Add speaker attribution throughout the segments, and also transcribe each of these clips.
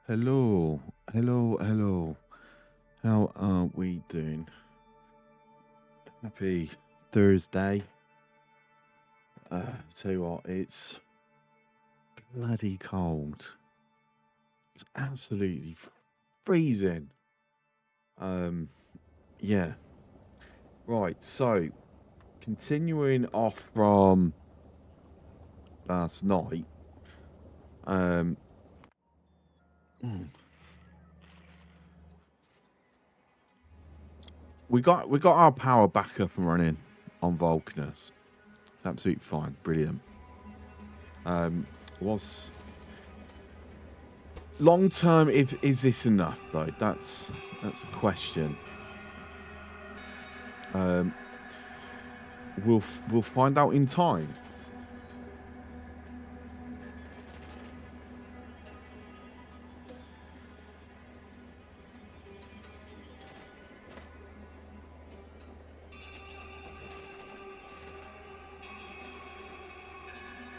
Speaker 1: Hello, hello, hello. How are we doing? Happy Thursday. Tell you what, it's bloody cold. It's absolutely freezing. Yeah. Right, so continuing off from last night. We got our power back up and running on Vulcanus. It's absolutely fine, brilliant. Was long term, is this enough though? That's a question. We'll find out in time.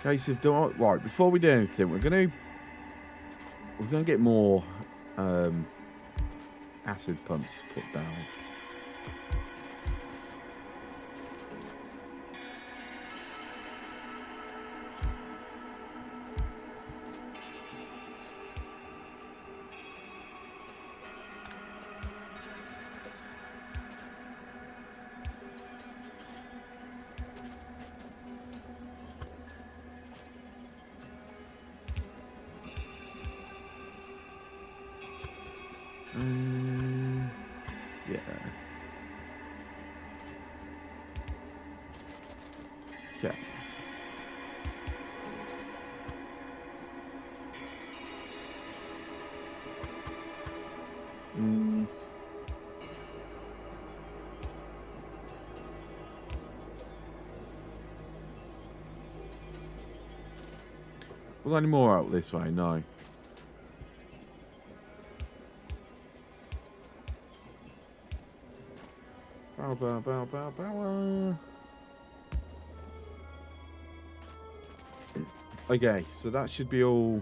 Speaker 1: Case of right. Before we do anything, we're gonna get more acid pumps put down. Yeah. Yeah. Well, any more out this way? No. Bow, bow, bow, bow, bow. Okay, so that should be all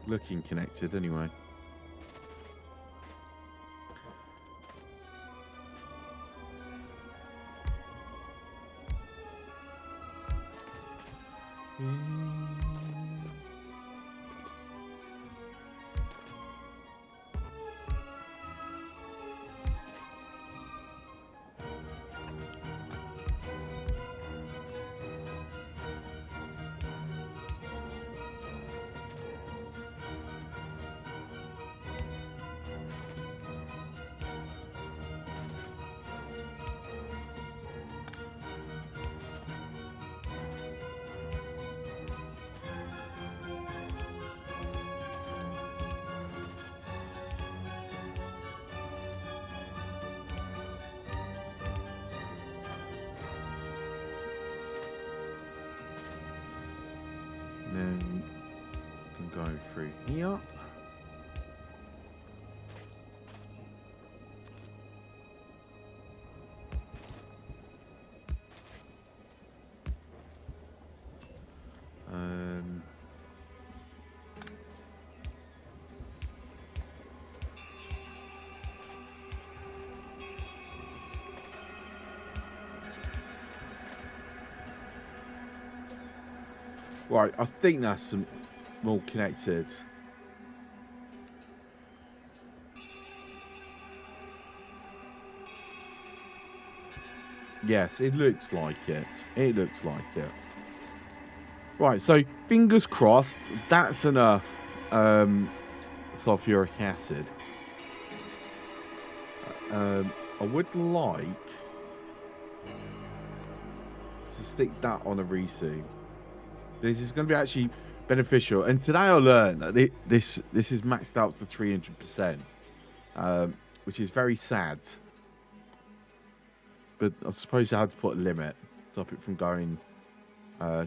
Speaker 1: looking connected anyway. Then can go through here. Right, I think that's some more connected. Yes, it looks like it. It looks like it. Right, so fingers crossed, that's enough sulfuric acid. I would like to stick that on a resume. This is going to be actually beneficial. And today I learned that this is maxed out to 300%, which is very sad. But I suppose I had to put a limit, stop it from going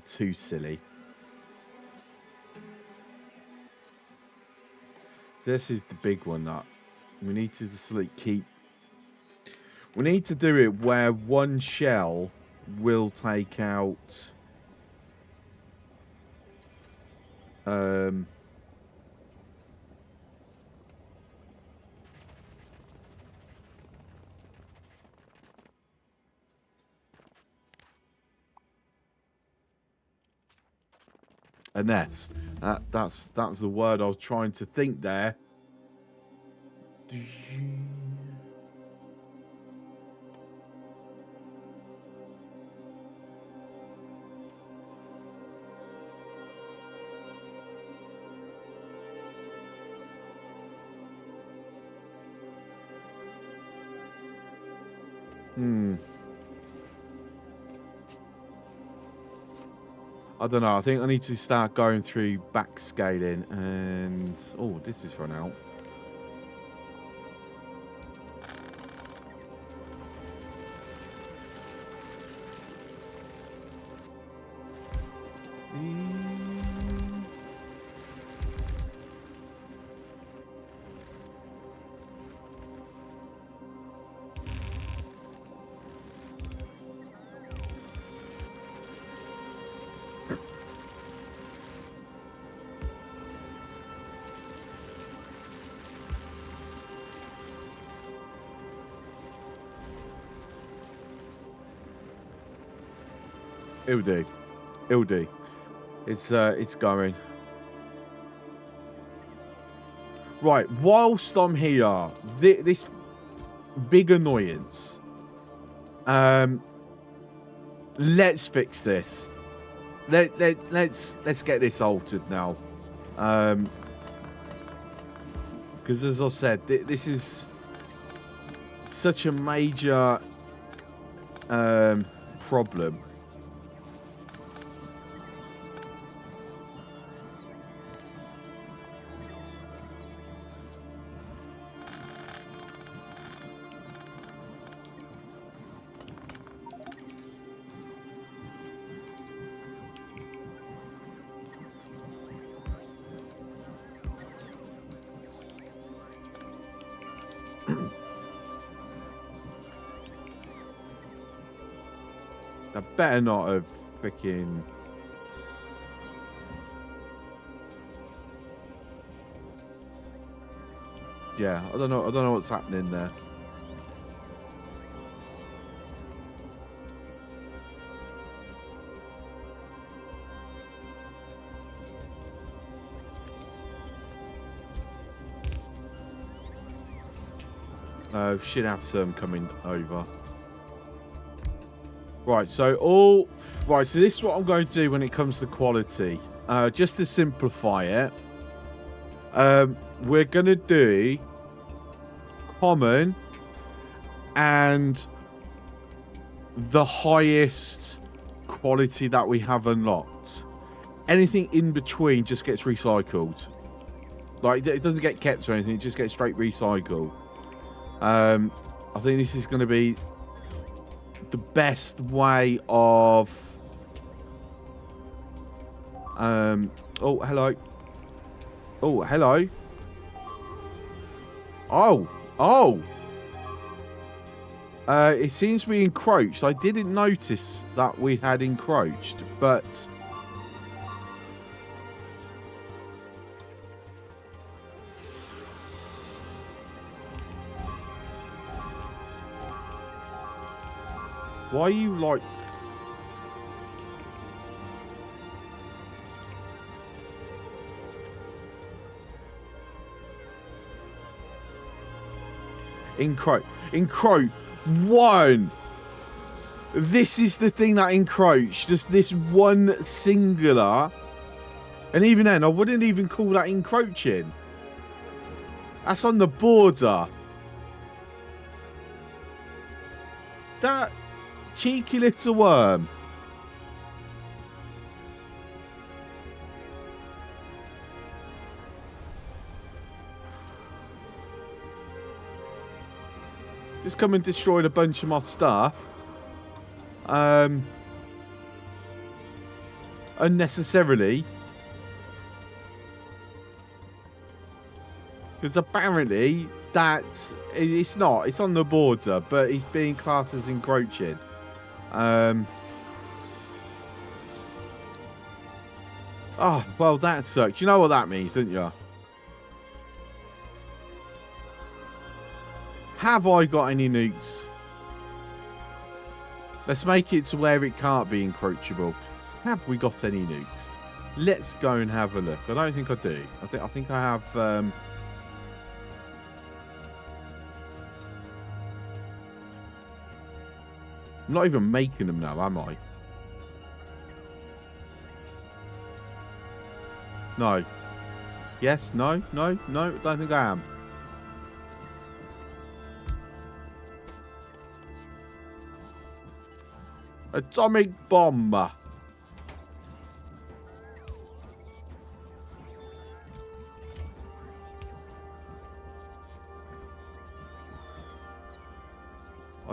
Speaker 1: too silly. This is the big one that we need to just keep. We need to do it where one shell will take out Um, a nest. That was the word I was trying to think there. I don't know. I think I need to start going through backscaling and... Oh, this is run out. It'll do. It'll do. It's going. Right, whilst I'm here, this big annoyance. Let's fix this. Let's get this altered now. Because as I said, this is such a major problem. I better not have freaking... Yeah, I don't know what's happening there. Should have some coming over. Right, so so this is what I'm going to do when it comes to quality. Just to simplify it, we're going to do common and the highest quality that we have unlocked. Anything in between just gets recycled. Like, it doesn't get kept or anything, it just gets straight recycled. I think this is going to be the best way of... Oh, hello. Oh, hello. Oh. It seems we encroached. I didn't notice that we had encroached, but... Why are you like... Encroach. One. This is the thing that encroached. Just this one singular. And even then, I wouldn't even call that encroaching. That's on the border. That cheeky little worm. Just come and destroyed a bunch of my stuff. Unnecessarily. Because apparently it's not. It's on the border, but he's being classed as encroaching. Oh, well, that sucks. You know what that means, don't you? Have I got any nukes? Let's make it to where it can't be encroachable. Have we got any nukes? Let's go and have a look. I don't think I do. I think I have. I'm not even making them now, am I? No. Yes. No. No. No. Don't think I am. Atomic bomb. I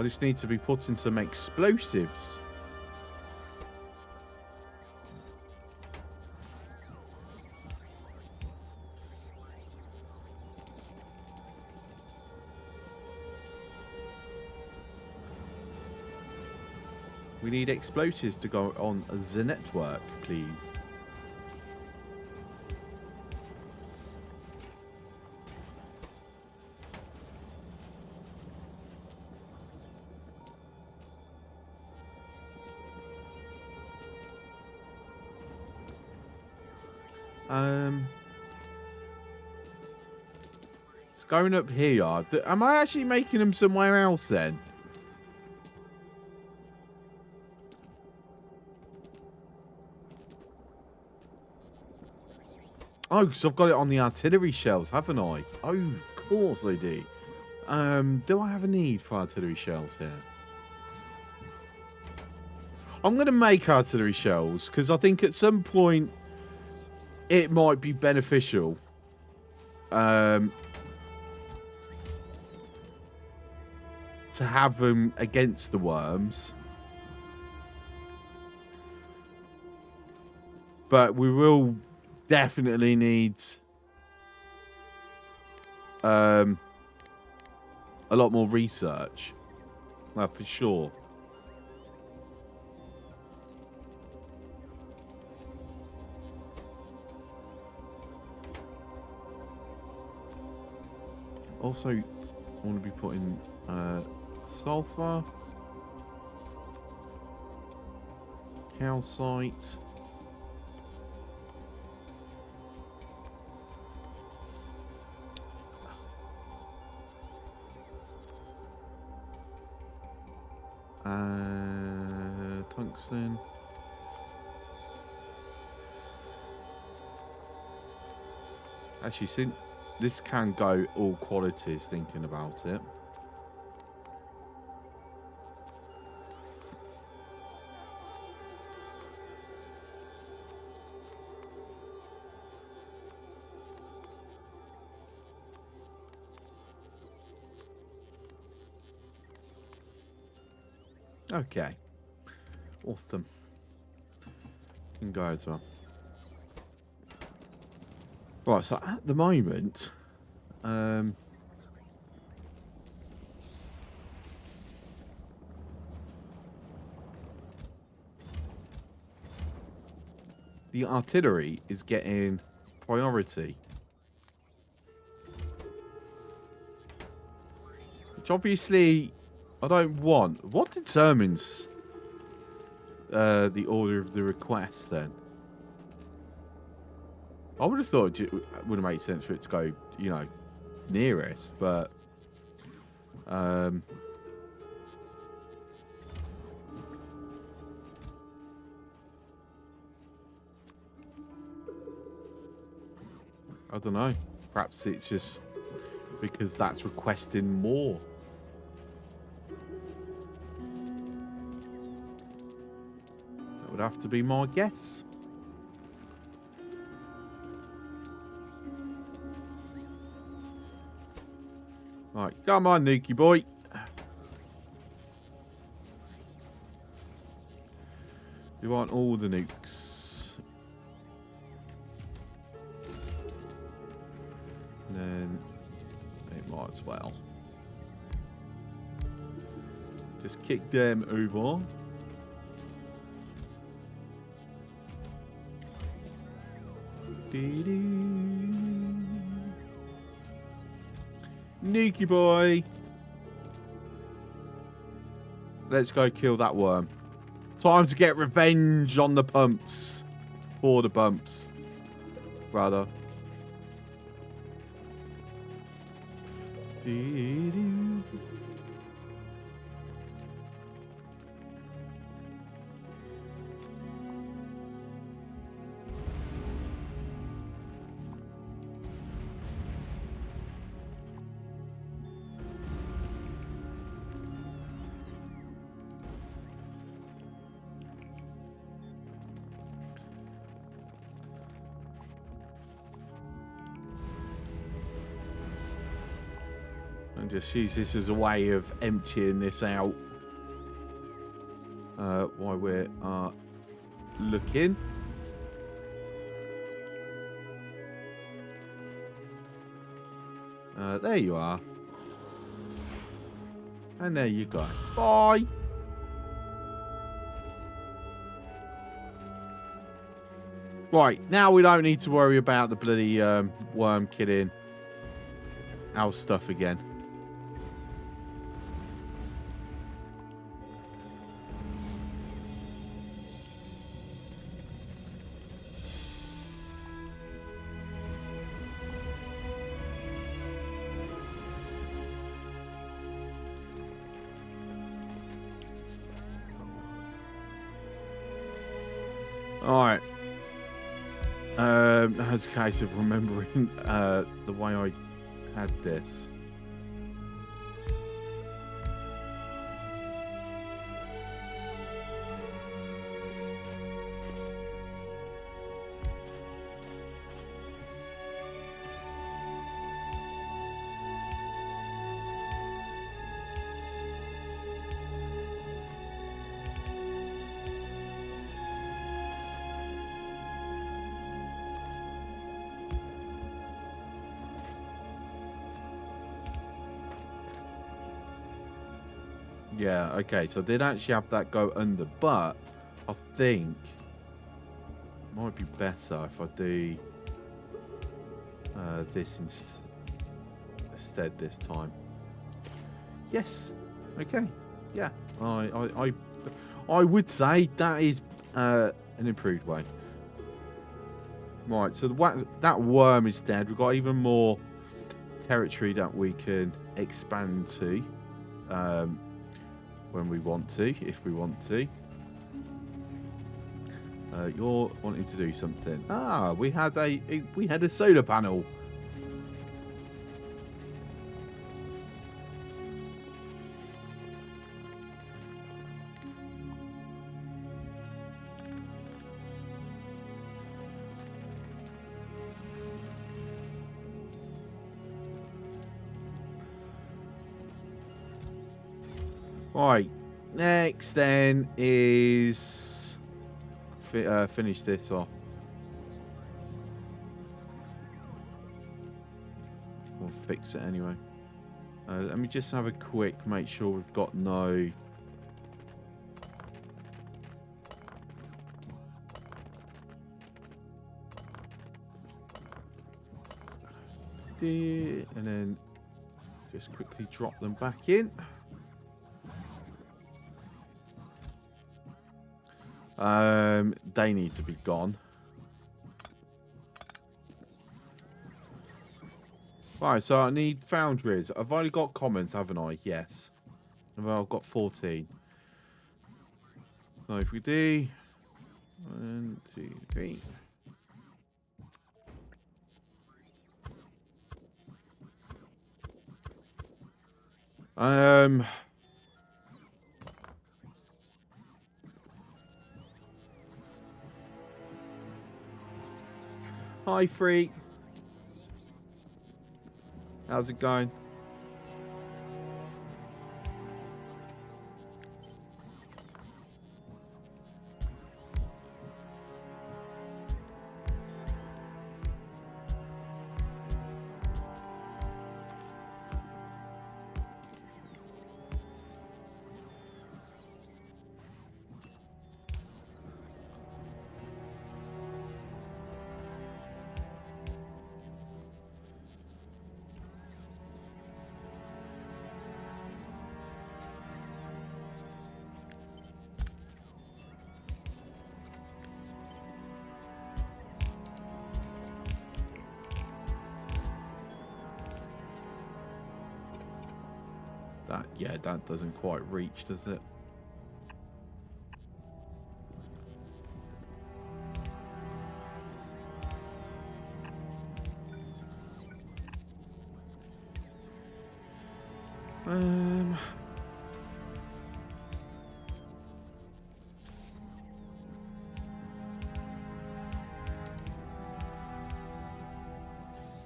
Speaker 1: just need to be putting some explosives. We need explosives to go on the network, please. It's going up here. Am I actually making them somewhere else then? Oh, because I've got it on the artillery shells, haven't I? Oh, of course I do. Do I have a need for artillery shells here? I'm going to make artillery shells because I think at some point it might be beneficial. To have them against the worms. But we will definitely need a lot more research. For sure. Also, I want to be putting sulfur, calcite, tungsten. Actually, since this can go all qualities, thinking about it. Okay. Awesome. Can go as well. Right, so at the moment, the artillery is getting priority. Which obviously I don't want. What determines the order of the request then? I would have thought it would have made sense for it to go, you know, nearest, but I don't know. Perhaps it's just because that's requesting more. That would have to be my guess. Right, come on, Nuki boy. We want all the nukes. And then it might as well. Just kick them over. Sneaky boy. Let's go kill that worm. Time to get revenge on the pumps. For the bumps. Brother. And just use this as a way of emptying this out while we're looking. There you are. And there you go. Bye. Right, now we don't need to worry about the bloody worm killing our stuff again. Alright. That's a case of remembering the way I had this. Yeah, okay, so I did actually have that go under, but I think it might be better if I do this instead this time. Yes, okay, yeah, I would say that is an improved way. Right, so that worm is dead. We've got even more territory that we can expand to. When we want to, if we want to. You're wanting to do something. Ah, we had a solar panel. Right, next then is finish this off. We'll fix it anyway. Let me just have a quick make sure we've got no... And then just quickly drop them back in. They need to be gone. Right, so I need foundries. I've only got commons, haven't I? Yes. Well, I've got 14. So if we do 1, 2, 3. Hi, freak. How's it going? that, yeah, that doesn't quite reach, does it?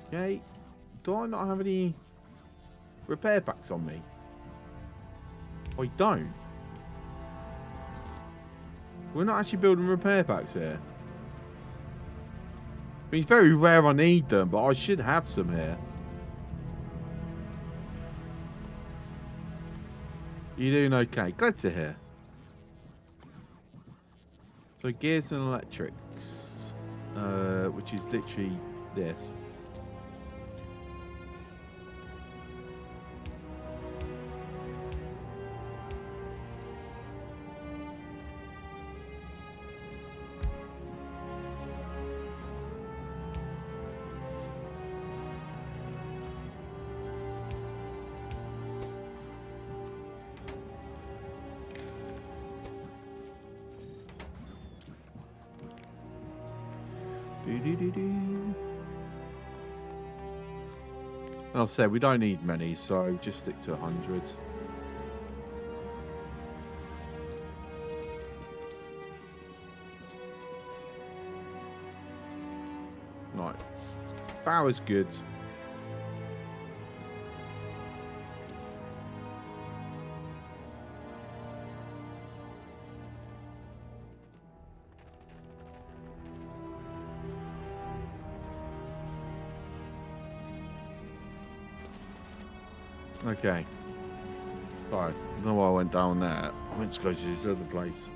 Speaker 1: Okay. Do I not have any repair packs on me? I don't. We're not actually building repair packs here. I mean, it's very rare I need them, but I should have some here. You doing okay? Glad to hear. So gears and electrics, which is literally this. I'll say we don't need many, so just stick to 100. Right. Power's good. Okay. Sorry, I don't know why I went down there. I went to go to this other place.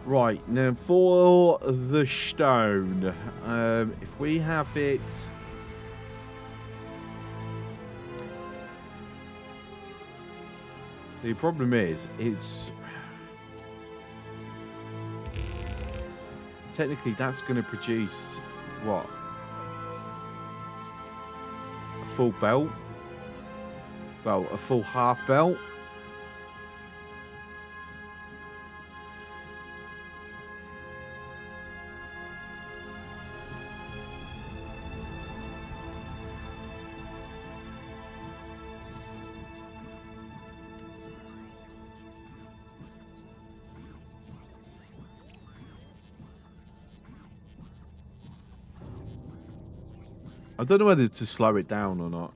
Speaker 1: Right, now for the stone, if we have it... The problem is, it's... Technically, that's going to produce, what? A full belt? Well, a full half belt? I don't know whether to slow it down or not.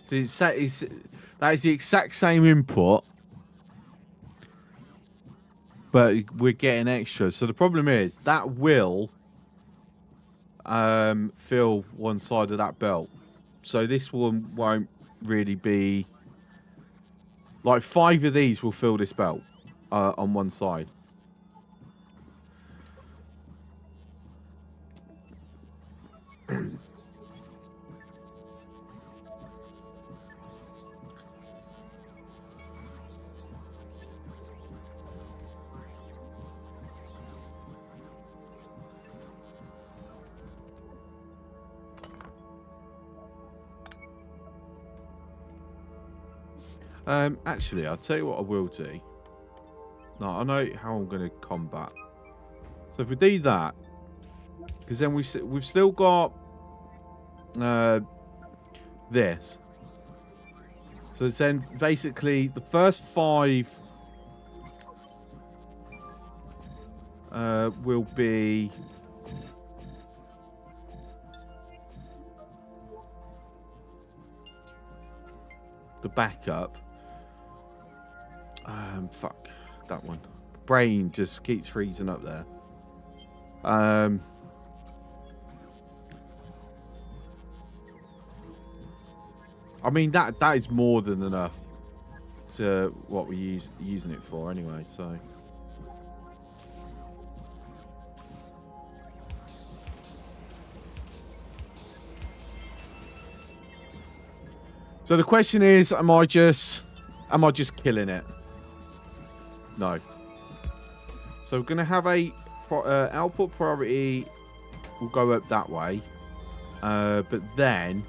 Speaker 1: That is the exact same input, but we're getting extra. So the problem is that will fill one side of that belt. So this one won't really be... Like 5 of these will fill this belt on one side. Actually, I'll tell you what I will do. No, I know how I'm going to combat. So if we do that, because then we've still got this. So then basically the first 5 will be the backup. Fuck that one. Brain just keeps freezing up there. I mean, that is more than enough to what we're using it for anyway, so. So the question is, am I just killing it? No. So we're going to have a output priority will go up that way. But then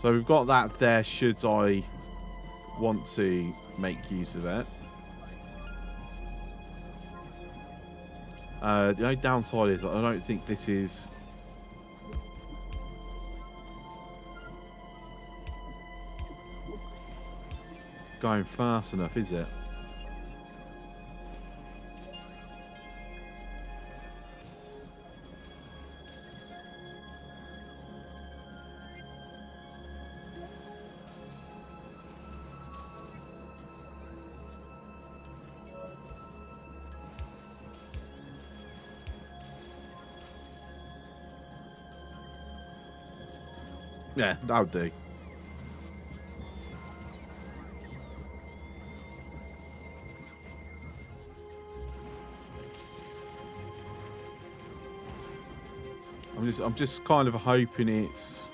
Speaker 1: so we've got that there should I want to make use of it. The only downside is I don't think this is going fast enough, is it? Yeah, that'll do. I'm just kind of hoping it's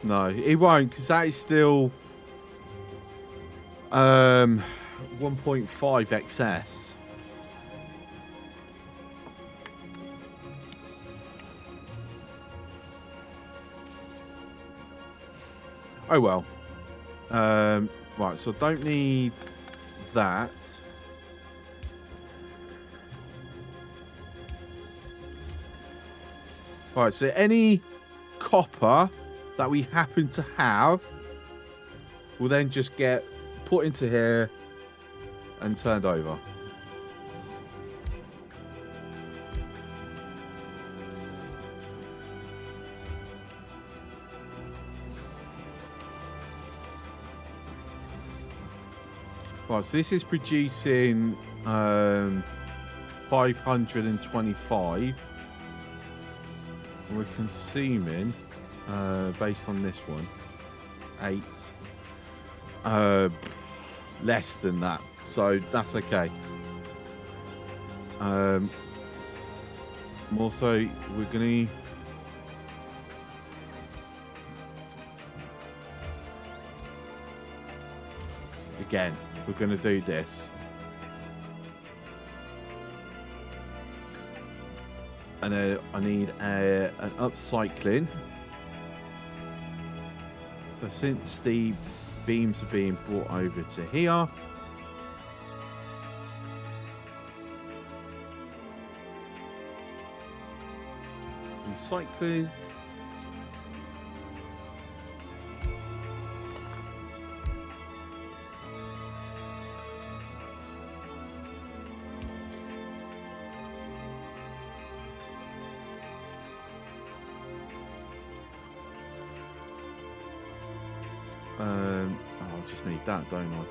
Speaker 1: no, it won't, because that is still 1.5 XS. Oh well. Right, so don't need that. Right, so any copper that we happen to have will then just get put into here and turned over. Right, so this is producing 525. And we're consuming, based on this one, 8. Less than that, so that's okay. Also, we're gonna again, we're gonna do this, and I need an upcycling. So since the beams are being brought over to here, recycling. I just need that, don't I?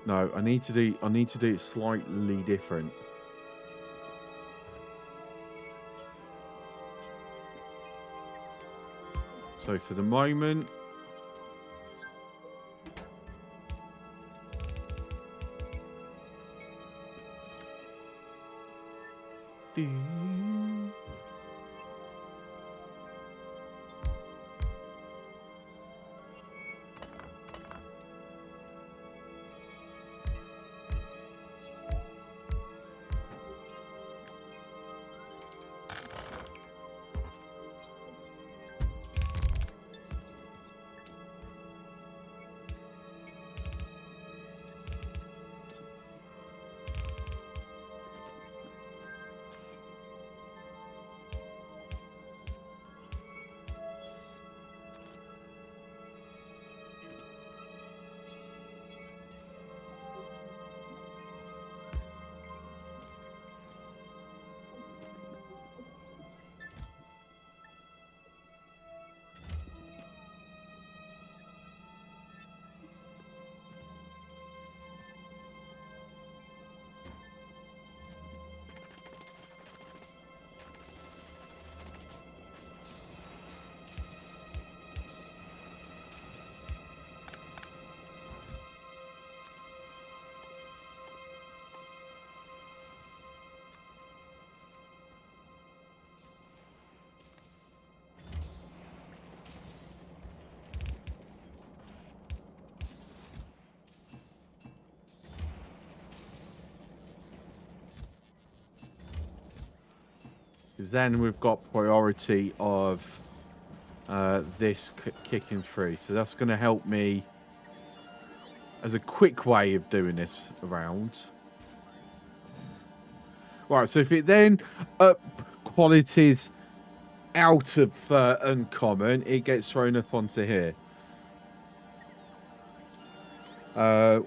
Speaker 1: No, I need to do it slightly different. So for the moment, Because then we've got priority of this kicking through. So that's going to help me as a quick way of doing this around. Right, so if it then up qualities out of uncommon, it gets thrown up onto here.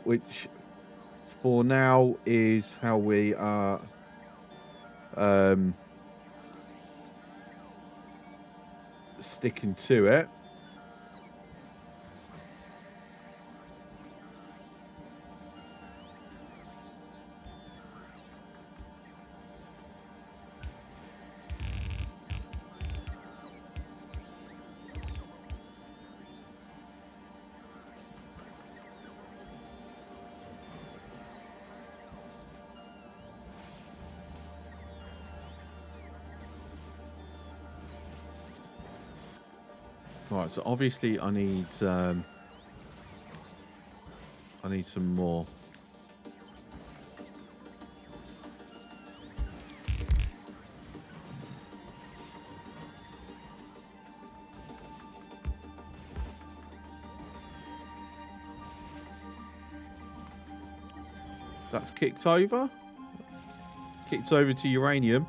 Speaker 1: Which for now is how we are sticking to it. Right, so obviously I need some more. That's kicked over. Kicked over to uranium.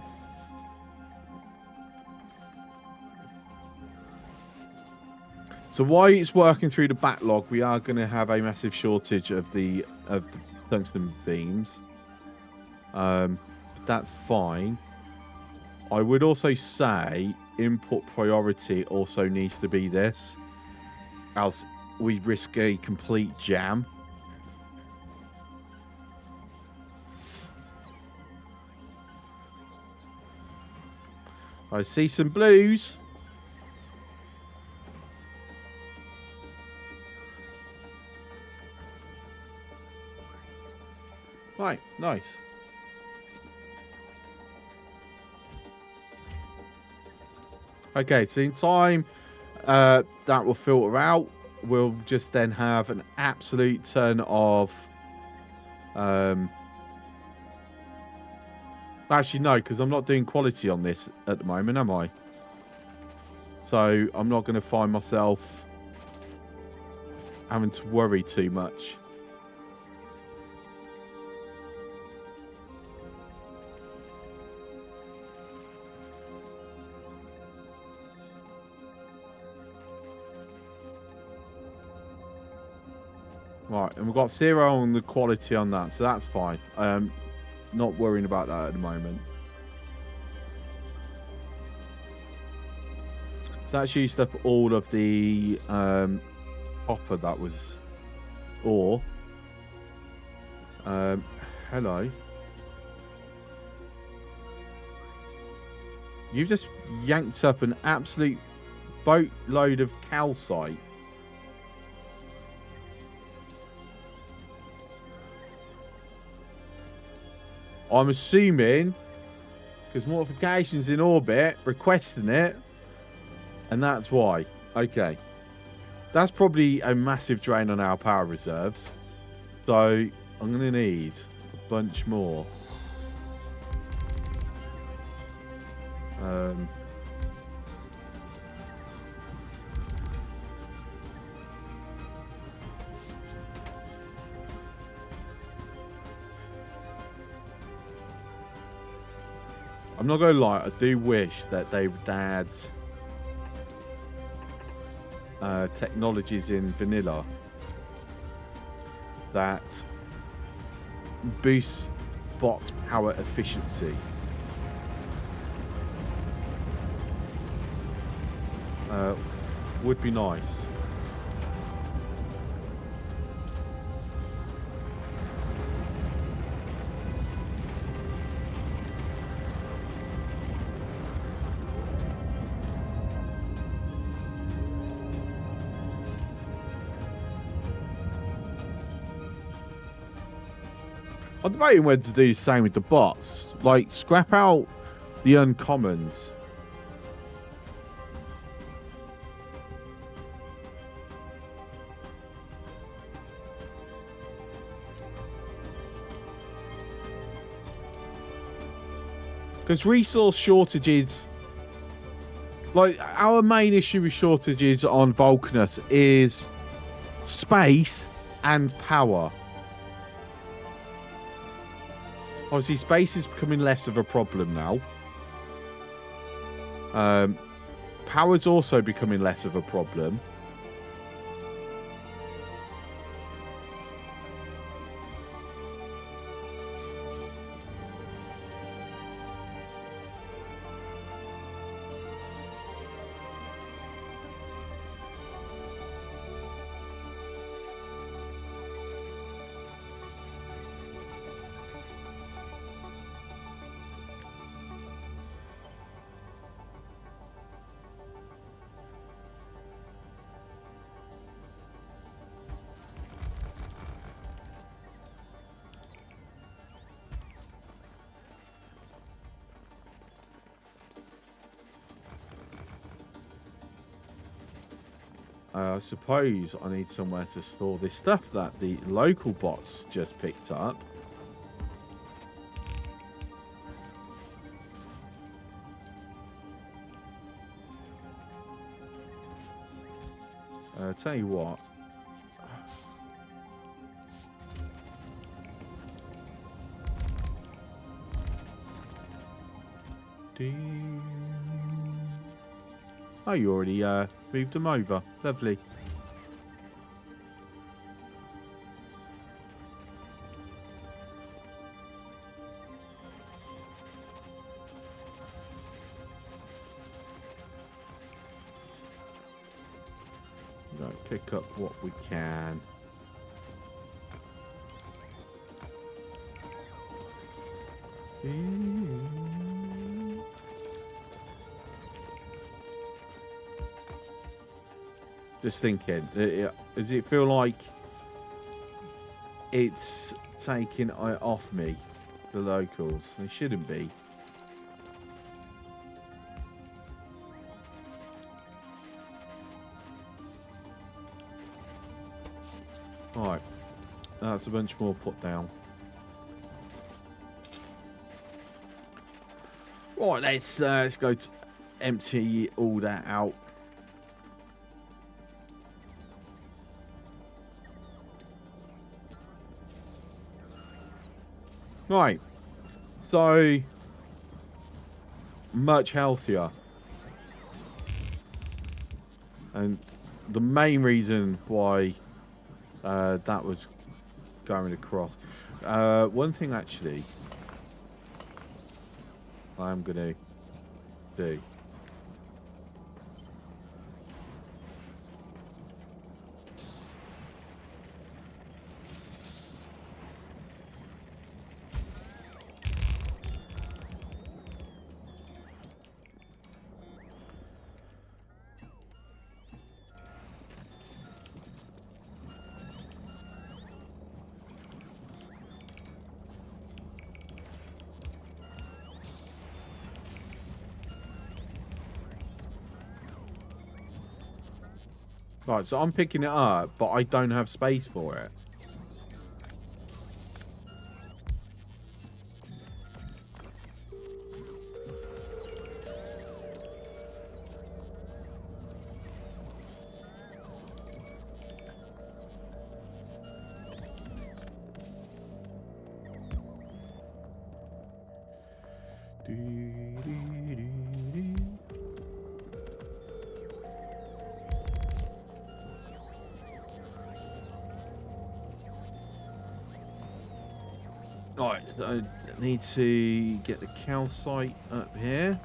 Speaker 1: So while it's working through the backlog, we are going to have a massive shortage of the tungsten beams. But that's fine. I would also say input priority also needs to be this, else we risk a complete jam. I see some blues. Right, nice. Okay, so in time that will filter out. We'll just then have an absolute ton of actually no, because I'm not doing quality on this at the moment, am I? So I'm not going to find myself having to worry too much. Right, and we've got 0 on the quality on that, so that's fine. Not worrying about that at the moment. So that's used up all of the copper that was ore. Hello. You've just yanked up an absolute boatload of calcite. I'm assuming, because Mortification's in orbit, requesting it, and that's why. Okay. That's probably a massive drain on our power reserves. So, I'm going to need a bunch more. I'm not going to lie, I do wish that they would add technologies in vanilla that boost bot power efficiency. Would be nice. I'm debating whether to do the same with the bots. Like, scrap out the uncommons. Because resource shortages, like our main issue with shortages on Vulcanus is space and power. Obviously, space is becoming less of a problem now. Power's also becoming less of a problem. I suppose I need somewhere to store this stuff that the local bots just picked up. Tell you what. Oh, you already moved them over. Lovely. Right, pick up what we can. Just thinking, does it feel like it's taking off me, the locals? It shouldn't be. Alright, that's a bunch more put down. Right, let's go to empty all that out. Right, so much healthier, and the main reason why that was going across. One thing actually I'm gonna do. Right, so I'm picking it up, but I don't have space for it. Right, so I need to get the calcite up here.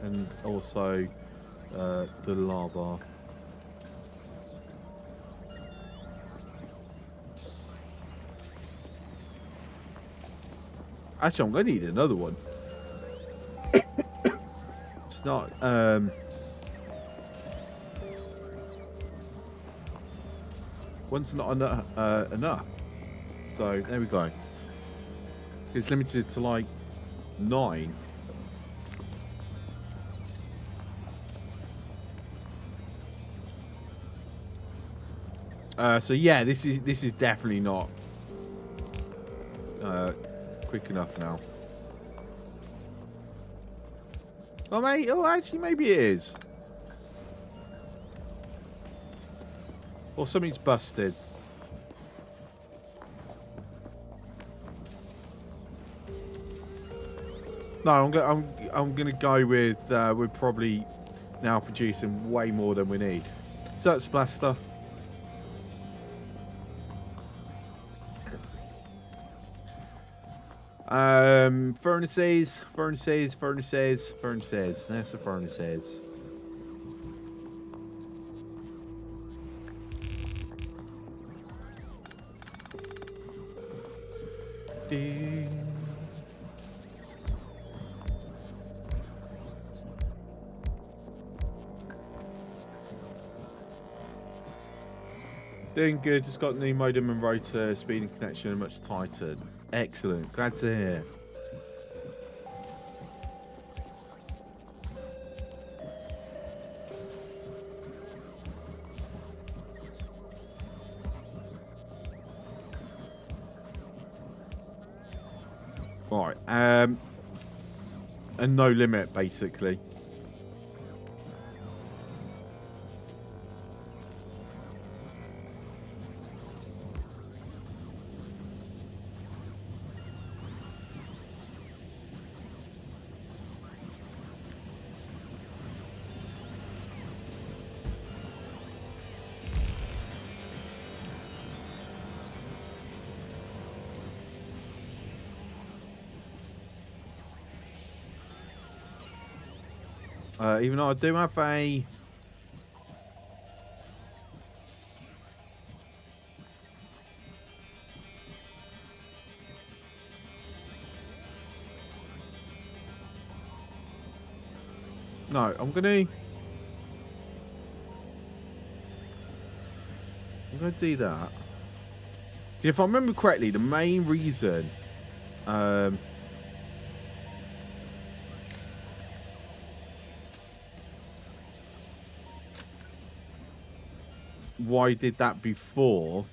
Speaker 1: And also the lava. Actually, I'm going to need another one. It's not... one's not enough. So, there we go. It's limited to like 9. So yeah, this is definitely not quick enough now. Oh mate, oh actually maybe it is. Or something's busted. No, I'm gonna go with we're probably now producing way more than we need. So that's Blaster. Furnaces. That's the furnaces. Ding. Doing good. Just got new modem and rotor speed and connection and much tighter. Excellent. Glad to hear. Right. And no limit, basically. Even though I do have a... No, I'm gonna do that. If I remember correctly, the main reason why I did that before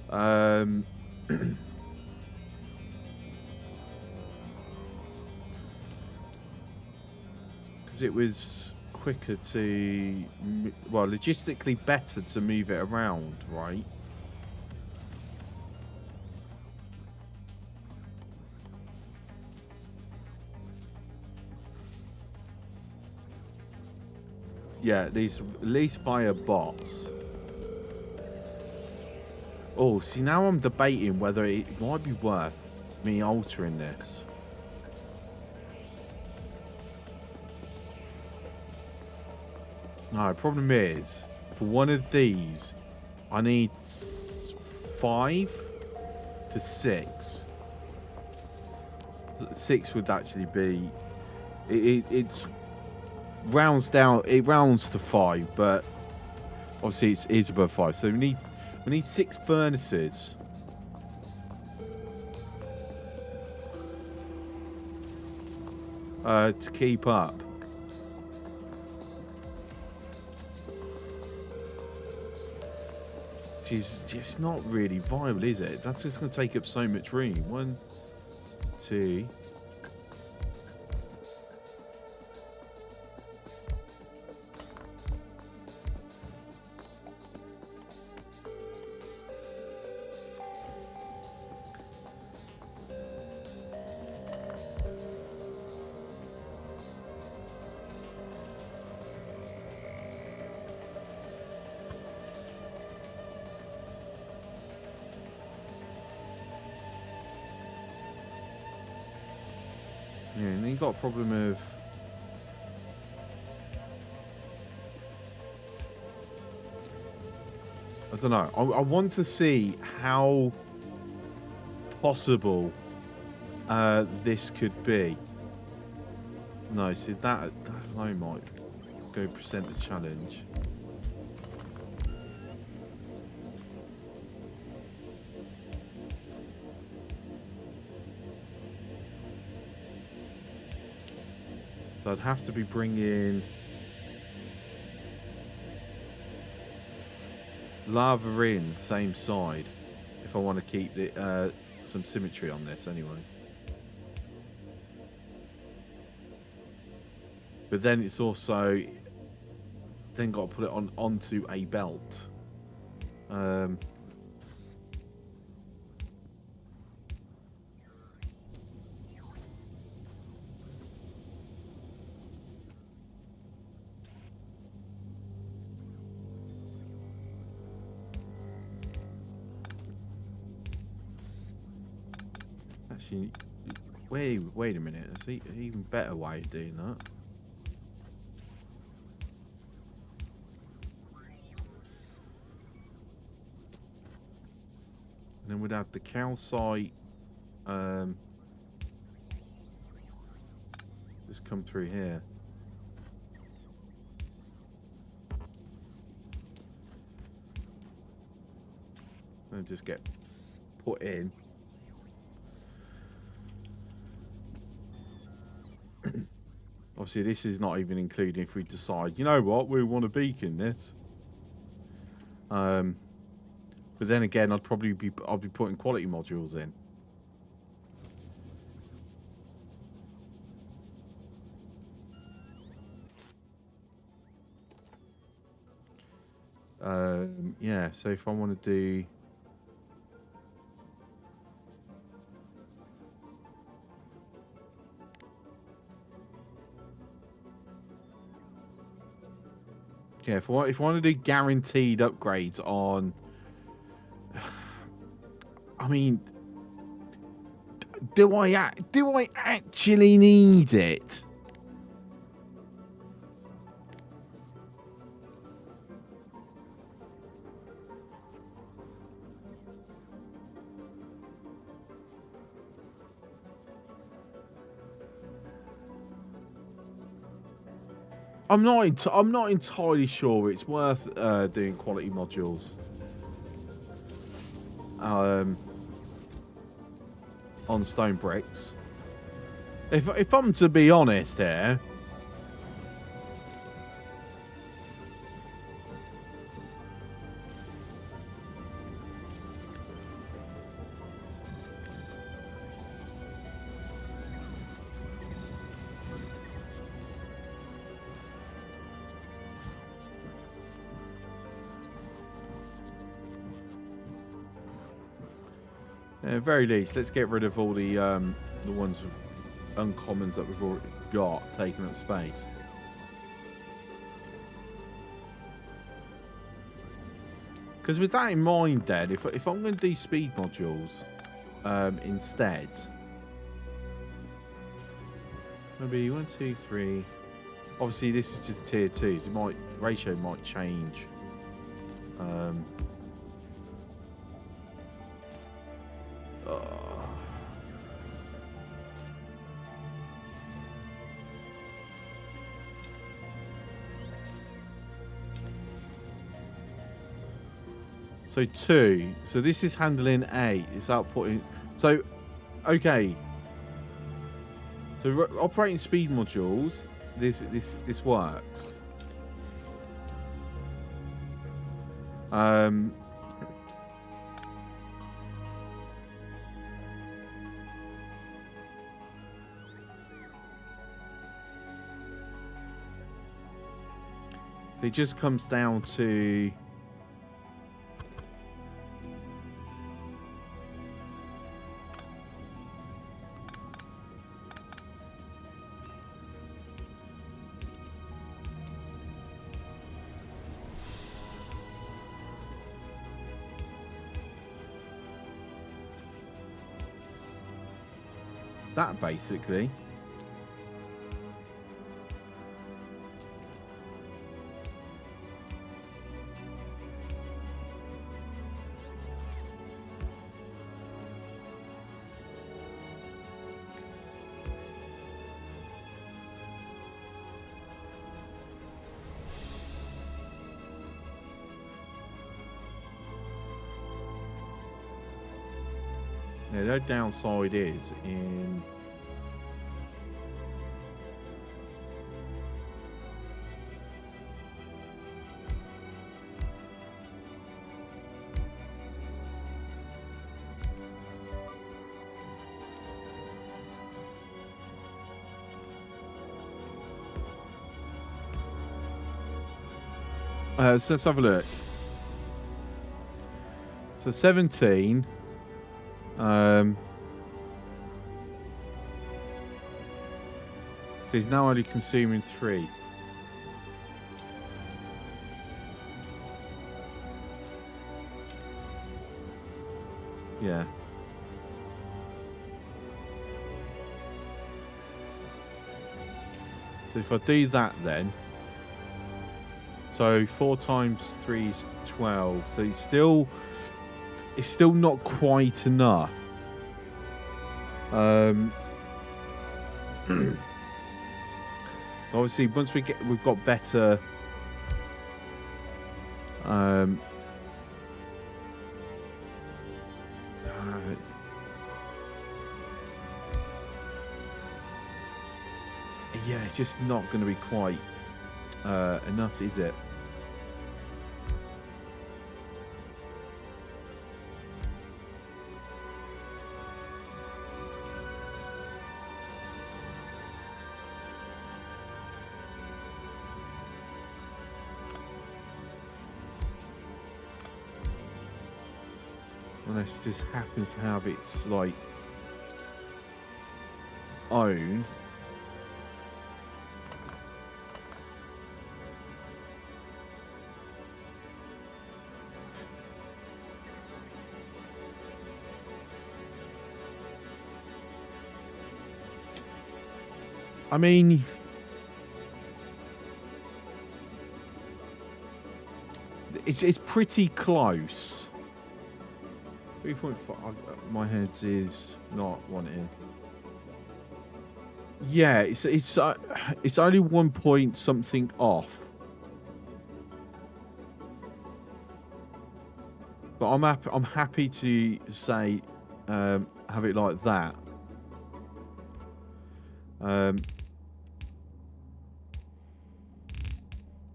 Speaker 1: because it was quicker to, well, logistically better to move it around, right? Yeah, at least via bots. Oh, see, now I'm debating whether it might be worth me altering this. No, problem is, for one of these, I need 5 to 6. 6 would actually be... It's rounds down. It rounds to 5, but obviously it is above 5. So we need 6 furnaces. To keep up. Which is just not really viable, is it? That's just going to take up so much room. 1, 2. Yeah, and then you've got a problem of... I don't know. I want to see how possible this could be. No, see, that alone might go present the challenge. So I'd have to be bringing lava in the same side if I want to keep the some symmetry on this anyway. But then it's also then got to put it onto a belt. Actually, wait a minute. There's an even better way of doing that. And then we'd have the calcite just come through here. And just get put in. Obviously, this is not even including if we decide, you know what, we want to beacon this. But then again, I'll be putting quality modules in. Yeah. So if I want to do. Yeah, if I want to do guaranteed upgrades on, I mean, do I actually need it? I'm not entirely sure it's worth doing quality modules on stone bricks. If I'm to be honest here, at the very least, let's get rid of all the ones with uncommons that we've already got taking up space. Because with that in mind, then, if I'm going to do speed modules instead, maybe 1, 2, 3. Obviously, this is just tier 2s. So ratio might change. So 2. So this is handling 8. It's outputting. So, okay. So operating speed modules. This works. It just comes down to that basically. Yeah, their downside is in So let's have a look. So 17. So he's now only consuming 3. Yeah. So if I do that then, so 4 times 3 is 12. So it's still not quite enough. Obviously, once we've got better. Yeah, it's just not going to be quite enough, is it? Unless it just happens to have its like own. I mean, it's pretty close. 3.5. My head is not wanting. Yeah, it's only 1 point something off. But I'm happy to say have it like that.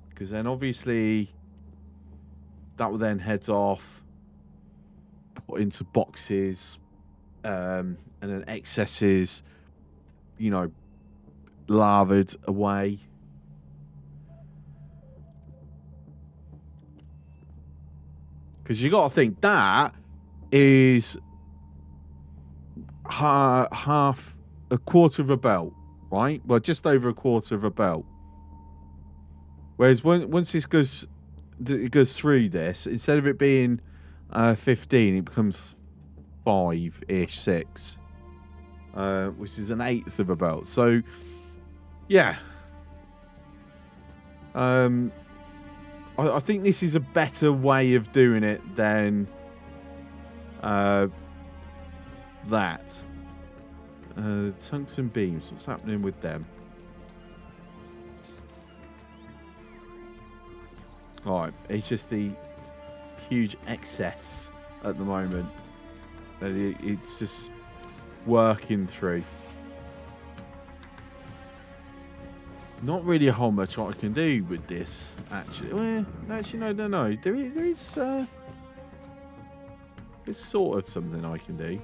Speaker 1: Because then obviously that will then head off, put into boxes, and then excesses, you know, lathered away. Because you got to think that is half a quarter of a belt, right? Well, just over a quarter of a belt. Whereas once this goes through this, instead of it being 15, it becomes 5-ish, 6, which is an 1/8 of a belt. So, yeah. I think this is a better way of doing it than that. Tungsten beams, what's happening with them? Alright, it's just the huge excess at the moment that it's just working through. Not really a whole much I can do with this, actually. Well, actually, no. There is there's sort of something I can do.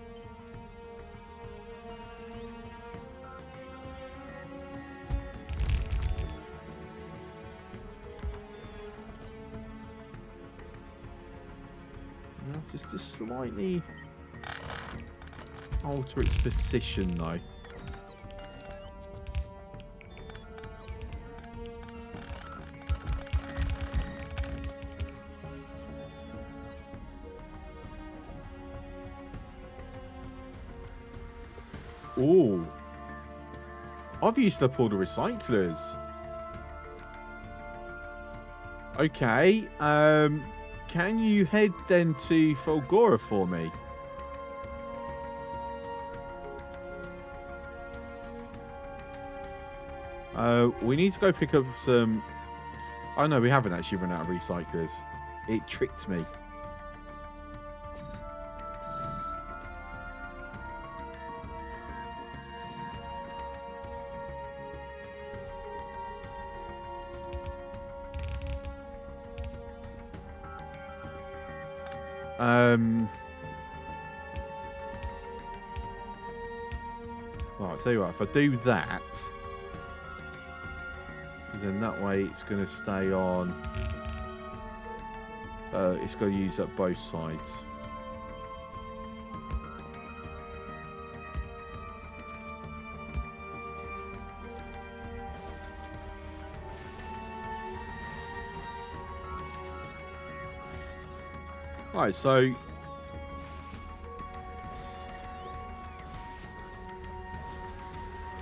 Speaker 1: Just slightly alter its position, though. Oh, I've used up all the recyclers. Okay, can you head then to Fulgora for me? We need to go pick up some... Oh no, we haven't actually run out of recyclers. It tricked me. Well, I'll tell you what, if I do that, because then that way it's going to stay on It's going to use up both sides. Right, so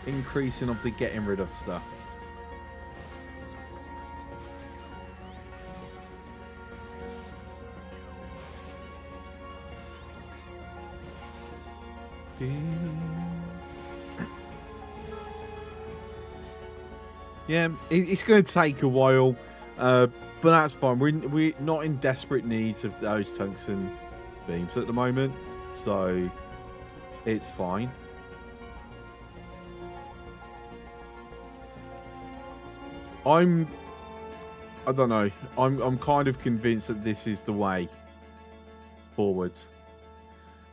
Speaker 1: increasing of the getting rid of stuff. Yeah, it's going to take a while, but that's fine. We're not in desperate needs of those tungsten beams at the moment, so it's fine. I don't know. I'm kind of convinced that this is the way forward.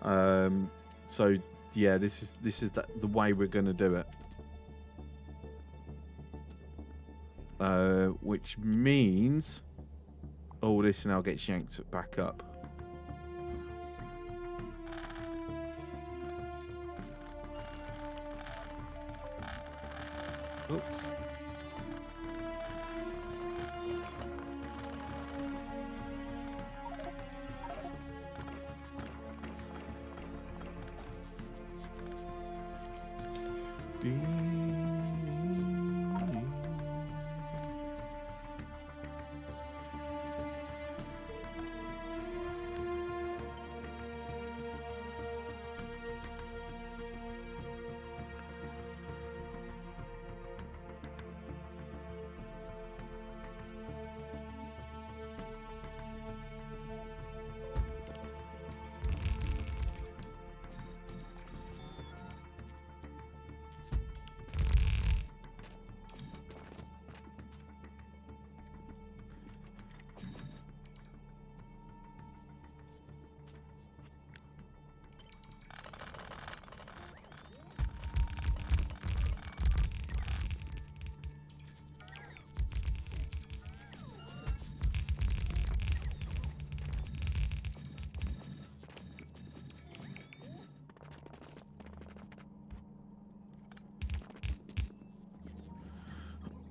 Speaker 1: So yeah, this is the way we're going to do it. Which means all this now gets yanked back up. Oops.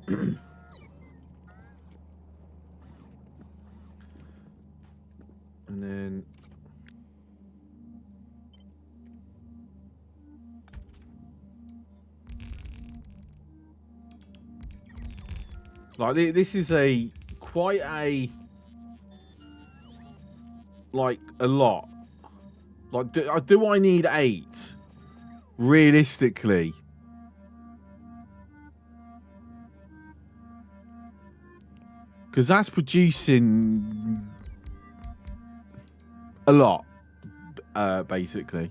Speaker 1: And then like this is quite a lot. Like do I need 8 realistically? Because that's producing a lot, basically.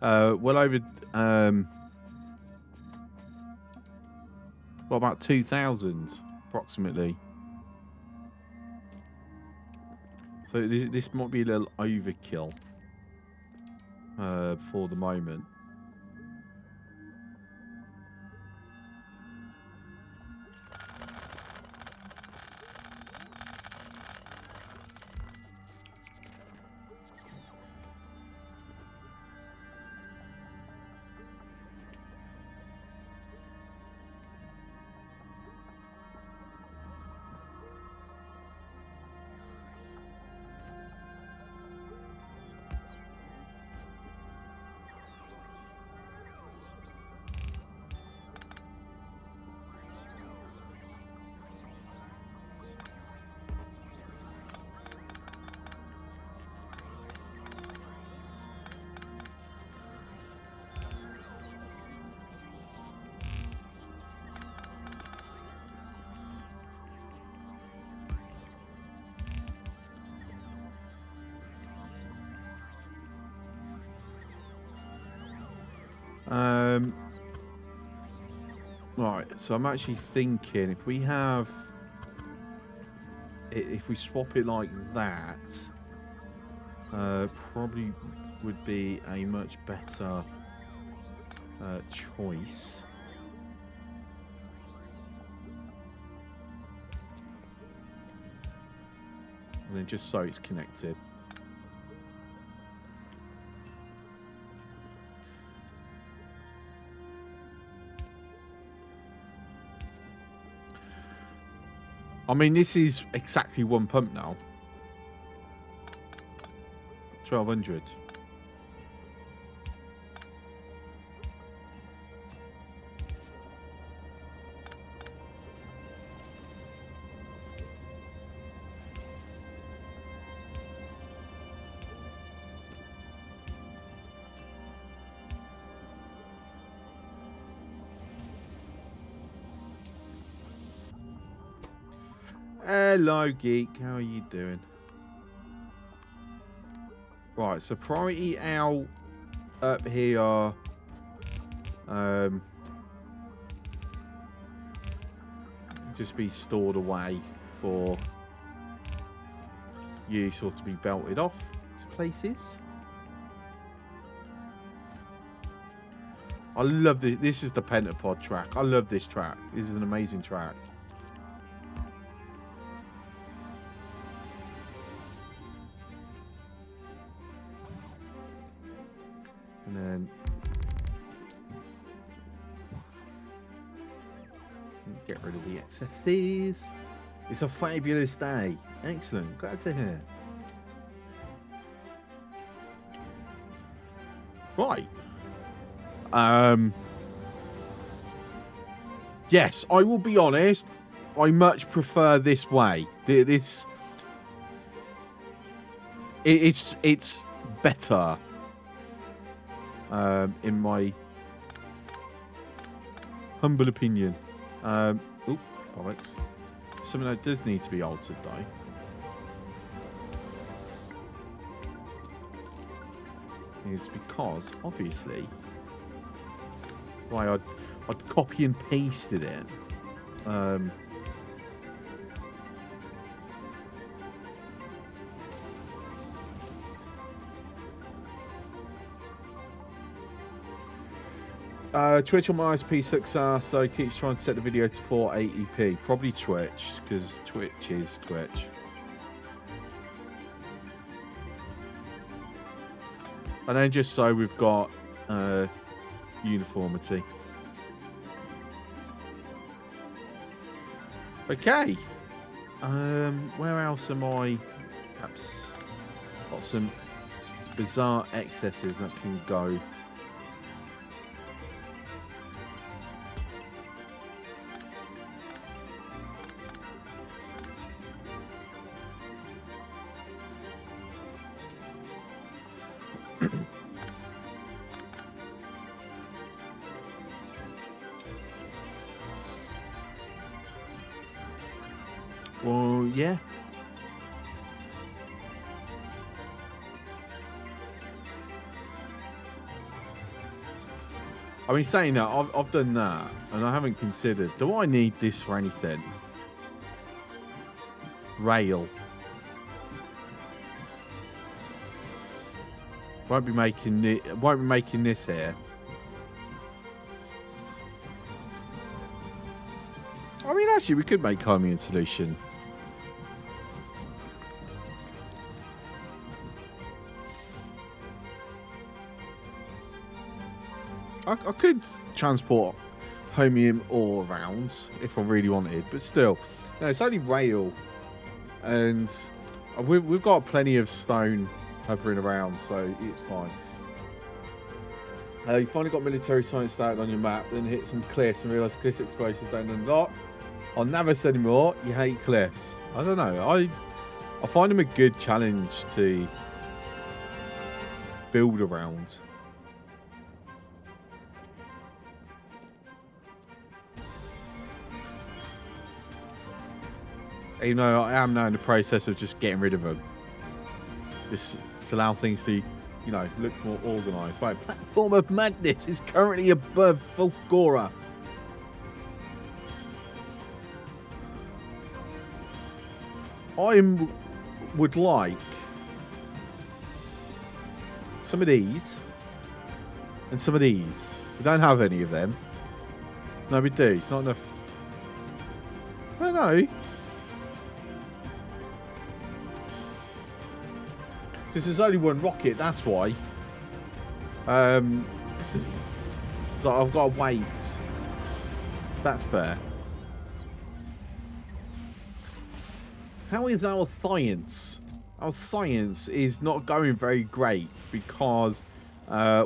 Speaker 1: Well over, well, about 2,000 approximately. So this might be a little overkill for the moment. Right, so I'm actually thinking if we swap it like that, probably would be a much better choice. And then just so it's connected. I mean, this is exactly one pump now. 1200. Hello, geek. How are you doing? Right, so priority out up here. Just be stored away for use or to be belted off to places. I love this. This is the Pentapod track. I love this track. This is an amazing track. And then get rid of the excesses. It's a fabulous day. Excellent. Glad to hear. Right. Yes, I will be honest. I much prefer this way. It's better. In my humble opinion. Oop, bollocks. Something that does need to be altered though. Is because obviously why I'd copy and pasted it. Twitch on my ISP success, so keeps trying to set the video to 480p. Probably Twitch, because Twitch is Twitch. And then just so we've got uniformity. Okay. Where else am I? Perhaps got some bizarre excesses that can go. Well, yeah. I mean, saying that, I've done that, and I haven't considered, do I need this for anything? Rail. Won't be making this here. I mean, actually, we could make Chromium solution. I could transport Homium all around if I really wanted, but still, no, it's only rail, and we've got plenty of stone hovering around, so it's fine. You finally got military science started on your map, then hit some cliffs and realised cliff explosions don't unlock. On Navis anymore, you hate cliffs. I don't know. I find them a good challenge to build around. Even though I am now in the process of just getting rid of them. Just to allow things to, you know, look more organised. Right, Platform of Madness is currently above Fulgora. I would like some of these and some of these. We don't have any of them. No, we do. It's not enough. I don't know. Because there's only one rocket, that's why. So I've got to wait. That's fair. How is our science? Our science is not going very great because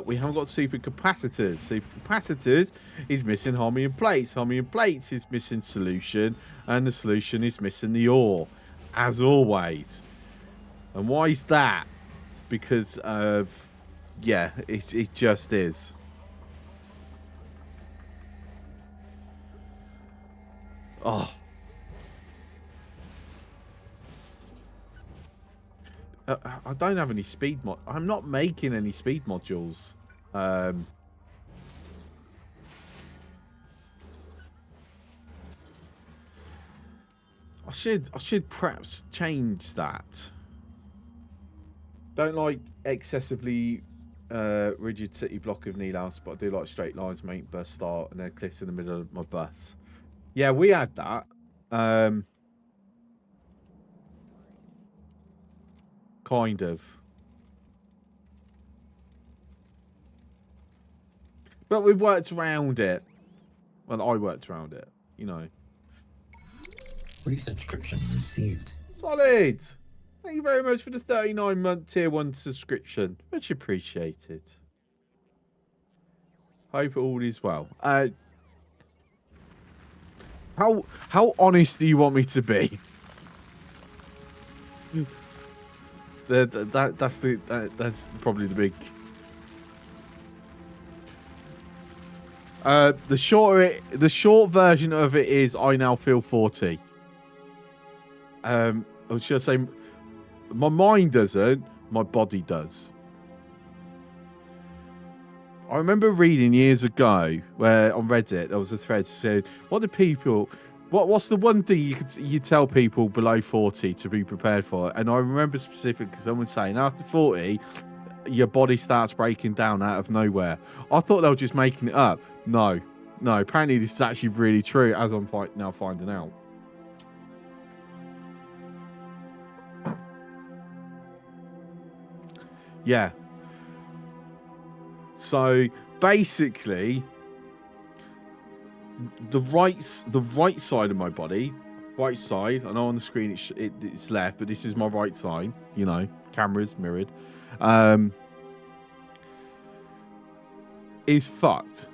Speaker 1: we haven't got supercapacitors. Supercapacitors is missing Harmonium plates. Harmonium plates is missing solution, and the solution is missing the ore, as always. And why is that? Because of, yeah, it just is. Oh. I don't have any speed mod. I'm not making any speed modules. I should perhaps change that. Don't like excessively rigid city block of Needhouse, but I do like straight lines, make bus start, and then cliffs in the middle of my bus. Yeah, we had that. Kind of. But we worked around it. Well, I worked around it, you know.
Speaker 2: Resubscription received.
Speaker 1: Solid! Thank you very much for the 39-month tier 1 subscription. Much appreciated. Hope all is well. How honest do you want me to be? That's probably the big. The short version of it is I now feel 40. I was just saying, my mind doesn't, my body does. I remember reading years ago where on Reddit there was a thread that said, "What do people? What's the one thing you tell people below 40 to be prepared for?" And I remember specifically someone saying after 40, your body starts breaking down out of nowhere. I thought they were just making it up. No. Apparently this is actually really true, as I'm now finding out. Yeah. So basically, the right side of my body, right side. I know on the screen it's left, but this is my right side. You know, cameras mirrored. Is fucked.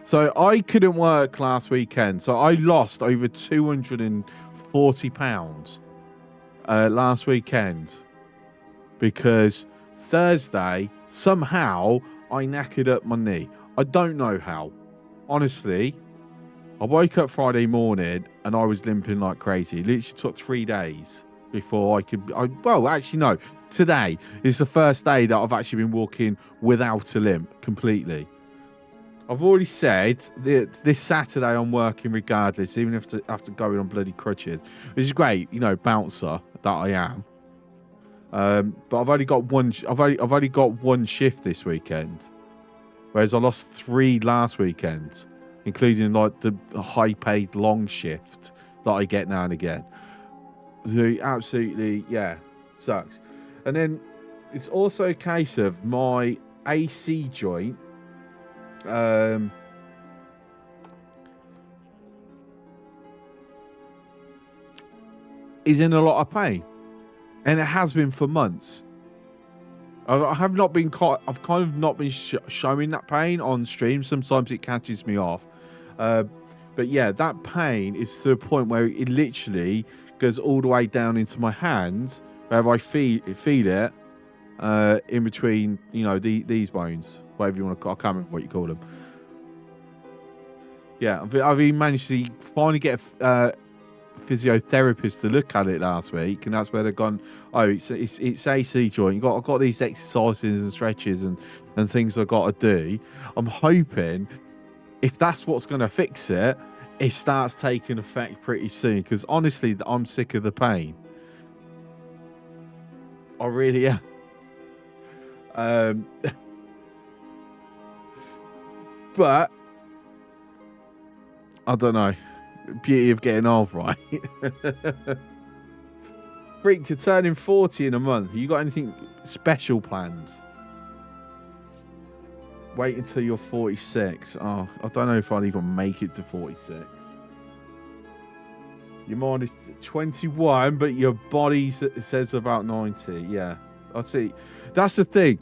Speaker 1: So I couldn't work last weekend. So I lost over £240 last weekend because Thursday somehow I knackered up my knee. I don't know how. Honestly, I woke up Friday morning and I was limping like crazy. It literally took 3 days before I could. Well, actually, no. Today is the first day that I've actually been walking without a limp completely. I've already said that this Saturday I'm working regardless, even if I have to go in on bloody crutches, which is great, you know, bouncer that I am. But I've only got one. I've only got one shift this weekend, whereas I lost 3 last weekend, including like the high-paid long shift that I get now and again. So absolutely, yeah, sucks. And then it's also a case of my AC joint. Is in a lot of pain, and it has been for months. I have not been I've kind of not been showing that pain on stream. Sometimes it catches me off, but yeah, that pain is to the point where it literally goes all the way down into my hands, where I feel it in between, you know, these bones, whatever you want to call. I can't remember what you call them. Yeah, I've even managed to finally get a physiotherapist to look at it last week, and that's where they've gone, oh, it's AC joint. I've got these exercises and stretches and things I've got to do. I'm hoping if that's what's going to fix it, it starts taking effect pretty soon, because honestly, I'm sick of the pain. I really am. But I don't know. Beauty of getting old, right? Freak, you're turning 40 in a month. You got anything special planned? Wait until you're 46. Oh, I don't know if I'll even make it to 46. Your mind is 21, but your body says about 90. Yeah, I'll see. That's the thing.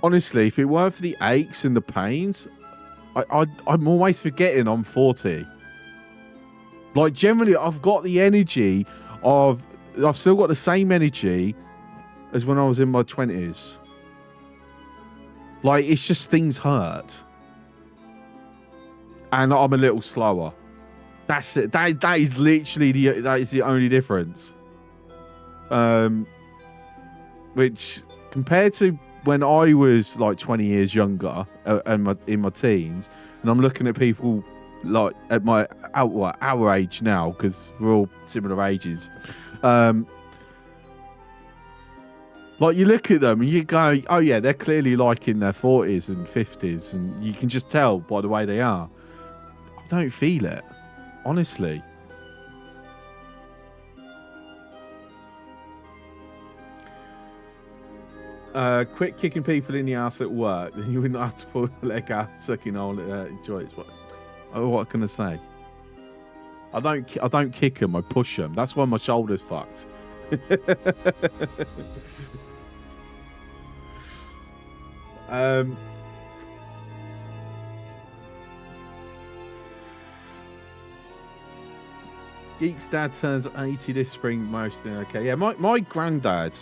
Speaker 1: Honestly, if it weren't for the aches and the pains, I'm always forgetting I'm 40. Like, generally, I've got the energy of... I've still got the same energy as when I was in my 20s. Like, it's just things hurt. And I'm a little slower. That's it. That is literally the only difference. Which, compared to when I was like 20 years younger and in my teens, and I'm looking at people like at our age now, because we're all similar ages. Like, you look at them and you go, oh yeah, they're clearly like in their 40s and 50s, and you can just tell by the way they are. I don't feel it, honestly. Quit kicking people in the ass at work, then you wouldn't have to pull a leg out, sucking on joints. What can I say? I don't kick them. I push them. That's why my shoulder's fucked. Geek's dad turns 80 this spring. Mostly okay. Yeah, my granddad,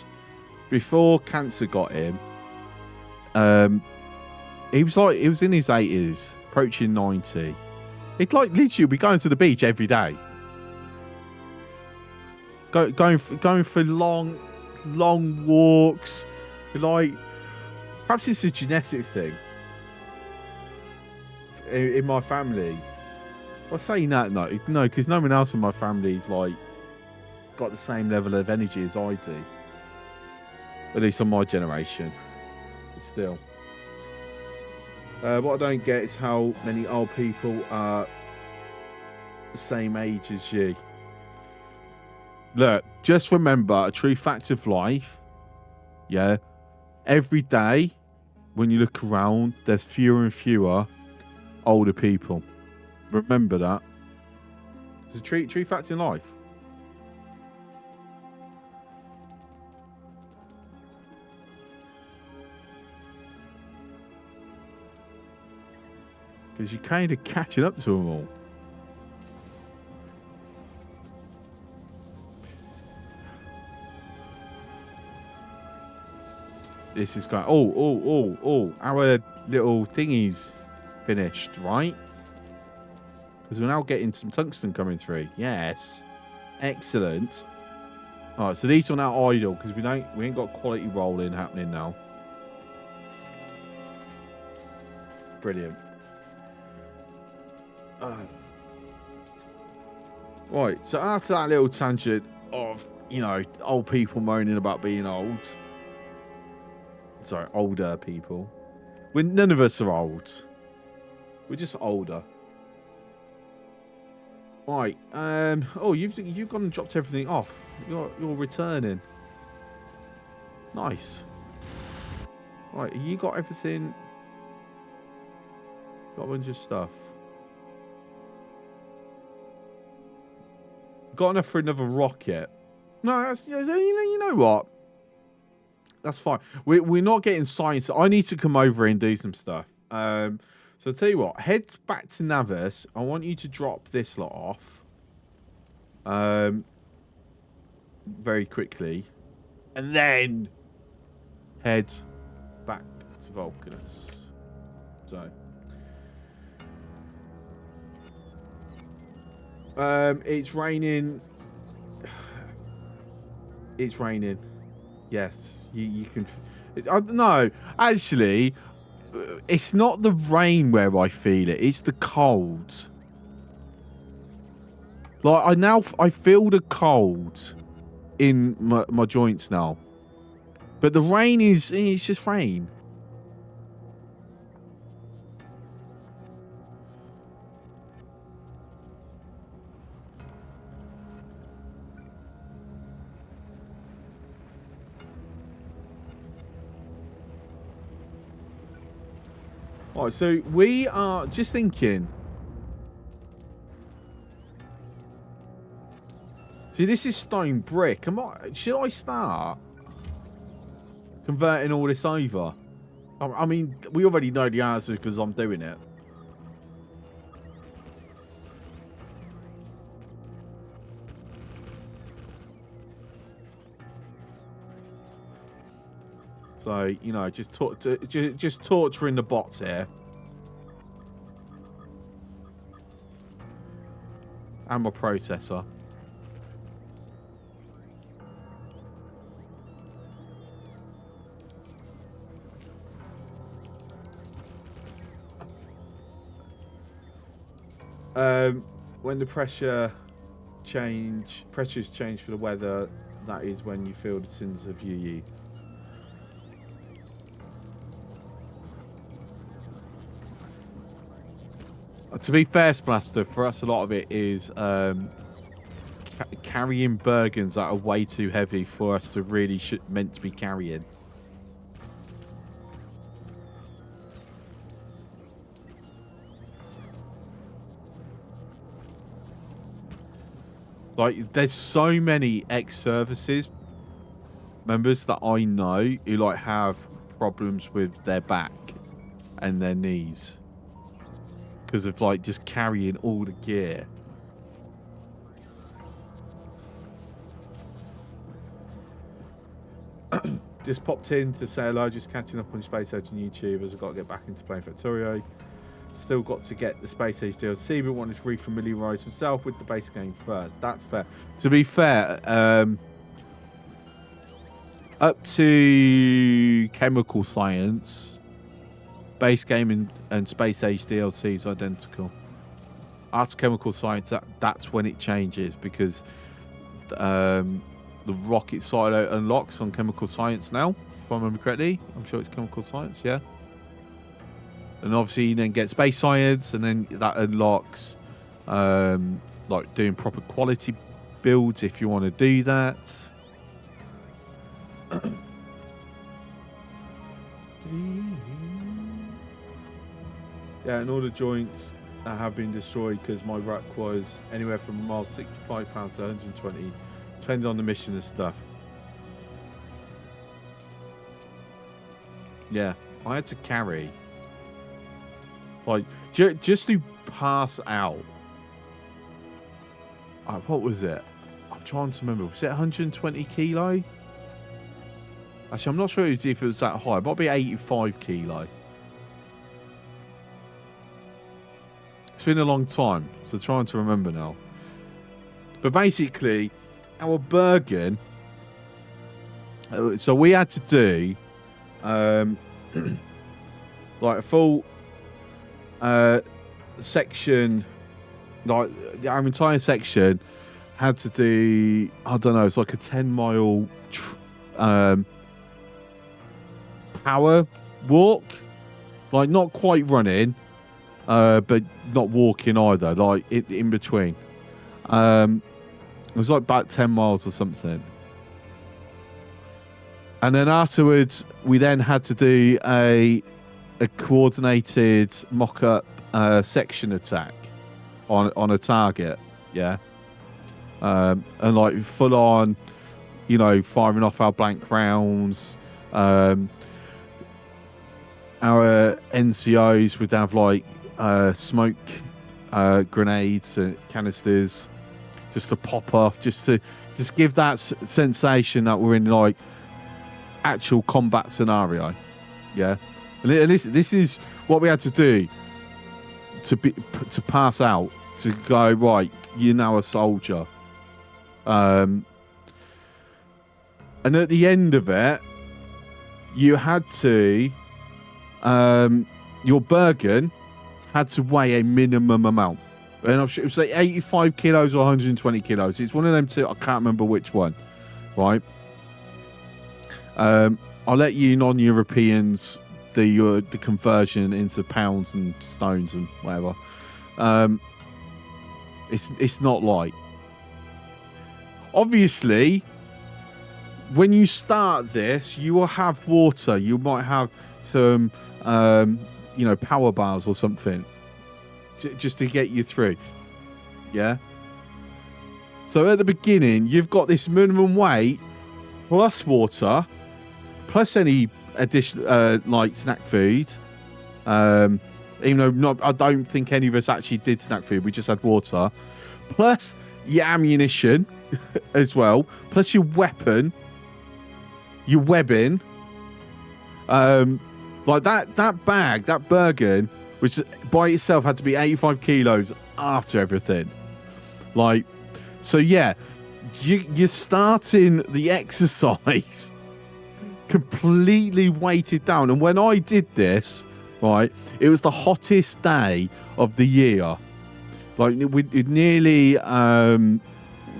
Speaker 1: before cancer got him, he was in his 80s, approaching 90. He'd like literally be going to the beach every day, going for long walks. Like, perhaps it's a genetic thing in my family. Well, saying that, no, because no one else in my family's like got the same level of energy as I do. At least on my generation. But still. What I don't get is how many old people are the same age as you. Look, just remember a true fact of life. Yeah. Every day, when you look around, there's fewer and fewer older people. Remember that. It's a true fact in life. Because you're kind of catching up to them all. This is going... Oh. Our little thingy's finished, right? Because we're now getting some tungsten coming through. Yes. Excellent. Alright, so these are now idle because we ain't got quality rolling happening now. Brilliant. Right, so after that little tangent of, old people moaning about being old. Sorry, older people. None of us are old. We're just older. Right, you've gone and dropped everything off. You're returning. Nice. Right, you got everything. Got a bunch of stuff. Got enough for another rocket. No, that's, you know what? That's fine. We're not getting science. I need to come over and do some stuff. So I'll tell you what. Head back to Navis. I want you to drop this lot off. Very quickly. And then head back to Vulcanus. So. It's raining. It's raining. Yes, you can. No, actually, it's not the rain where I feel it. It's the cold. Like, I feel the cold in my joints now. But the rain it's just rain. All right, so we are just thinking. See, this is stone brick. Should I start converting all this over? I mean, we already know the answer because I'm doing it. So, you know, just torturing the bots here. And my processor. When the pressures change for the weather, that is when you feel the sins of UU. To be fair, Splaster, for us a lot of it is carrying Bergens that are way too heavy for us to really meant to be carrying. Like, there's so many ex-services members that I know who like have problems with their back and their knees because of like just carrying all the gear. Just popped in to say hello, just catching up on Space Age on YouTube as I've got to get back into playing Factorio. Still got to get the Space Age DLC, but wanted to refamiliarise myself with the base game first. That's fair. To be fair, up to Chemical Science, base game and Space Age DLC is identical. After Chemical Science, that's when it changes because the rocket silo unlocks on Chemical Science now, if I remember correctly. I'm sure it's Chemical Science, yeah. And obviously you then get Space Science, and then that unlocks like doing proper quality builds if you want to do that. Yeah, and all the joints have been destroyed because my rack was anywhere from miles £65 to 120, depending on the mission and stuff. Yeah, I had to carry. Like, just to pass out. What was it? I'm trying to remember. Was it 120 kilo? Actually, I'm not sure if it was that high. It might be 85 kilo. It's been a long time, so trying to remember now. But basically, our Bergen... So we had to do... like a full... section, like our entire section had to do, I don't know, it's like a 10-mile power walk, like not quite running, but not walking either, like in between. It was like about 10 miles or something. And then afterwards, we then had to do a coordinated mock-up section attack on a target, yeah, and like full on, you know, firing off our blank rounds. Our NCOs would have like smoke grenades and canisters just to pop off, just to give that sensation that we're in like actual combat scenario, yeah. And this is what we had to do to pass out, to go, right, you're now a soldier. And at the end of it, you had to, your Bergen had to weigh a minimum amount. And I'm sure it was like 85 kilos or 120 kilos. It's one of them two. I can't remember which one, right? I'll let you non-Europeans the conversion into pounds and stones and whatever. It's not light. Obviously, when you start this, you will have water. You might have some you know, power bars or something, just to get you through. Yeah. So at the beginning, you've got this minimum weight plus water, plus any additional like snack food. Even though I don't think any of us actually did snack food. We just had water, plus your ammunition as well, plus your weapon, your webbing. Like that bag, that Bergen, which by itself had to be 85 kilos after everything. Like, so yeah, you're starting the exercise completely weighted down. And when I did this, right, it was the hottest day of the year. Like, it nearly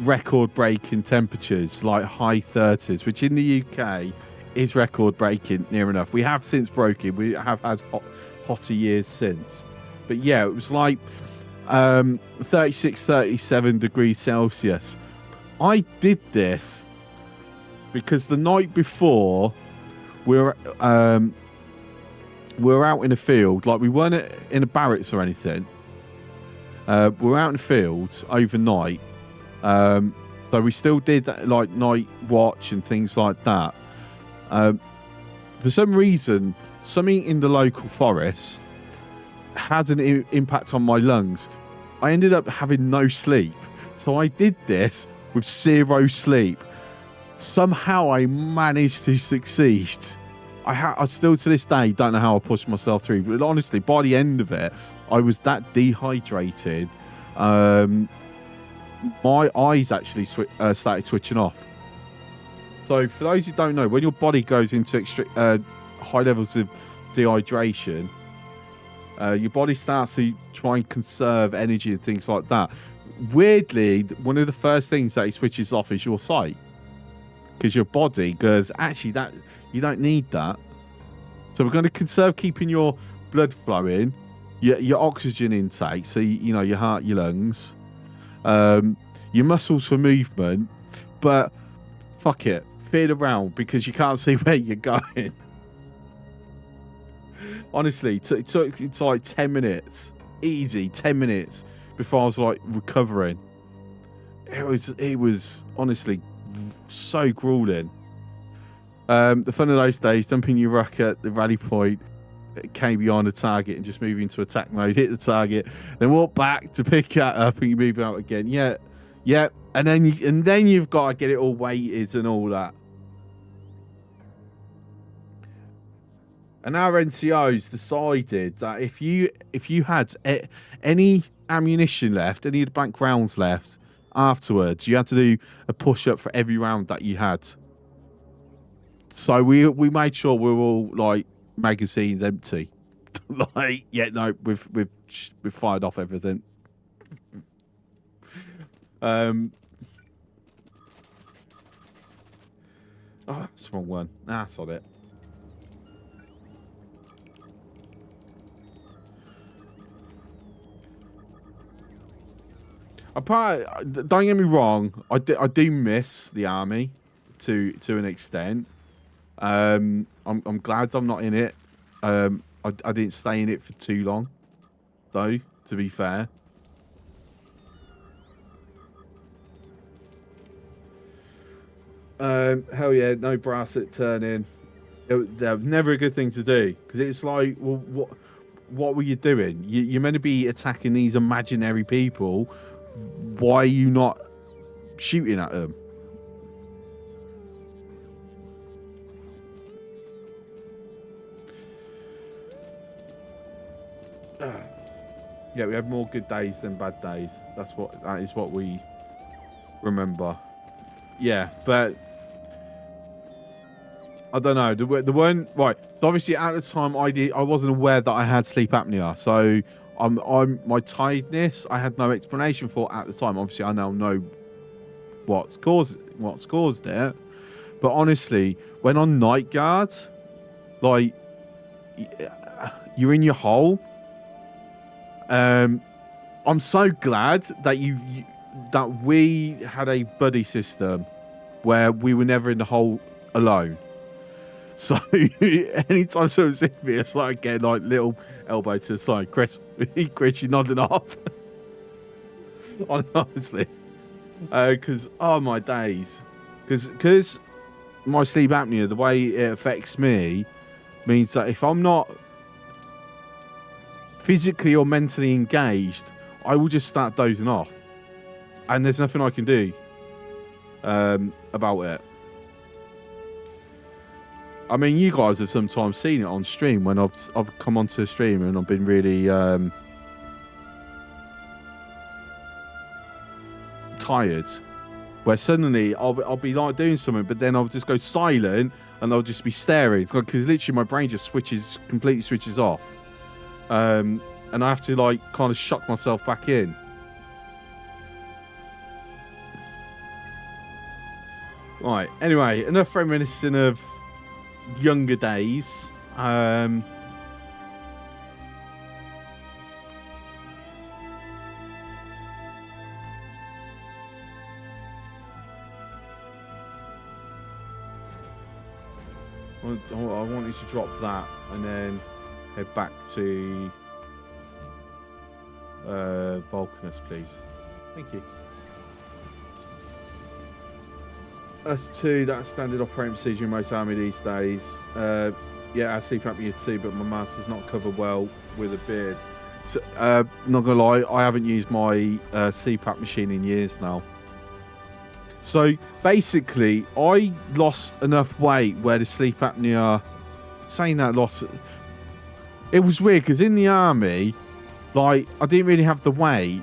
Speaker 1: record-breaking temperatures, like high 30s, which in the UK is record-breaking near enough. We have since broken. We have had hotter years since. But yeah, it was like 36, 37 degrees Celsius. I did this because the night before we were out in a field. Like, we weren't in a barracks or anything. We were out in the field overnight. So we still did that, like, night watch and things like that. For some reason, something in the local forest had an impact on my lungs. I ended up having no sleep. So I did this with 0 sleep. Somehow I managed to succeed. I still to this day don't know how I pushed myself through. But honestly, by the end of it, I was that dehydrated. My eyes actually started switching off. So for those who don't know, when your body goes into high levels of dehydration, your body starts to try and conserve energy and things like that. Weirdly, one of the first things that it switches off is your sight, because your body goes, actually, that you don't need that. So we're going to conserve keeping your blood flowing, your oxygen intake, so you know, your heart, your lungs, your muscles for movement, but fuck it, feel around because you can't see where you're going. Honestly, it's like 10 minutes, easy 10 minutes before I was like recovering. It was honestly so grueling. The fun of those days, dumping your ruck at the rally point, came behind the target and just move into attack mode, hit the target, then walk back to pick that up and you move out again. Yeah, and then you've got to get it all weighted and all that. And our NCOs decided that if you had any ammunition left, any of the blank rounds left afterwards, you had to do a push-up for every round that you had. So we made sure we were all like magazines empty. Like, yeah, no, we've fired off everything. Oh, that's the wrong one. That's on it. Don't get me wrong, I do miss the army to an extent. I'm glad I'm not in it. I didn't stay in it for too long, though, to be fair. Hell yeah, no brass at turn-in. They're never a good thing to do, because it's like, well, what were you doing? You're meant to be attacking these imaginary people. Why are you not shooting at them? Yeah, we have more good days than bad days. That is what we remember. Yeah, but I don't know. The one, right? So obviously at the time I wasn't aware that I had sleep apnea. So my tiredness I had no explanation for at the time. Obviously I now know what's caused it. But honestly, when on night guard, like, you're in your hole. I'm so glad that that we had a buddy system where we were never in the hole alone. So anytime someone sees me, it's like getting like little elbow to the side. Chris, you're nodding off. Honestly, because my days, because my sleep apnea, the way it affects me, means that if I'm not physically or mentally engaged, I will just start dozing off, and there's nothing I can do about it. I mean, you guys have sometimes seen it on stream when I've come onto a stream and I've been really tired, where suddenly I'll be like doing something, but then I'll just go silent and I'll just be staring, because literally my brain just completely switches off, and I have to like kind of shock myself back in. Right. Anyway, enough reminiscing of younger days. I want you to drop that and then head back to Vulcanus, please. Thank you. S2, that's standard operating procedure in most army these days. Yeah, I sleep apnea too, but my mouth does not cover well with a beard. So, not gonna lie, I haven't used my CPAP machine in years now. So basically, I lost enough weight where the sleep apnea. Saying that loss, it was weird because in the army, like I didn't really have the weight,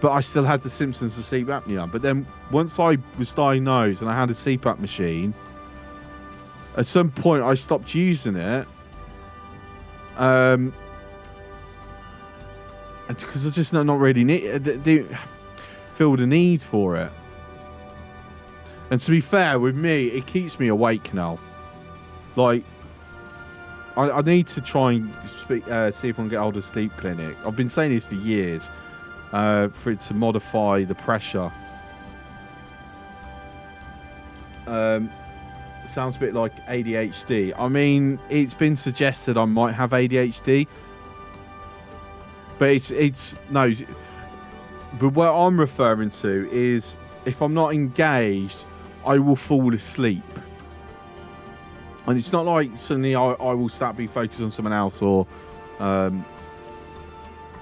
Speaker 1: but I still had the symptoms of sleep apnea. But then once I was diagnosed and I had a CPAP machine, at some point I stopped using it. Because I just not really didn't feel the need for it. And to be fair, with me, it keeps me awake now. Like, I need to try and see if I can get hold of a sleep clinic. I've been saying this for years. For it to modify the pressure. Sounds a bit like ADHD. I mean, it's been suggested I might have ADHD, but it's no. But what I'm referring to is if I'm not engaged, I will fall asleep, and it's not like suddenly I will start being focused on someone else or.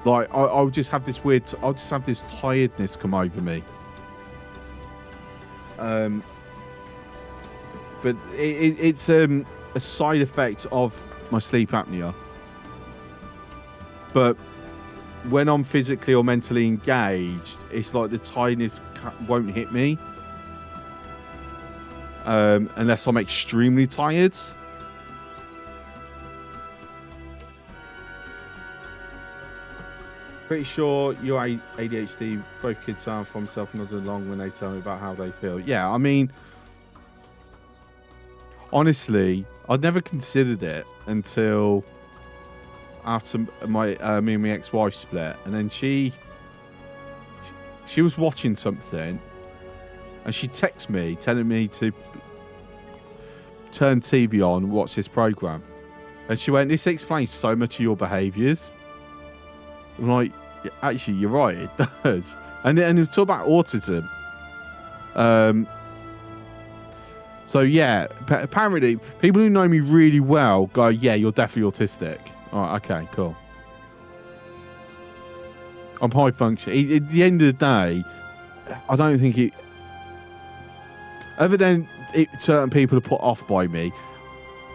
Speaker 1: Like I'll just have this I'll just have this tiredness come over me. But it's a side effect of my sleep apnea. But when I'm physically or mentally engaged, it's like the tiredness won't hit me. Unless I'm extremely tired. Pretty sure your ADHD, both kids sound from myself and nodding along when they tell me about how they feel. Yeah, I mean, honestly, I'd never considered it until after me and my ex-wife split. And then she was watching something and she texted me telling me to turn TV on and watch this program. And she went, "This explains so much of your behaviours." I'm like, yeah, actually, you're right, it does. And we talk about autism. So yeah, apparently people who know me really well go, "Yeah, you're definitely autistic." All right, okay, cool. I'm high function. At the end of the day, I don't think it. Other than certain people are put off by me,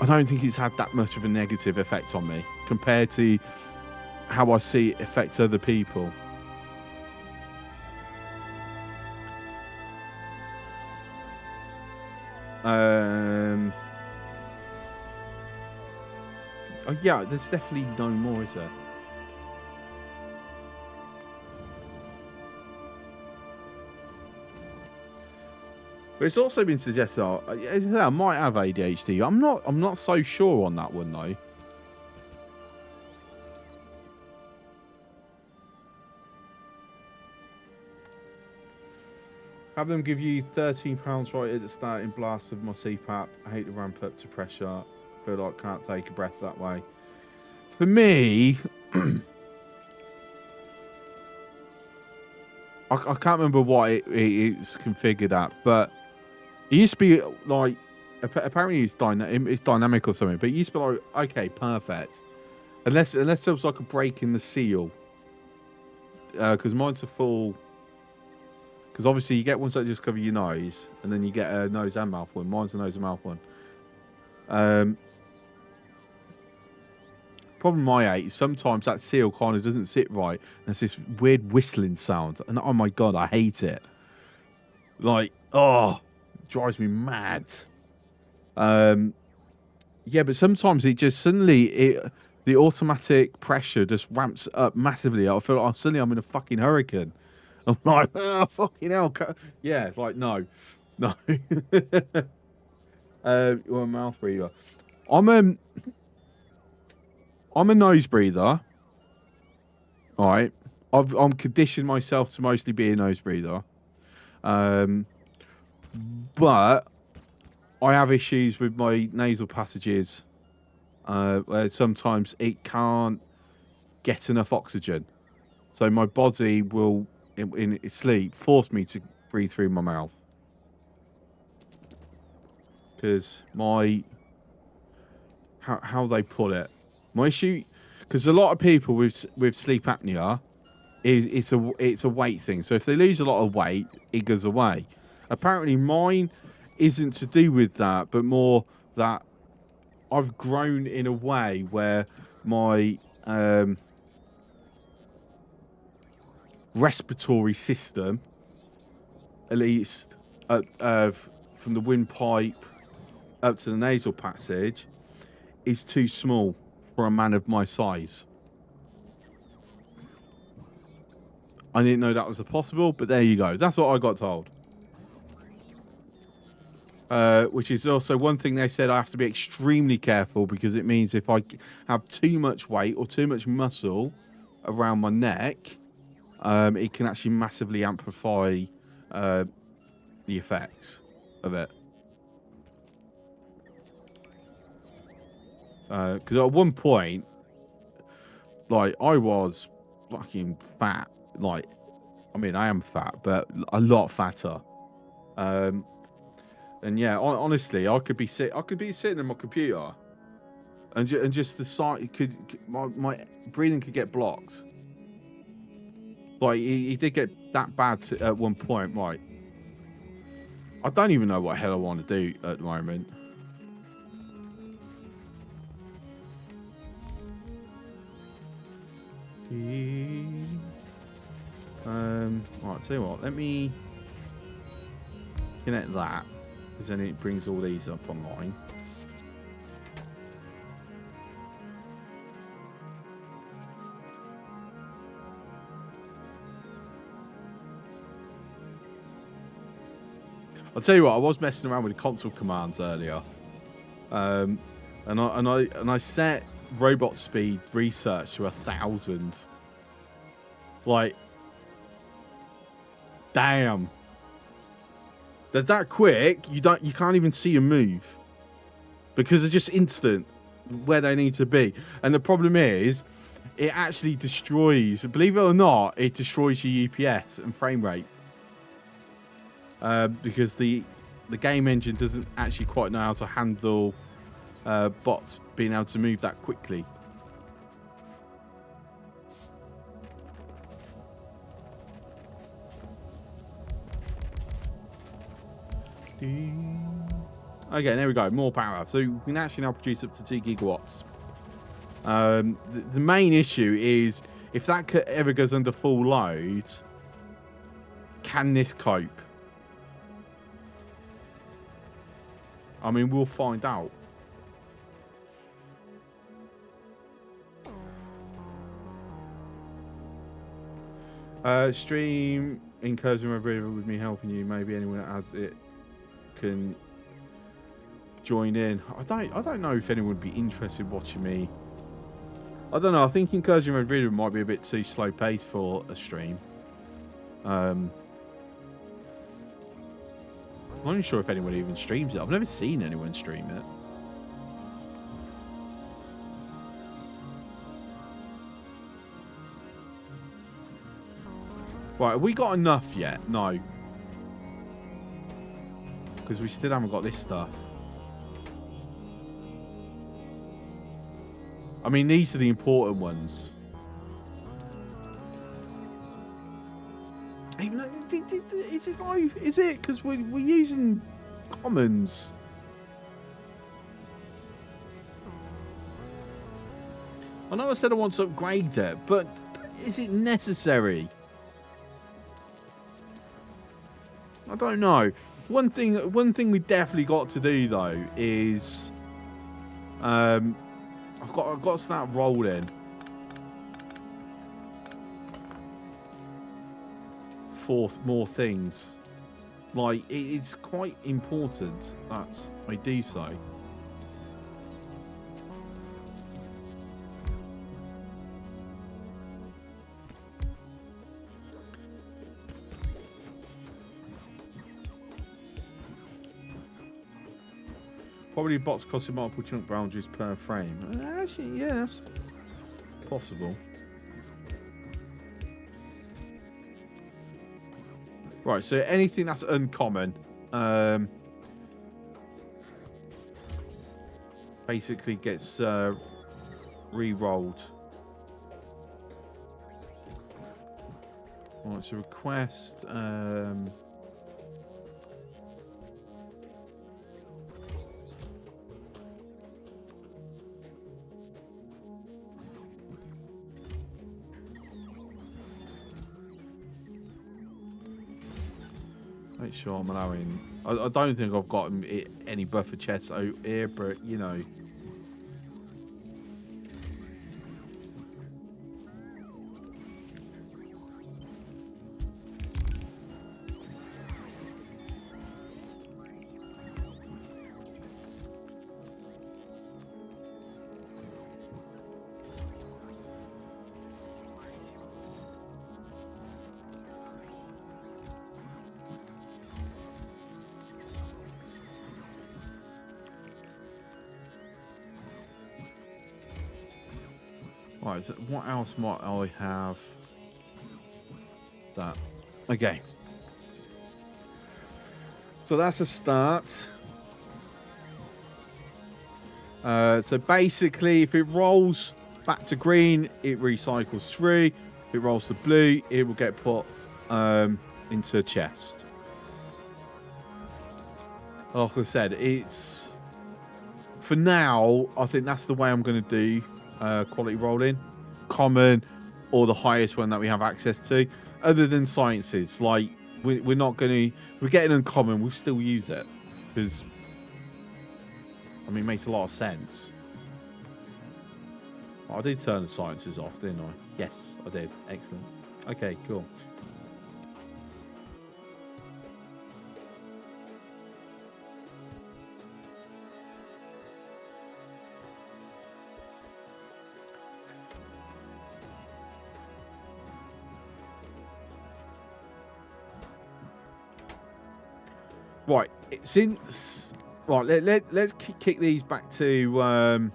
Speaker 1: I don't think it's had that much of a negative effect on me compared to how I see it affect other people. Oh yeah, there's definitely no more, is there? But it's also been suggested I might have ADHD. I'm not so sure on that one though. Have them give you £13 right at the starting blast of my CPAP. I hate to ramp up to pressure. feel like I can't take a breath that way. For me, I can't remember what it's configured at, but it used to be like, apparently it's dynamic or something, but it used to be like, okay, perfect. Unless there was like a break in the seal. Because mine's a full... Because obviously you get ones that just cover your nose, and then you get a nose and mouth one. Mine's a nose and mouth one. Problem I hate is sometimes that seal kind of doesn't sit right. And there's this weird whistling sound. And oh my God, I hate it. Like, oh, it drives me mad. Yeah, but sometimes it just suddenly, the automatic pressure just ramps up massively. I feel like suddenly I'm in a fucking hurricane. I'm like, oh, fucking hell. Yeah, it's like, no. No. You're a mouth breather. I'm a nose breather. All right. I'm conditioned myself to mostly be a nose breather. But I have issues with my nasal passages where sometimes it can't get enough oxygen. So my body will, in its sleep, force me to breathe through my mouth. Because how they put it, my issue, because a lot of people with sleep apnea, it's a weight thing. So if they lose a lot of weight, it goes away. Apparently mine isn't to do with that, but more that I've grown in a way where my respiratory system, at least from the windpipe up to the nasal passage, is too small for a man of my size. I didn't know that was possible, but there you go. That's what I got told. Which is also one thing they said I have to be extremely careful, because it means if I have too much weight or too much muscle around my neck, it can actually massively amplify the effects of it. Because at one point, like, I was fucking fat. Like, I mean, I am fat, but a lot fatter. And yeah, honestly, I could be sitting in my computer, and just the side my breathing could get blocked. Like, he did get that bad at one point. Right, I don't even know what hell I want to do at the moment. Right, tell you what, let me connect that, because then it brings all these up online. I'll tell you what, I was messing around with the console commands earlier, and I set robot speed research to 1,000. Like, damn, they're that quick. You can't even see a move, because they're just instant where they need to be. And the problem is, it actually destroys, believe it or not, it destroys your UPS and frame rate. Because the game engine doesn't actually quite know how to handle bots being able to move that quickly. Okay, there we go. More power. So we can actually now produce up to 2 gigawatts. The main issue is, if that ever goes under full load, can this cope? I mean, we'll find out. Stream encouraging with me helping you. Maybe anyone that has it can join in. I don't know if anyone would be interested in watching me. I don't know. I think encouraging Red River might be a bit too slow paced for a stream. I'm not even sure if anyone even streams it. I've never seen anyone stream it. Right, have we got enough yet? No. Because we still haven't got this stuff. I mean, these are the important ones. Even though, is it low? Is it? Because we're using commons. I know I said I want to upgrade it, but is it necessary? I don't know. One thing we definitely got to do though is, I've got to start rolling. For more things, like it's quite important that I do so. Probably bots costing multiple chunk boundaries per frame. Actually, yeah, that's possible. Right, so anything that's uncommon, basically gets re-rolled. Right, so request. Make sure I'm allowing. I don't think I've got any buffer chests out here, but you know. Right, so what else might I have? That. Okay. So that's a start. So basically, if it rolls back to green, it recycles 3. If it rolls to blue, it will get put into a chest. Like I said, it's... For now, I think that's the way I'm going to do quality rolling. Common, or the highest one that we have access to. Other than sciences, like, we're not going to... If we're getting uncommon, we'll still use it. Because... I mean, it makes a lot of sense. Oh, I did turn the sciences off, didn't I? Yes, I did. Excellent. Okay, cool. Right, since... Right, let's kick these back to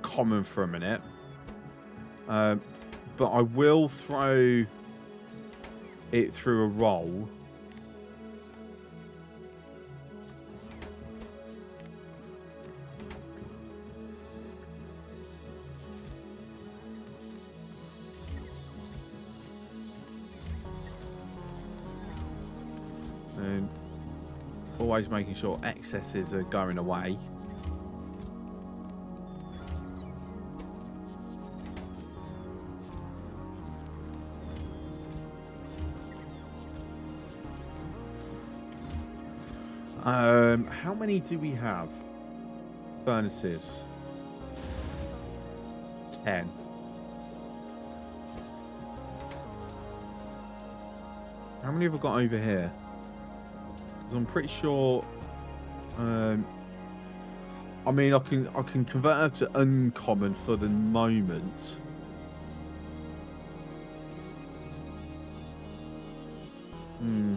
Speaker 1: common for a minute. But I will throw it through a roll. And always making sure excesses are going away. How many do we have? Furnaces. 10. How many have I got over here? Because I'm pretty sure. I mean, I can convert her to uncommon for the moment. Hmm.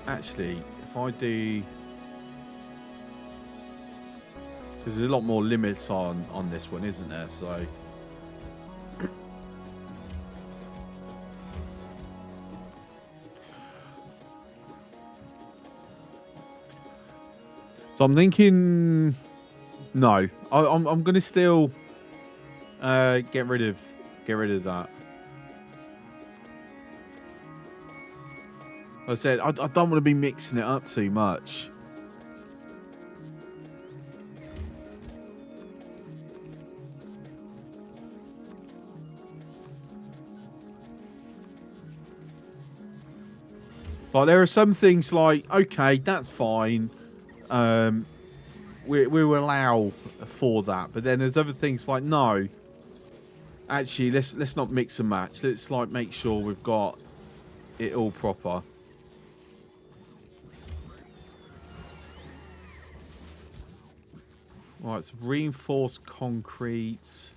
Speaker 1: Actually, if I do, because there's a lot more limits on this one, isn't there? So. So I'm thinking, no, I'm gonna still get rid of that. Like I said, I don't want to be mixing it up too much. Like there are some things like, okay, that's fine. We will allow for that, but then there's other things like, no, actually, let's not mix and match. Let's like make sure we've got it all proper. Right, so reinforced concrete.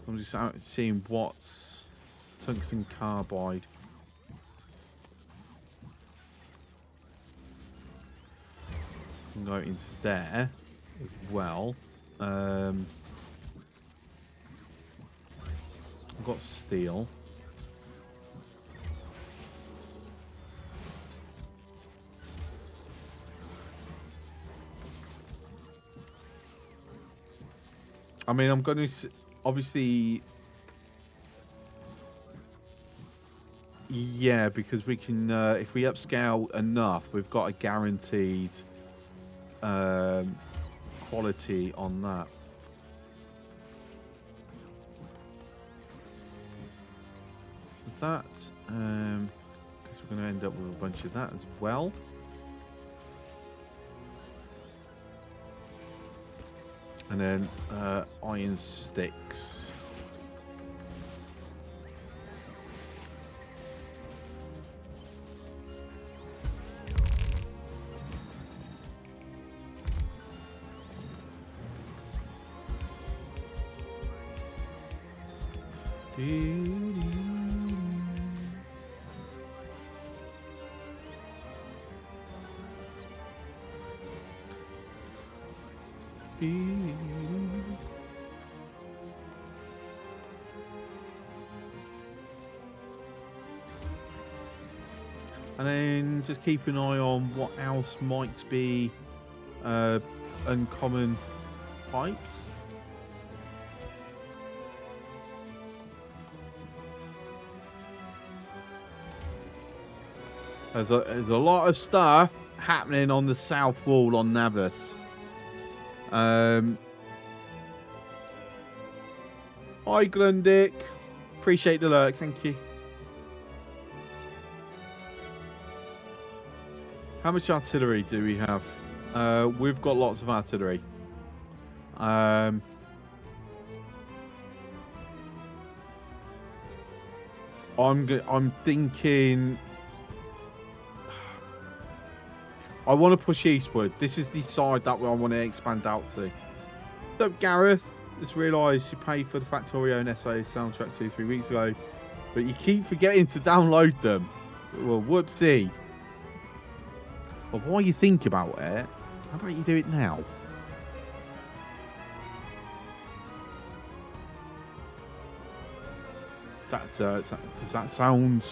Speaker 1: I'm just out seeing what's tungsten carbide. Can go into there as well. I've got steel. I mean, I'm going to obviously, yeah, because we can if we upscale enough, we've got a guaranteed quality on that. That guess we're going to end up with a bunch of that as well. And then iron sticks. And then just keep an eye on what else might be uncommon pipes. There's a lot of stuff happening on the south wall on Navas. Hi Grundick, appreciate the lurk, thank you. How much artillery do we have? We've got lots of artillery. I'm thinking. I want to push eastward. This is the side that I want to expand out to. So Gareth, just realised you paid for the Factorio and SA soundtrack 2-3 weeks ago, but you keep forgetting to download them. Well, whoopsie. But while you think about it, how about you do it now? Does that sound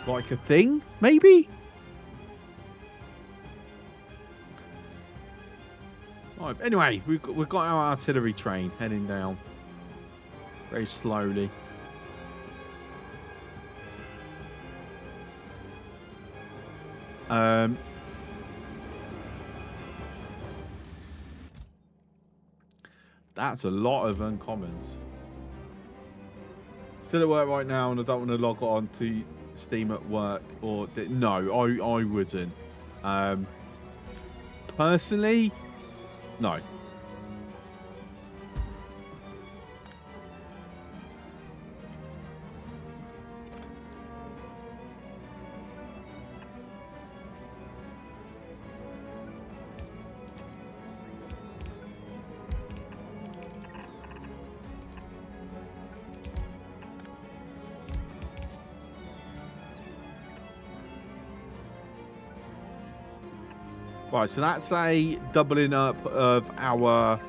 Speaker 1: like a thing? Maybe. Right, anyway, we've got our artillery train heading down very slowly. That's a lot of uncommons. Still at work right now, and I don't want to log on to Steam at work. Or no, I wouldn't. Personally, no. Right, so that's a doubling up of our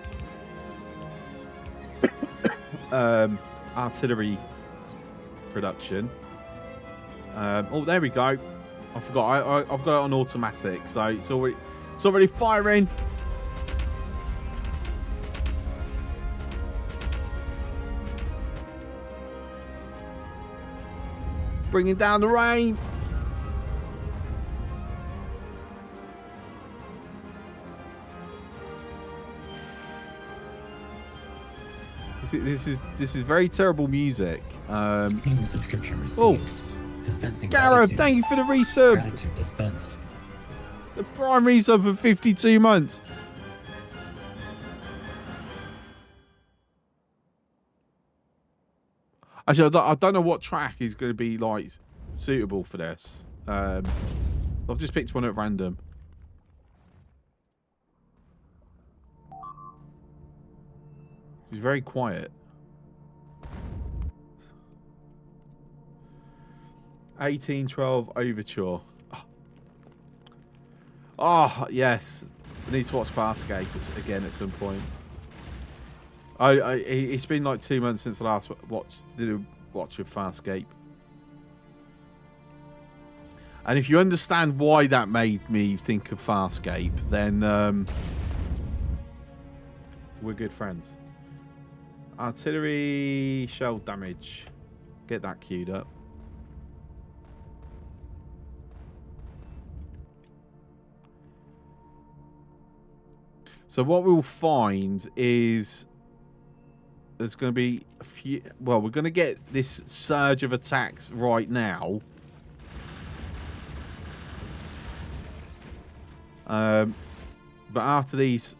Speaker 1: artillery production. Oh, there we go. I forgot. I've got it on automatic, so it's already firing. Bringing down the rain. This is very terrible music.
Speaker 2: Subscription received. Dispensing
Speaker 1: Gareth, thank you for the resub.
Speaker 2: Gratitude dispensed.
Speaker 1: The prime resub for 52 months. Actually, I don't know what track is going to be like suitable for this. I've just picked one at random. It's very quiet. 1812 Overture. Oh, yes. I need to watch Farscape again at some point. It's been like 2 months since I last did a watch of Farscape. And if you understand why that made me think of Farscape, then we're good friends. Artillery shell damage. Get that queued up. So what we'll find is there's going to be a few... Well, we're going to get this surge of attacks right now. But after these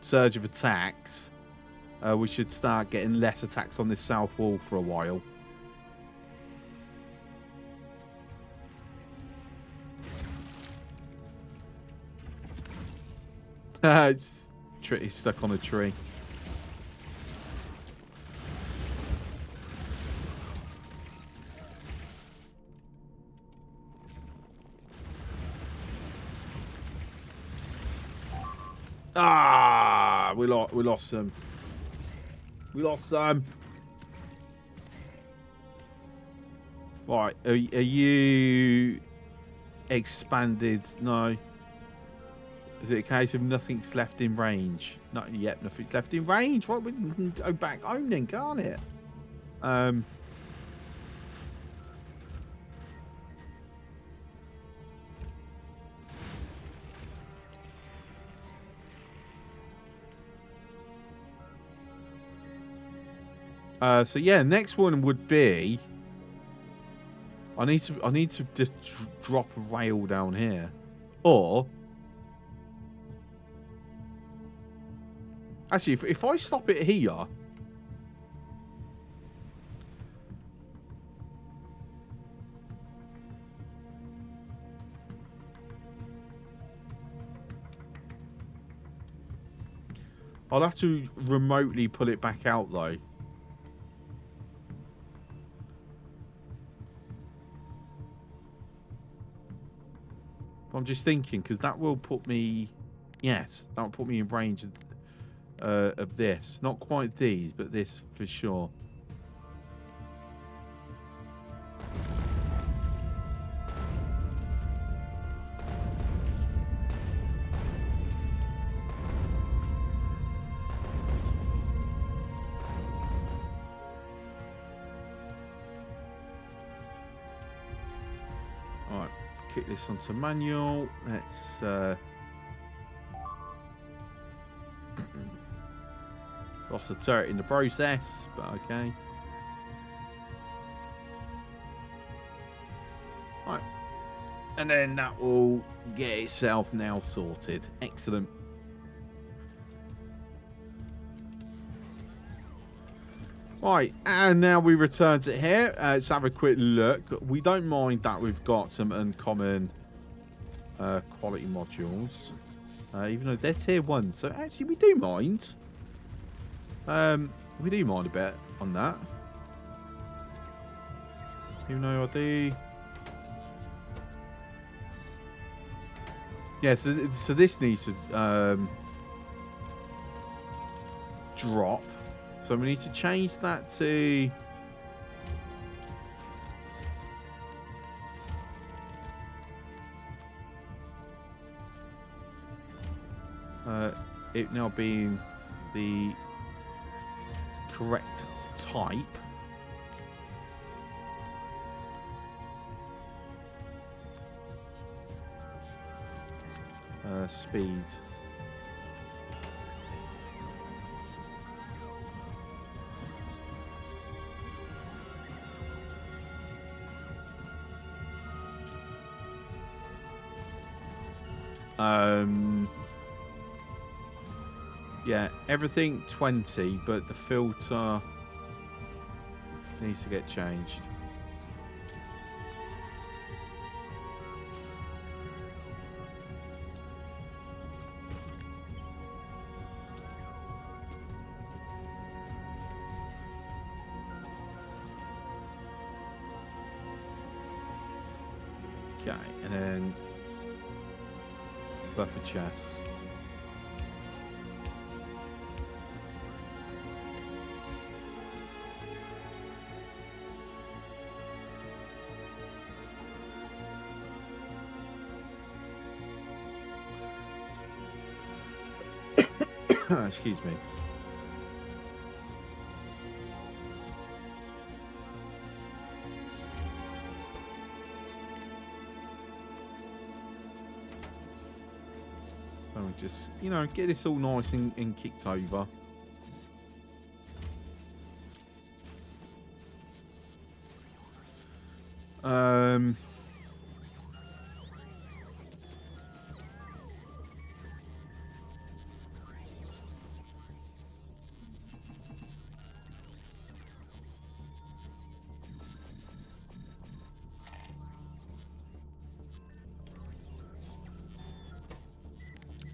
Speaker 1: surge of attacks, we should start getting less attacks on this south wall for a while. He's stuck on a tree. Ah, we lost them. We lost them. Right, are you expanded? No. Is it a case of nothing's left in range? Not yet, nothing's left in range. Right, we can go back home then, can't it? So yeah, next one would be I need to just drop a rail down here. Or actually, if I stop it here, I'll have to remotely pull it back out though. I'm just thinking, because that will put me, yes, that will put me in range of this. Not quite these, but this for sure. Alright, kick this onto manual. Let's lost a turret in the process, but okay. Right. And then that will get itself now sorted. Excellent. Right, and now we return to here. Let's have a quick look. We don't mind that we've got some uncommon quality modules. Even though they're tier 1. So actually we do mind. We do mind a bit on that. Even though I do... Yeah, so this needs to drop. So we need to change that to it now being the correct type. Speed. Yeah, everything 20, but the filter needs to get changed. Okay, and then buffer chess. Excuse me. So we just, you know, get this all nice and kicked over.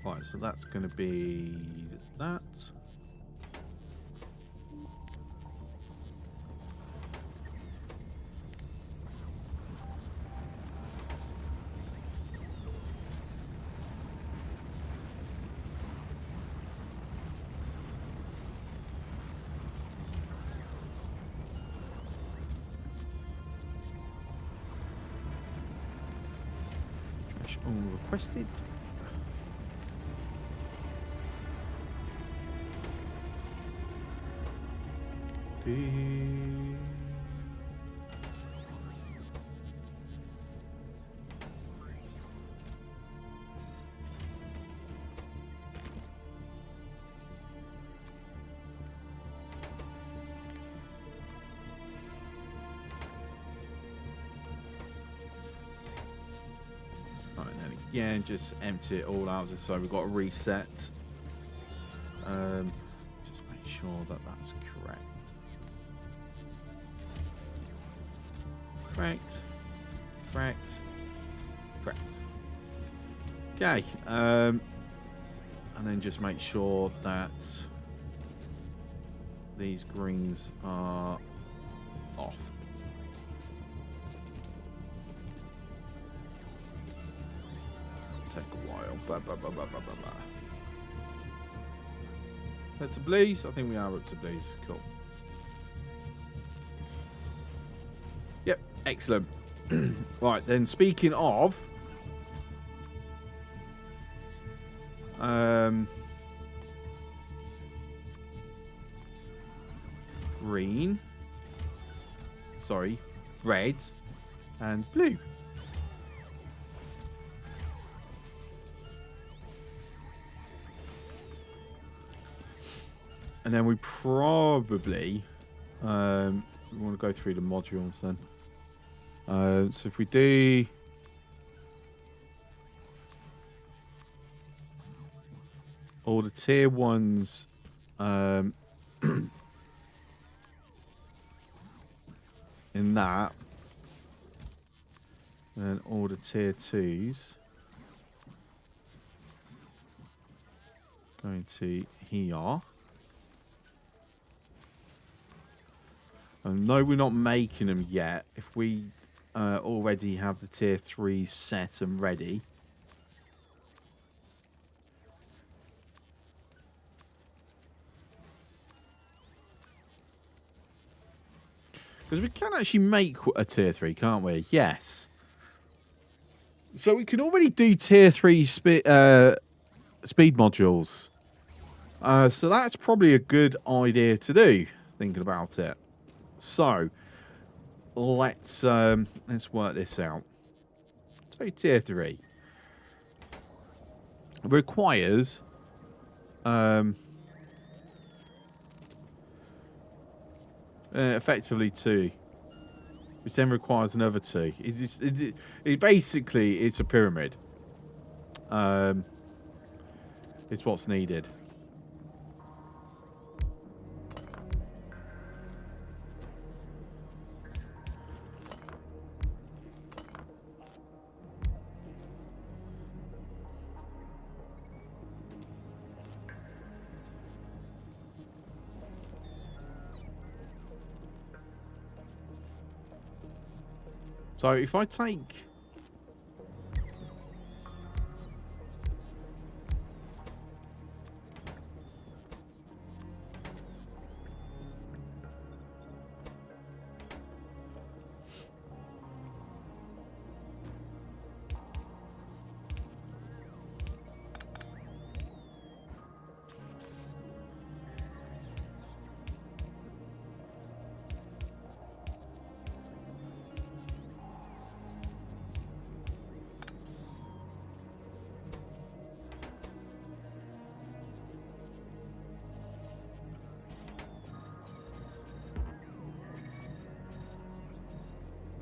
Speaker 1: Right, so that's going to be that. Trash all requested. Right, and then again, just empty it all out, so we've got to reset. Just make sure that that's correct. Correct. Okay. And then just make sure that these greens are off. Take a while. Up to Blaze? I think we are up to Blaze. Cool. Yep, excellent. Right, then speaking of green, sorry, red and blue. And then we probably we want to go through the modules then. So if we do all the tier ones, in that, and all the tier twos going to here. And no, we're not making them yet. If we already have the tier 3 set and ready, Because we can actually make a tier 3, can't we? Yes. So we can already do tier 3 speed modules. So that's probably a good idea to do, thinking about it. So let's work this out. So tier 3 requires effectively 2, which then requires another 2. It basically, it's a pyramid. It's what's needed. So if I take...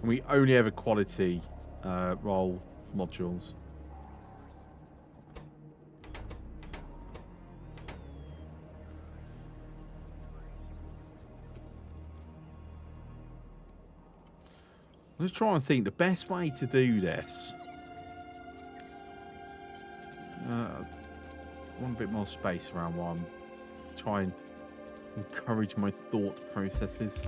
Speaker 1: We only have a quality role modules. I'm just trying to think the best way to do this. I want a bit more space around one. Try and encourage my thought processes.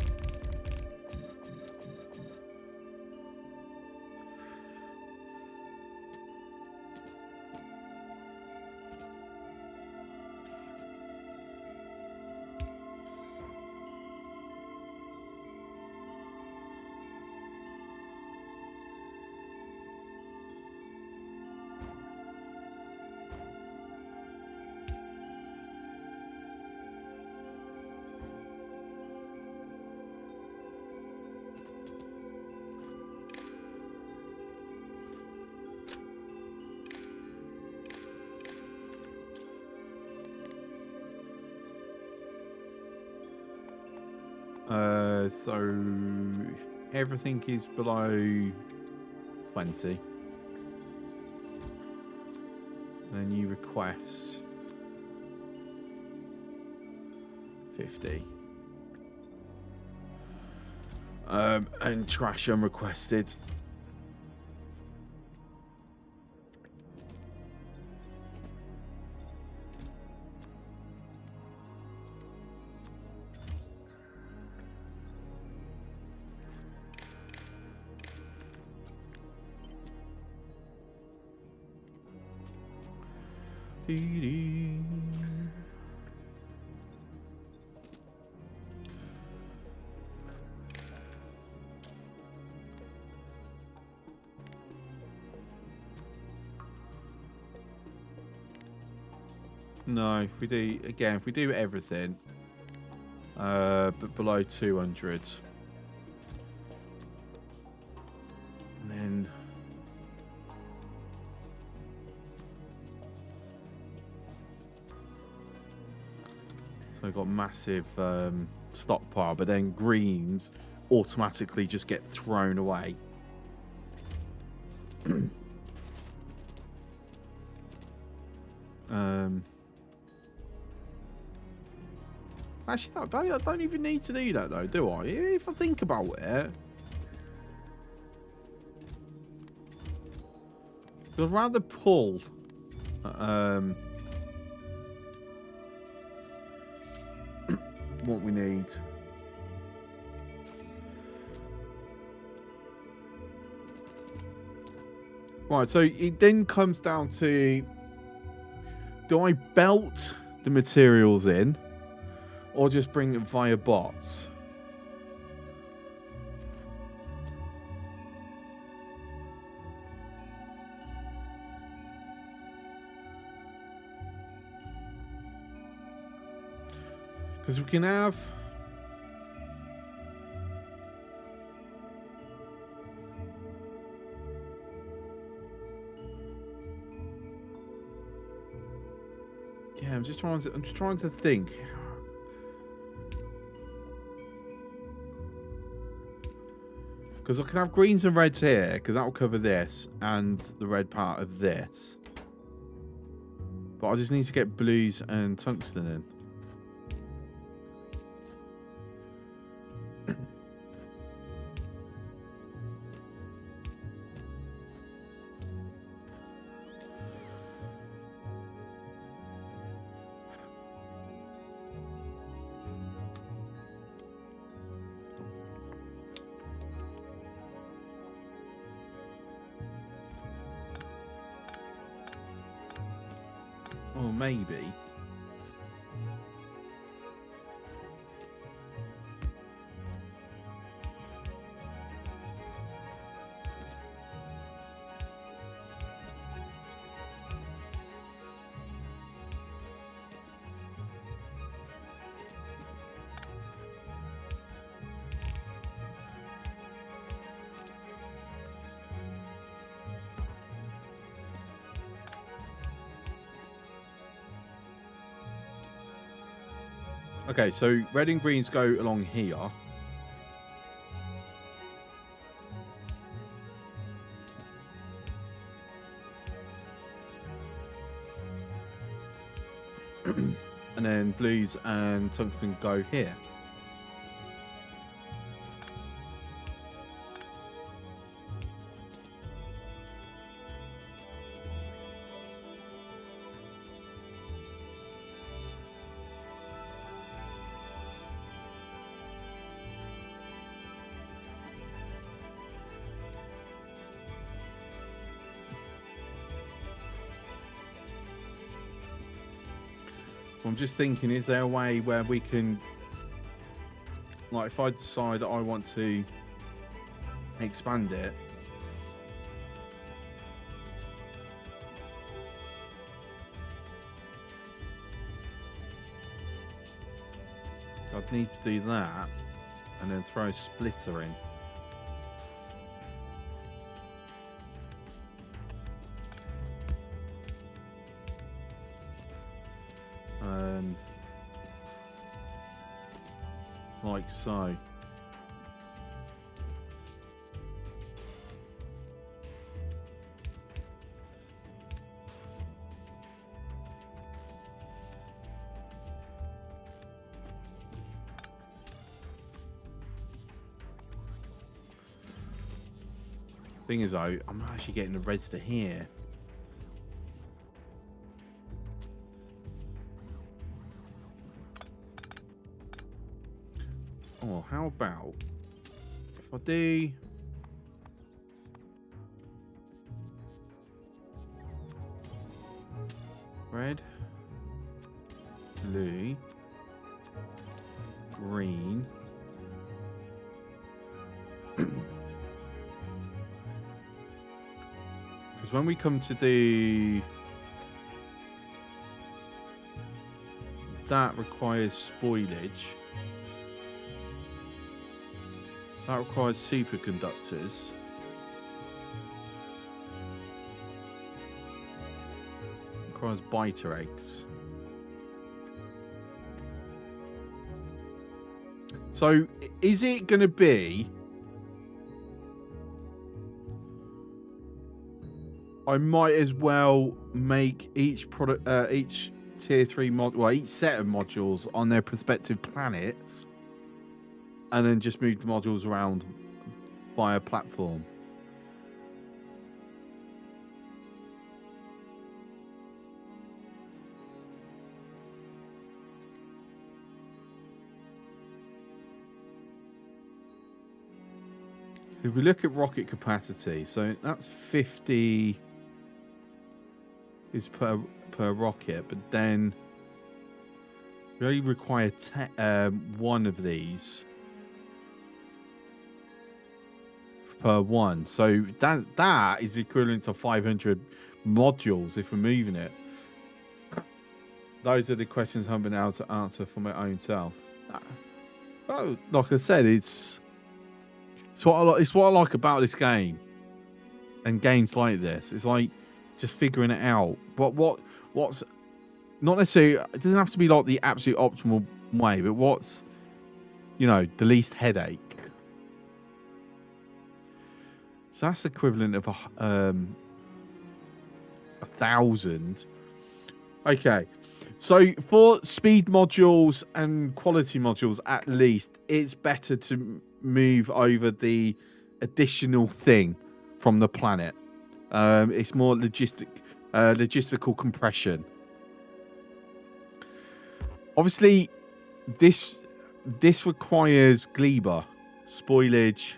Speaker 1: So everything is below 20. Then you request 50. And trash unrequested. No, if we do everything, but below 200, and then so I've got massive stockpile, but then greens automatically just get thrown away. Actually, no, I don't even need to do that, though, do I? If I think about it. I'd rather pull... what we need. Right, so it then comes down to... do I belt the materials in? Or just bring it via bots? Because we can have... Yeah, I'm just trying to think. Because I can have greens and reds here, because that will cover this and the red part of this. But I just need to get blues and tungsten in. Or maybe. Okay, so red and greens go along here. And then blues and tungsten go here. I'm just thinking, is there a way where we can, like, if I decide that I want to expand it, I'd need to do that and then throw a splitter in. Like so. Thing is, though, I'm not actually getting the reds to here. Oh, how about if I do red, blue, green, because when we come to do that, requires spoilage. That requires superconductors. Requires biter eggs. So, is it going to be... I might as well make each product, each tier 3 mod, well, each set of modules on their prospective planets, and then just move the modules around via platform. If we look at rocket capacity, so that's 50 is per rocket, but then we only require one of these per one, so that is equivalent to 500 modules if we're moving it. those are the questions I haven't been able to answer for my own self. Oh, like I said, it's what I like. It's what I like about this game and games like this. It's like just figuring it out. But what's not necessarily. It doesn't have to be like the absolute optimal way, but what's the least headache. So that's equivalent of 1,000. Okay. So for speed modules and quality modules, at least, it's better to move over the additional thing from the planet. It's more logistical compression. Obviously, this requires Gleba, spoilage.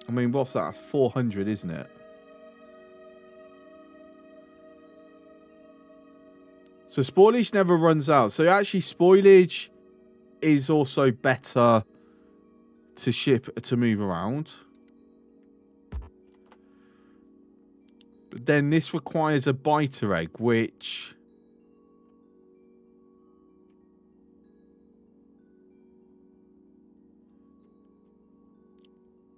Speaker 1: I mean, what's that? That's 400, isn't it? So spoilage never runs out. So actually, spoilage is also better to move around. But then this requires a biter egg, which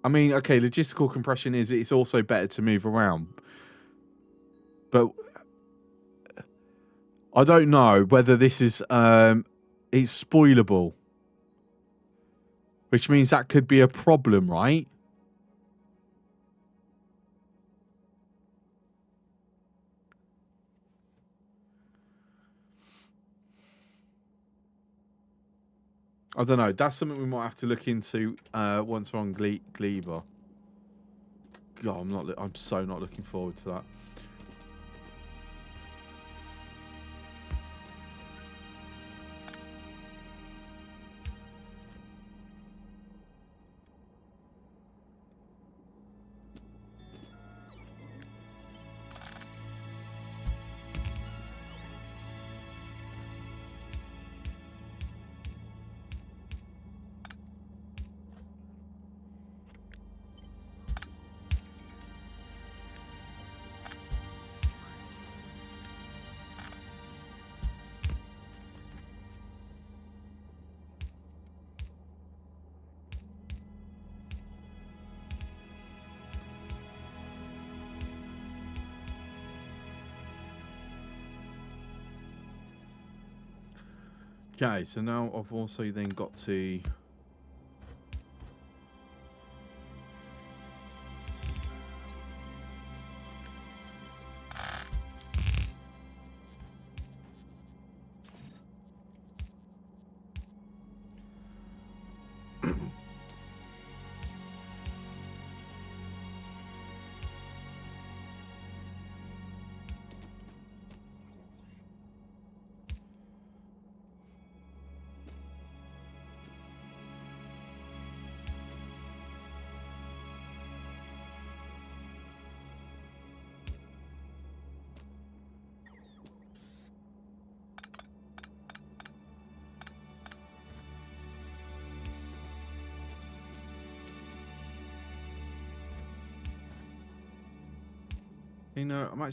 Speaker 1: I mean, okay, logistical compression is it's also better to move around. But I don't know whether this is it's spoilable. Which means that could be a problem, right? I don't know. That's something we might have to look into once we're on Gleba. God, I'm so not looking forward to that. Okay, so now I've also then got to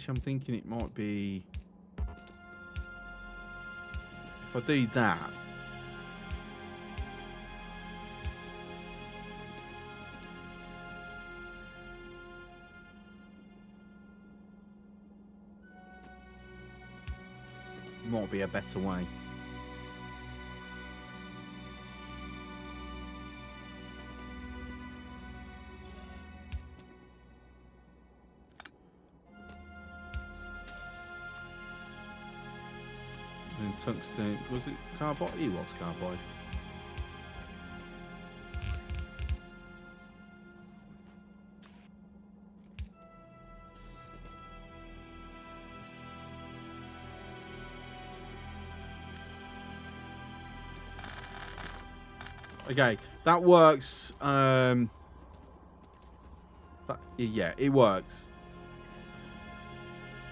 Speaker 1: I'm thinking it might be if I do that. Might be a better way. And tungsten, was it carbide? It was carbide. Okay, that works. Yeah, it works.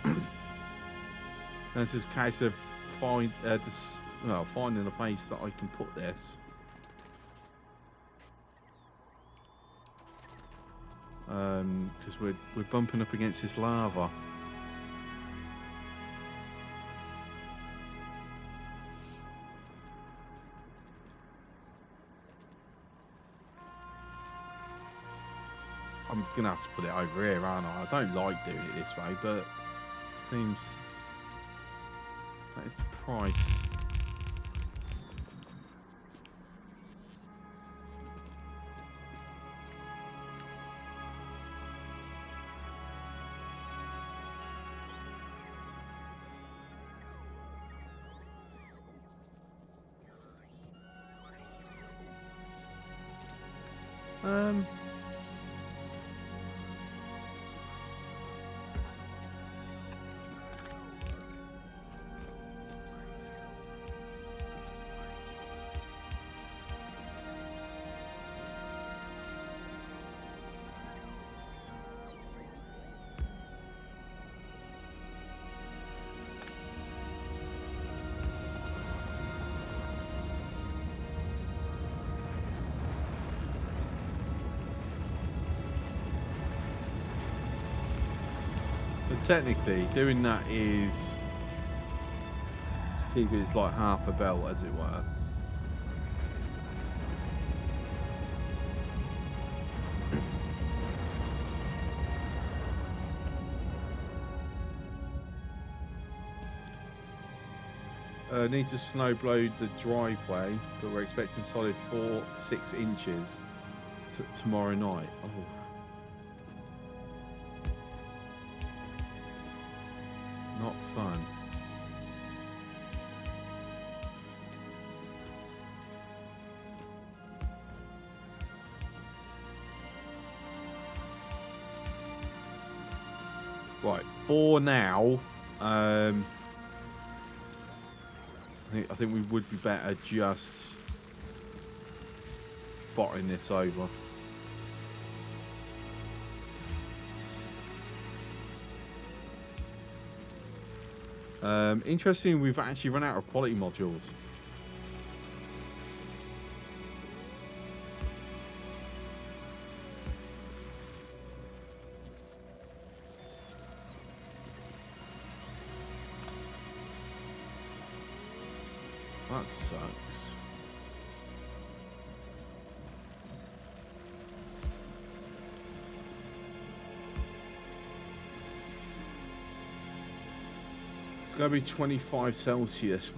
Speaker 1: And it's just a case of finding a place that I can put this. because we're bumping up against this lava. I'm gonna have to put it over here, aren't I? I don't like doing it this way, but seems that is the price. Technically, doing that is to keep it like half a belt, as it were. Need to snow blow the driveway, but we're expecting solid 4-6 inches tomorrow night. Oh. Not fun. Right, for now, I think we would be better just botting this over. Interesting, we've actually run out of quality modules. That sucks. It's gonna be 25 Celsius.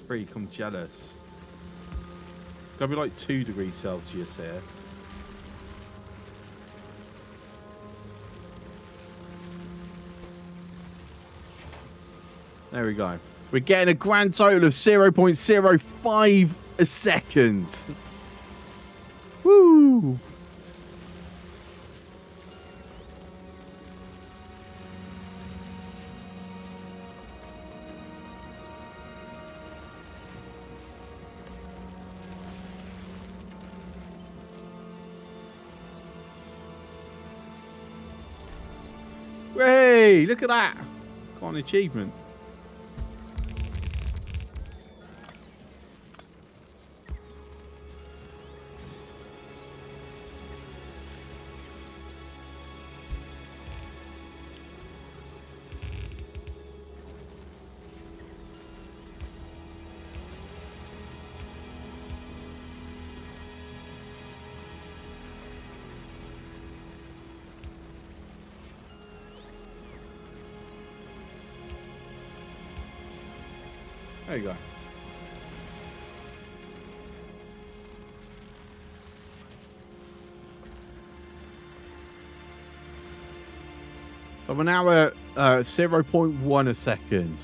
Speaker 1: Freak, I'm jealous. It's gonna be like 2 degrees Celsius here. There we go. We're getting a grand total of 0.05 a second. Woo! Hey, look at that. Got an achievement. There you go. So we're now at 0.1 a second.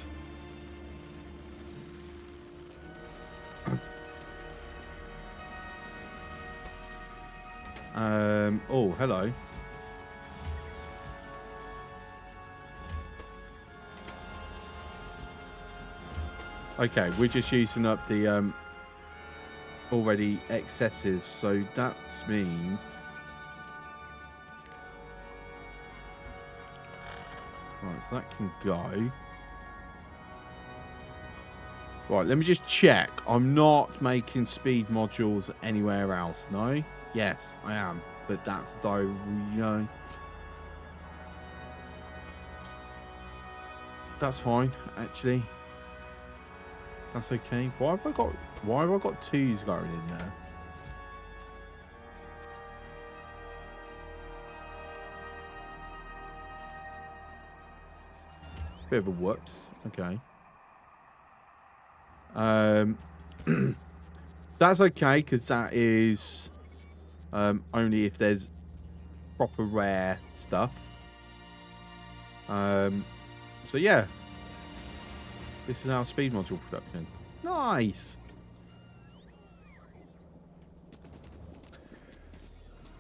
Speaker 1: Oh, hello. Okay, we're just using up the already excesses, so that means right, so that can go. Right, let me just check. I'm not making speed modules anywhere else, no? Yes, I am. but that's you know, that's fine actually. That's okay. Why have I got twos going in there? Bit of a whoops. Okay. That's okay because that is only if there's proper rare stuff. So yeah, this is our speed module production. Nice.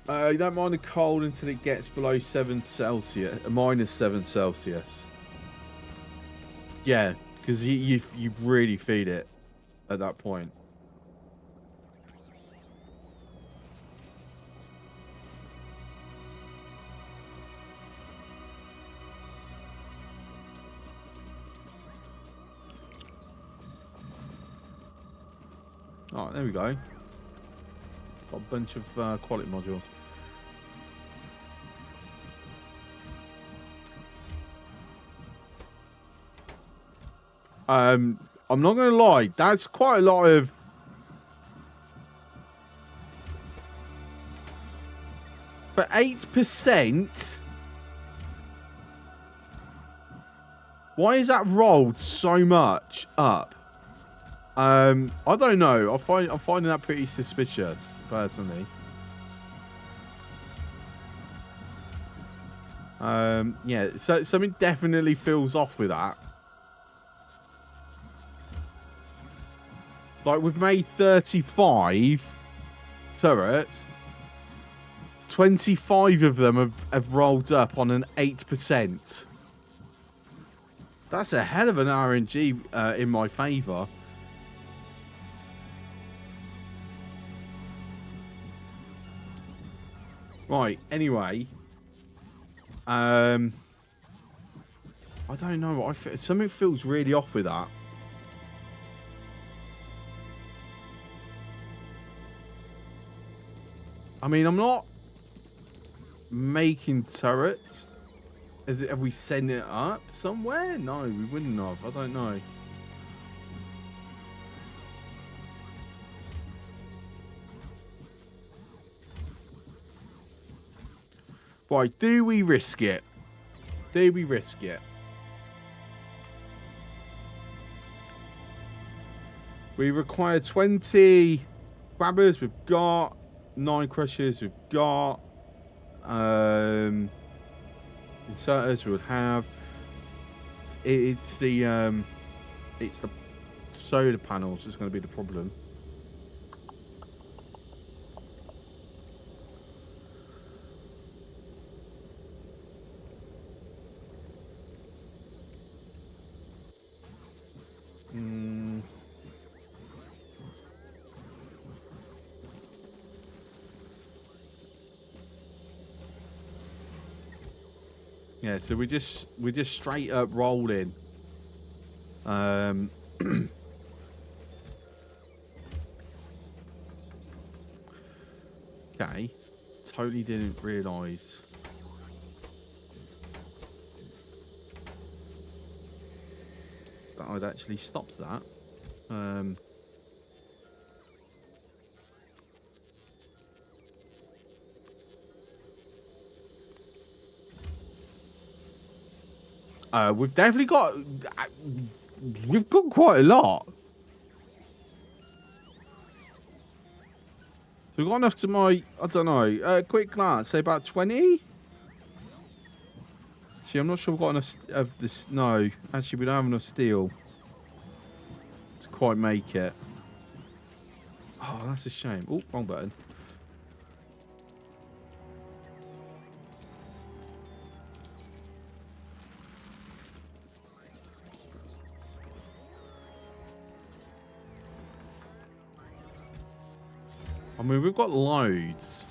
Speaker 1: You don't mind the cold until it gets below 7 Celsius, -7 Celsius. Yeah, because you really feed it at that point. Oh, there we go. Got a bunch of quality modules. I'm not gonna lie, that's quite a lot of for 8%. Why is that rolled so much up? I don't know. I'm finding that pretty suspicious, personally. Yeah, so something definitely feels off with that. Like, we've made 35 turrets. 25 of them have rolled up on an 8%. That's a hell of an RNG in my favour. Right, anyway. I don't know. Something feels really off with that. I mean, I'm not making turrets. Have we sent it up somewhere? No, we wouldn't have. I don't know. Right, do we risk it? Do we risk it? We require 20 grabbers. We've got 9 crushers. We've got inserters. We'll have. It's the solar panels that's going to be the problem. Yeah, so we're just straight up rolling. Okay, totally didn't realise that I'd actually stopped that. We've definitely got. We've got quite a lot. So we've got enough to my. I don't know. Quick glance. Say about 20. See, I'm not sure we've got enough of this. No, actually, we don't have enough steel to quite make it. Oh, that's a shame. Oh, wrong button. I mean, we've got loads.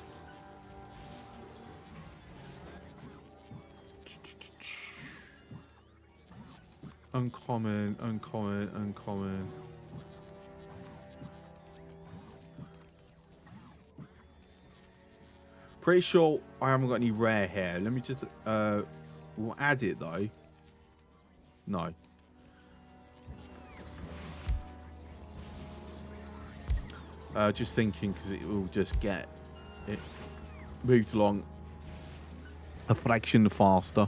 Speaker 1: Uncommon, uncommon, uncommon. Pretty sure I haven't got any rare hair. Let me just we'll add it though. No. Just thinking because it will just get it moved along a fraction faster.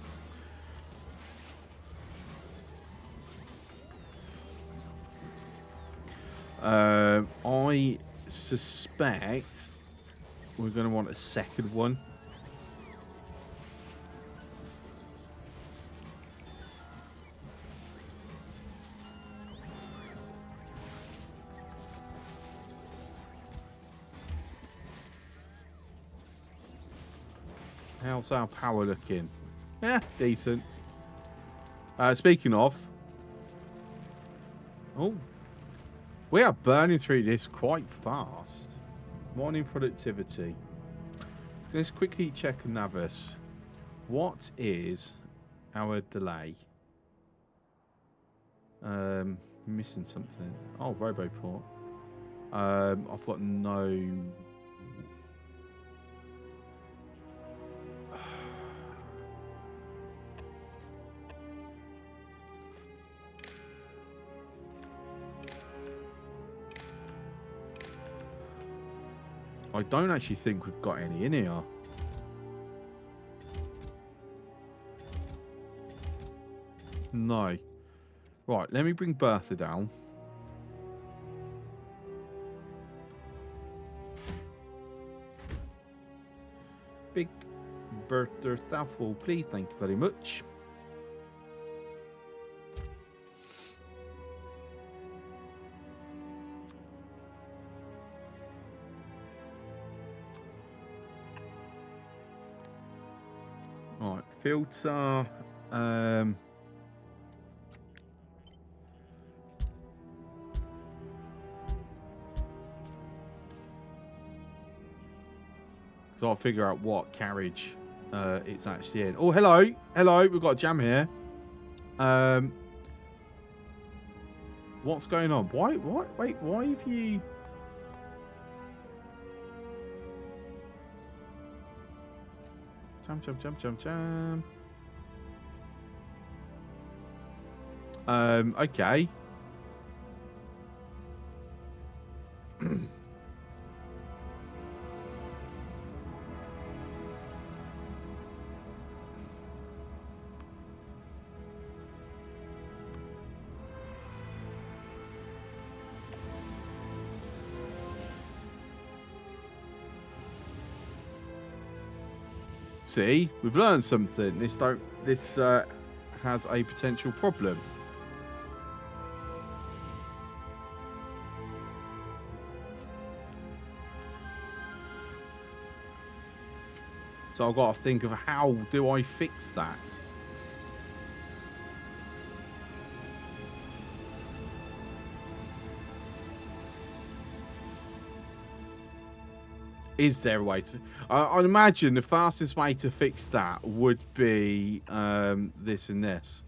Speaker 1: I suspect we're going to want a second one. How's our power looking? Yeah, decent. Speaking of, oh, we are burning through this quite fast. Morning productivity. Let's quickly check Navis. What is our delay? Missing something. Oh, Roboport. I've got no. I don't actually think we've got any in here. No. Right, let me bring Bertha down. Big Bertha Staffel, please, thank you very much. Right, filter. So I'll figure out what carriage it's actually in. Oh, hello. Hello, we've got a jam here. What's going on? Wait, why have you... Jam. Okay. See, we've learned something. This has a potential problem. So I've got to think of how do I fix that. Is there a way to... I'd imagine the fastest way to fix that would be this and this.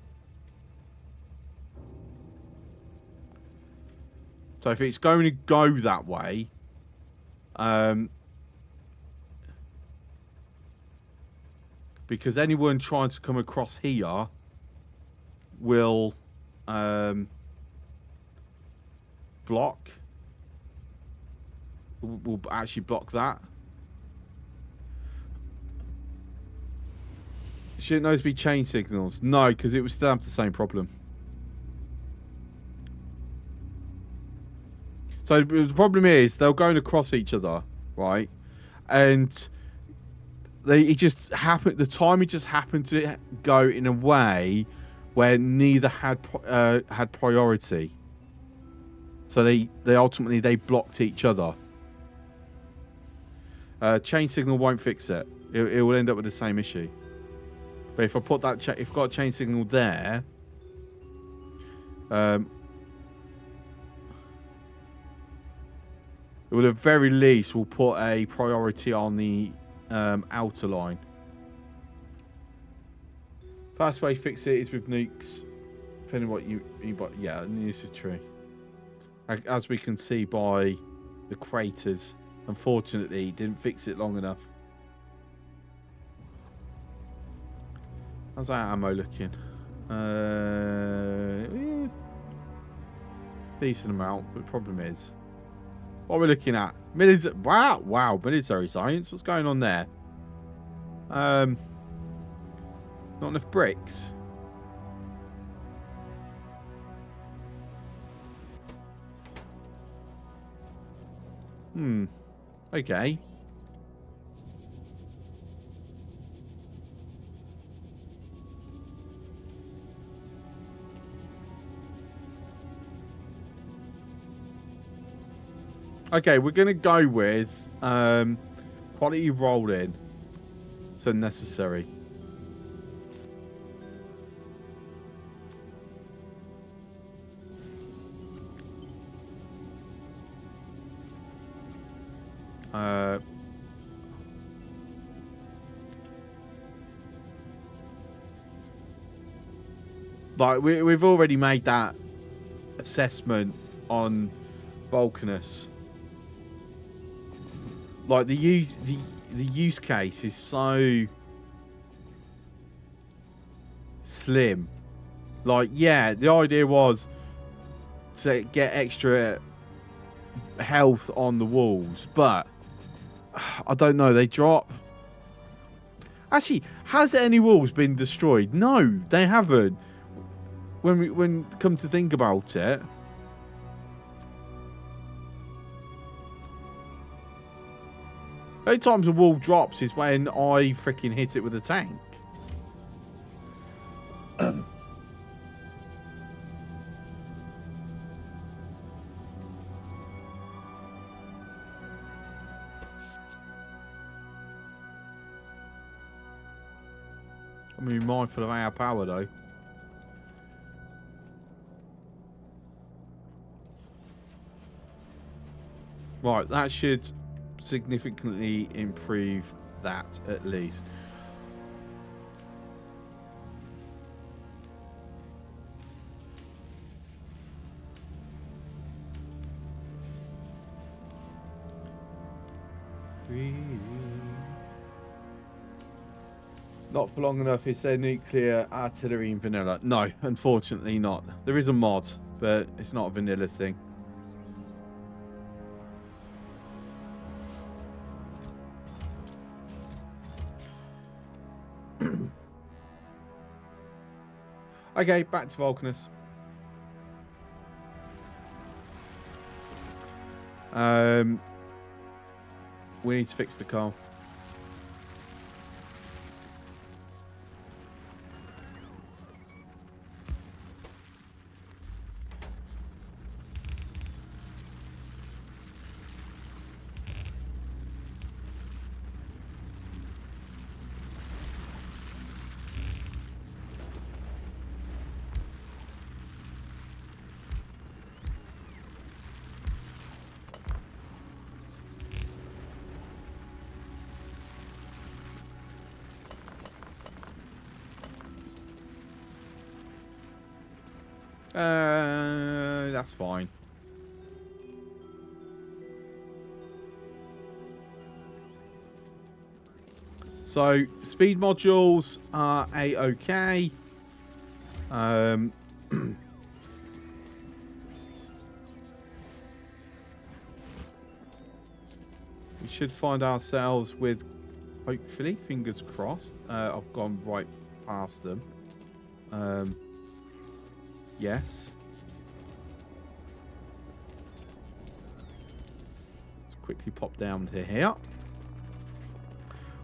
Speaker 1: So if it's going to go that way... because anyone trying to come across here will block... We'll actually block that. Shouldn't those be chain signals? No, because it would still have the same problem. So the problem is they're going across each other, right? And it just happened. The timing just happened to go in a way where neither had priority. So they ultimately blocked each other. Chain signal won't fix it. It will end up with the same issue. But if I put that, if I've got a chain signal there, it will at the very least will put a priority on the outer line. Fast way to fix it is with nukes, depending on what you but yeah, this is true. As we can see by the craters. Unfortunately, didn't fix it long enough. How's our ammo looking? Yeah, decent amount, but the problem is, what are we looking at? Wow, military science. What's going on there? Not enough bricks. Okay. Okay, we're going to go with quality rolling. So necessary. Like we've already made that assessment on Vulcanus. Like the use case is so slim. Like, yeah, the idea was to get extra health on the walls, but I don't know, they drop. Actually, has any walls been destroyed? No, they haven't. When come to think about it, the only times a wall drops is when I freaking hit it with a tank. I mean, mindful of our power though. Right, that should significantly improve that at least. Not for long enough. Is there nuclear artillery in vanilla? No, unfortunately not. There is a mod, but it's not a vanilla thing. Okay, back to Vulcanus. We need to fix the car. That's fine. So speed modules are a-okay. We should find ourselves with, hopefully, fingers crossed. I've gone right past them. Yes. Let's quickly pop down to here.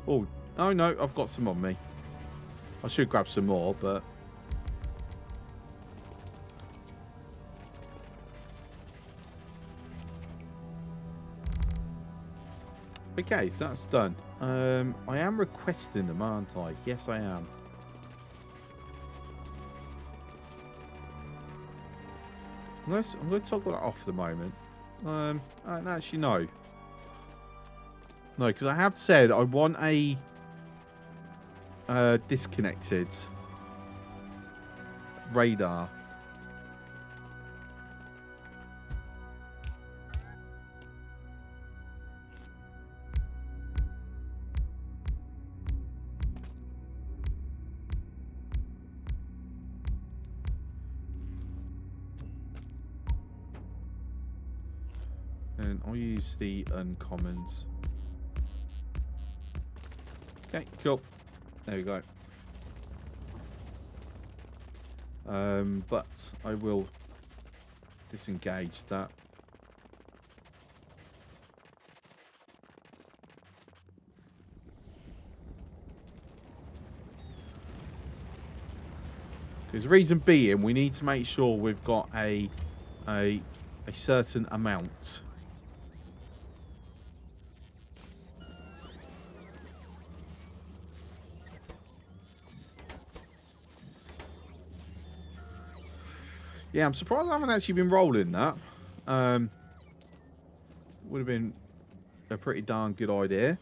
Speaker 1: Oh no, I've got some on me. I should grab some more, but okay, so that's done. I am requesting them, aren't I? Yes, I am. I'm going to toggle that off for the moment. Actually, no. No, because I have said I want a disconnected radar. And I'll use the uncommons. Okay, cool. There we go. But I will disengage that. Because reason being, we need to make sure we've got a certain amount. Yeah, I'm surprised I haven't actually been rolling that. Would have been a pretty darn good idea.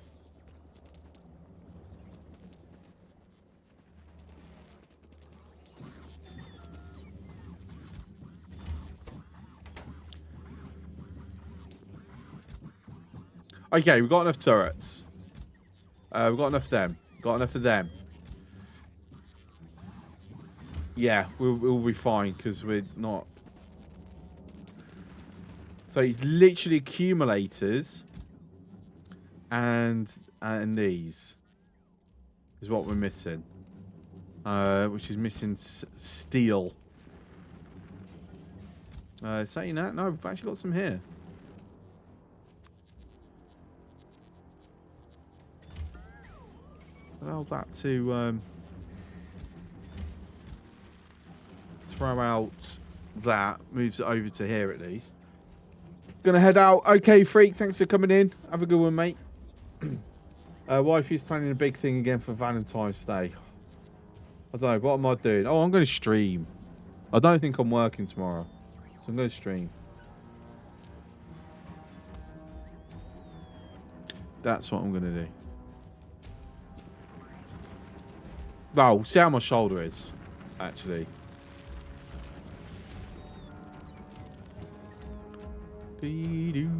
Speaker 1: Okay, we've got enough turrets. We've got enough of them. Got enough of them. Yeah, we'll be fine because we're not. So it's literally accumulators and these is what we're missing. Which is missing steel. Saying that, no, we've actually got some here. Allow that to throw out that. Moves it over to here at least. Gonna head out. Okay, Freak, thanks for coming in. Have a good one, mate. Wifey's planning a big thing again for Valentine's Day. I don't know, what am I doing? Oh, I'm going to stream. I don't think I'm working tomorrow. So I'm going to stream. That's what I'm going to do. Well, see how my shoulder is, actually. Dee-doo.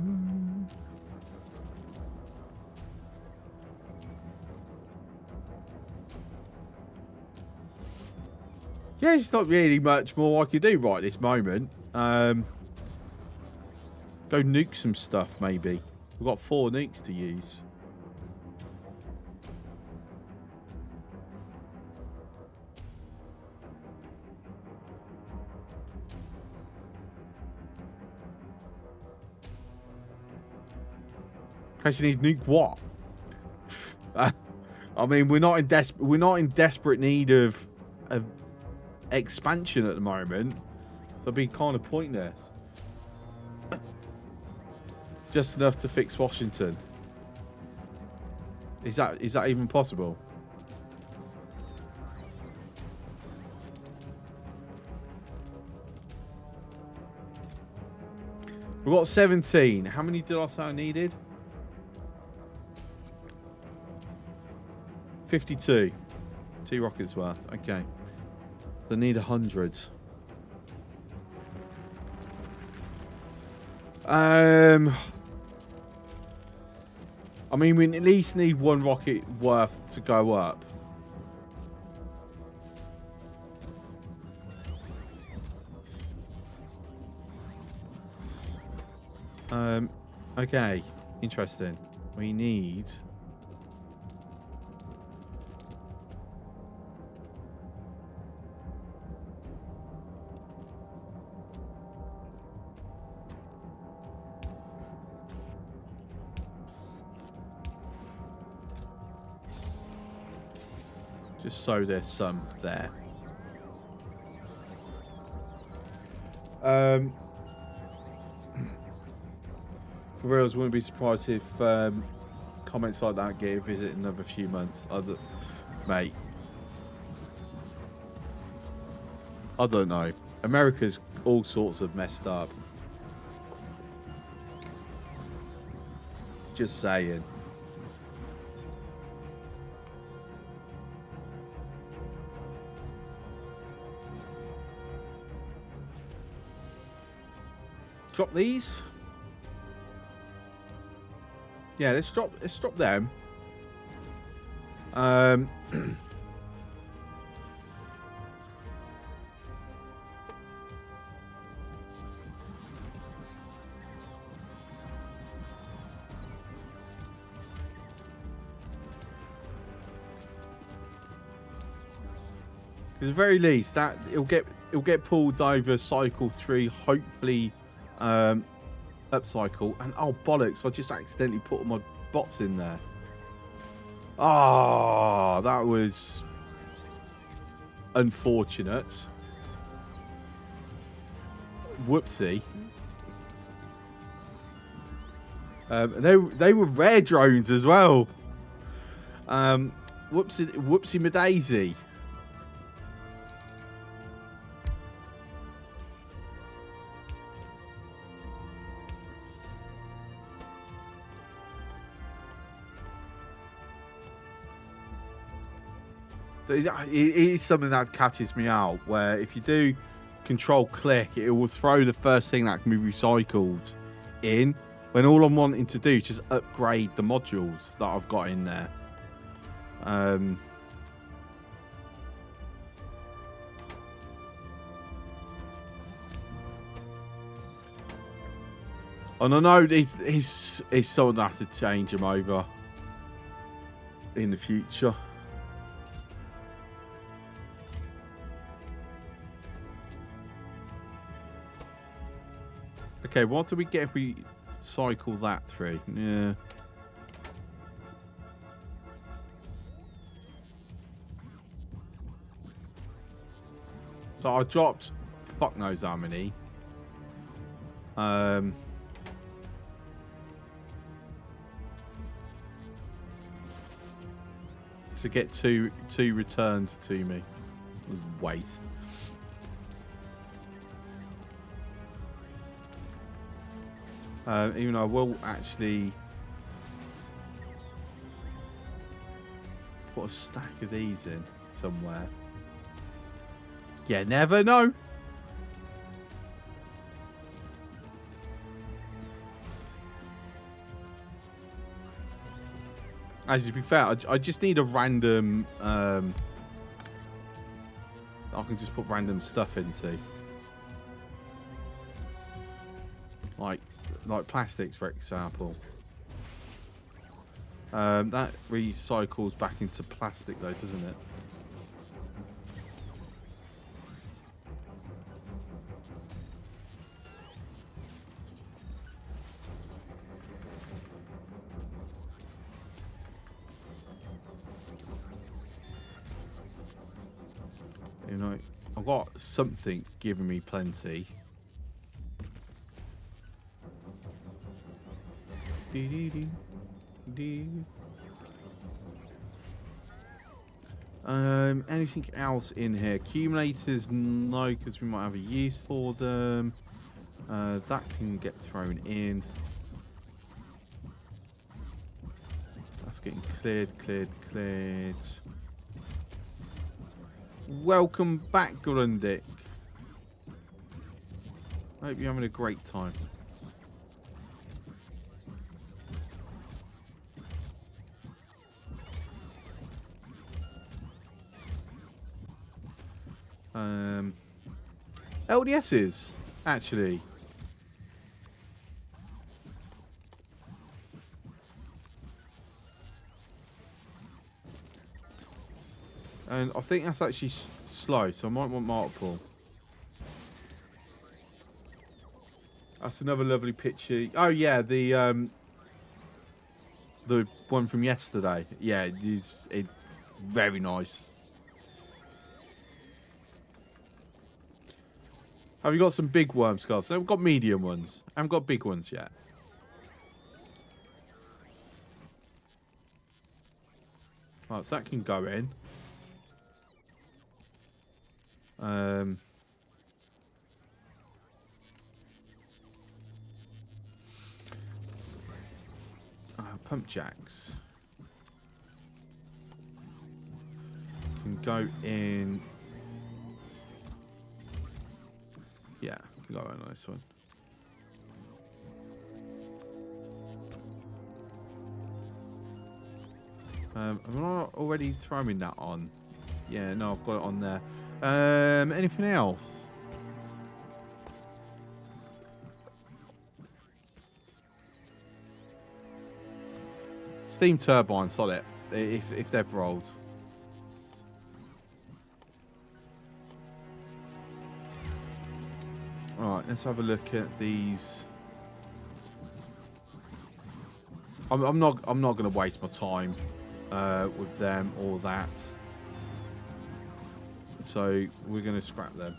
Speaker 1: Yeah, it's not really much more I could do right this moment. Go nuke some stuff, maybe. We've got 4 nukes to use. Actually, need nuke what? I mean, we're not in desperate need of expansion at the moment. That'd be kind of pointless. Just enough to fix Washington. Is that even possible? We've got 17. How many did I say I needed? 52. 2 rockets worth. Okay. I need 100. I mean, we at least need 1 rocket worth to go up. Okay. Interesting. We need... just so there's some there. For reals, wouldn't be surprised if comments like that get a visit in another few months. Mate, I don't know. America's all sorts of messed up. Just saying. Drop these. Yeah, let's drop them. At the very least, that it'll get pulled over cycle 3, hopefully upcycle. And oh bollocks, I just accidentally put all my bots in there. Ah, that was unfortunate. Whoopsie. They were rare drones as well. Whoopsie Madaisy. It is something that catches me out, where if you do control click, it will throw the first thing that can be recycled in, when all I'm wanting to do is just upgrade the modules that I've got in there. And I know he's someone that has to change him over in the future. Okay, what do we get if we cycle that through? Yeah. So I dropped fuck knows how many. To get two returns to me. Waste. Even though I will actually put a stack of these in somewhere. You never know. As to be fair, I just need a random. I can just put random stuff into, like plastics, for example. That recycles back into plastic, though, doesn't it? You know, I've got something giving me plenty. Anything else in here? Accumulators, no, because we might have a use for them. That can get thrown in. That's getting cleared. Welcome back, Grundick. Hope you're having a great time. LDSs, actually. And I think that's actually slow, so I might want multiple. That's another lovely picture. Oh yeah, the one from yesterday. Yeah, it's very nice. Have you got some big worm skulls? I've got medium ones. I haven't got big ones yet. Right, so that can go in. Pump jacks can go in. Yeah, can go in on this one. Am I already throwing that on? Yeah, no, I've got it on there. Anything else? Steam turbine, solid. If they've rolled. let's have a look at these. I'm not going to waste my time with them or that. So we're going to scrap them.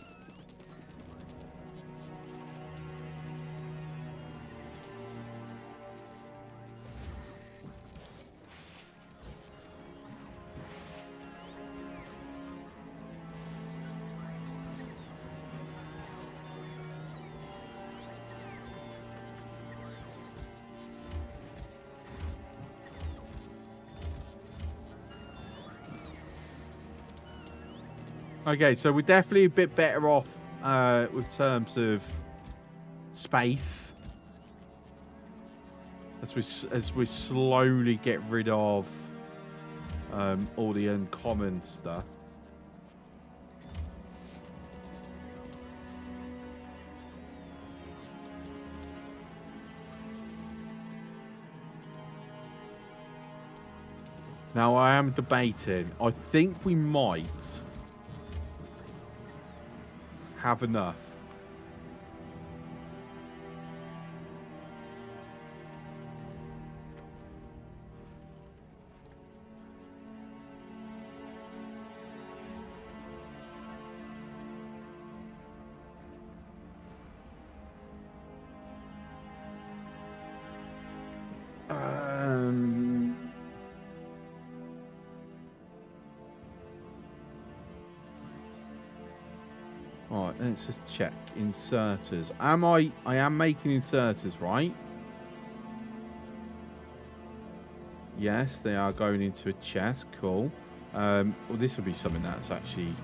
Speaker 1: Okay, so we're definitely a bit better off with terms of space as we slowly get rid of all the uncommon stuff. Now I am debating. I think we might have enough. Alright, let's just check. Inserters. I am making inserters, right? Yes, they are going into a chest. Cool. Well, this will be something that's actually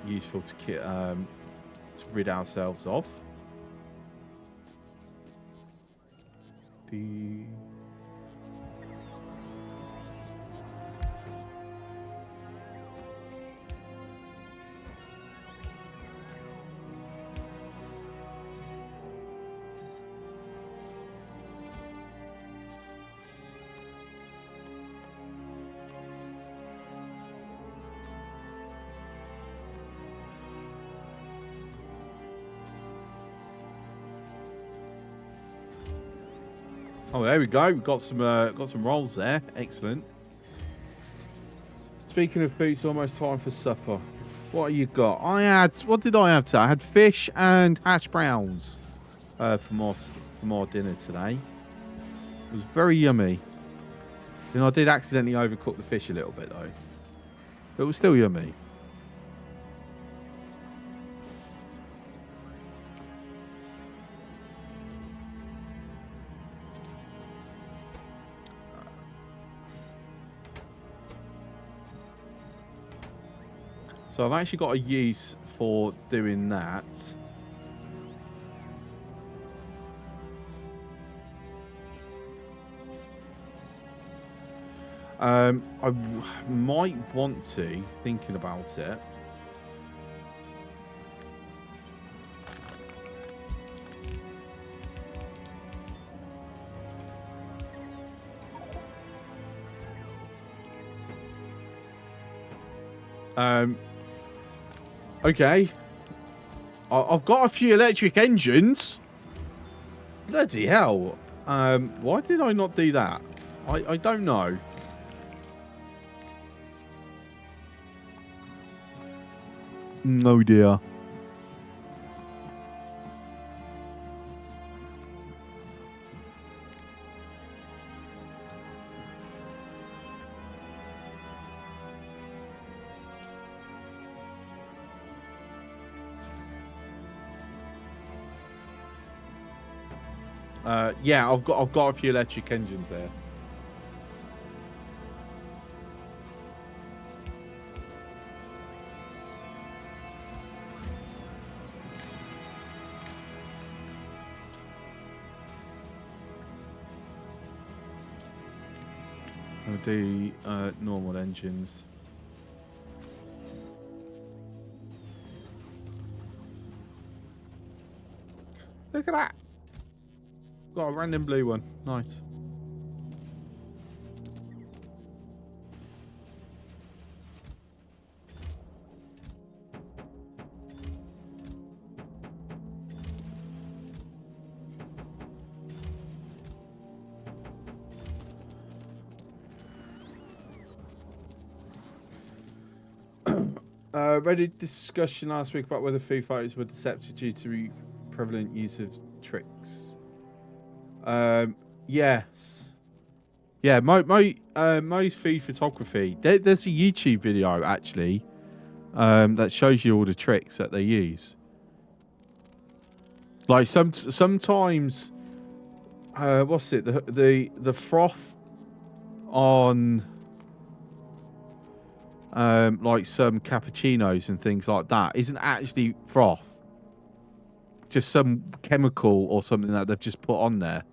Speaker 1: useful to rid ourselves of. Oh, there we go. We've got some rolls there. Excellent. Speaking of food, it's almost time for supper. What have you got? What did I have today? I had fish and hash browns for more dinner today. It was very yummy. And I did accidentally overcook the fish a little bit though. But it was still yummy. So I've actually got a use for doing that. I might want to, thinking about it. Okay. I've got a few electric engines. Bloody hell. Why did I not do that? I don't know. No dear. Yeah, I've got a few electric engines there. I'll do normal engines. Look at that. Got a random blue one. Nice. Read a discussion last week about whether food photos were deceptive due to prevalent use of tricks. Yes. Yeah, most food photography. There's a YouTube video actually that shows you all the tricks that they use. Like sometimes, what's it? The froth on like some cappuccinos and things like that isn't actually froth. Just some chemical or something that they've just put on there.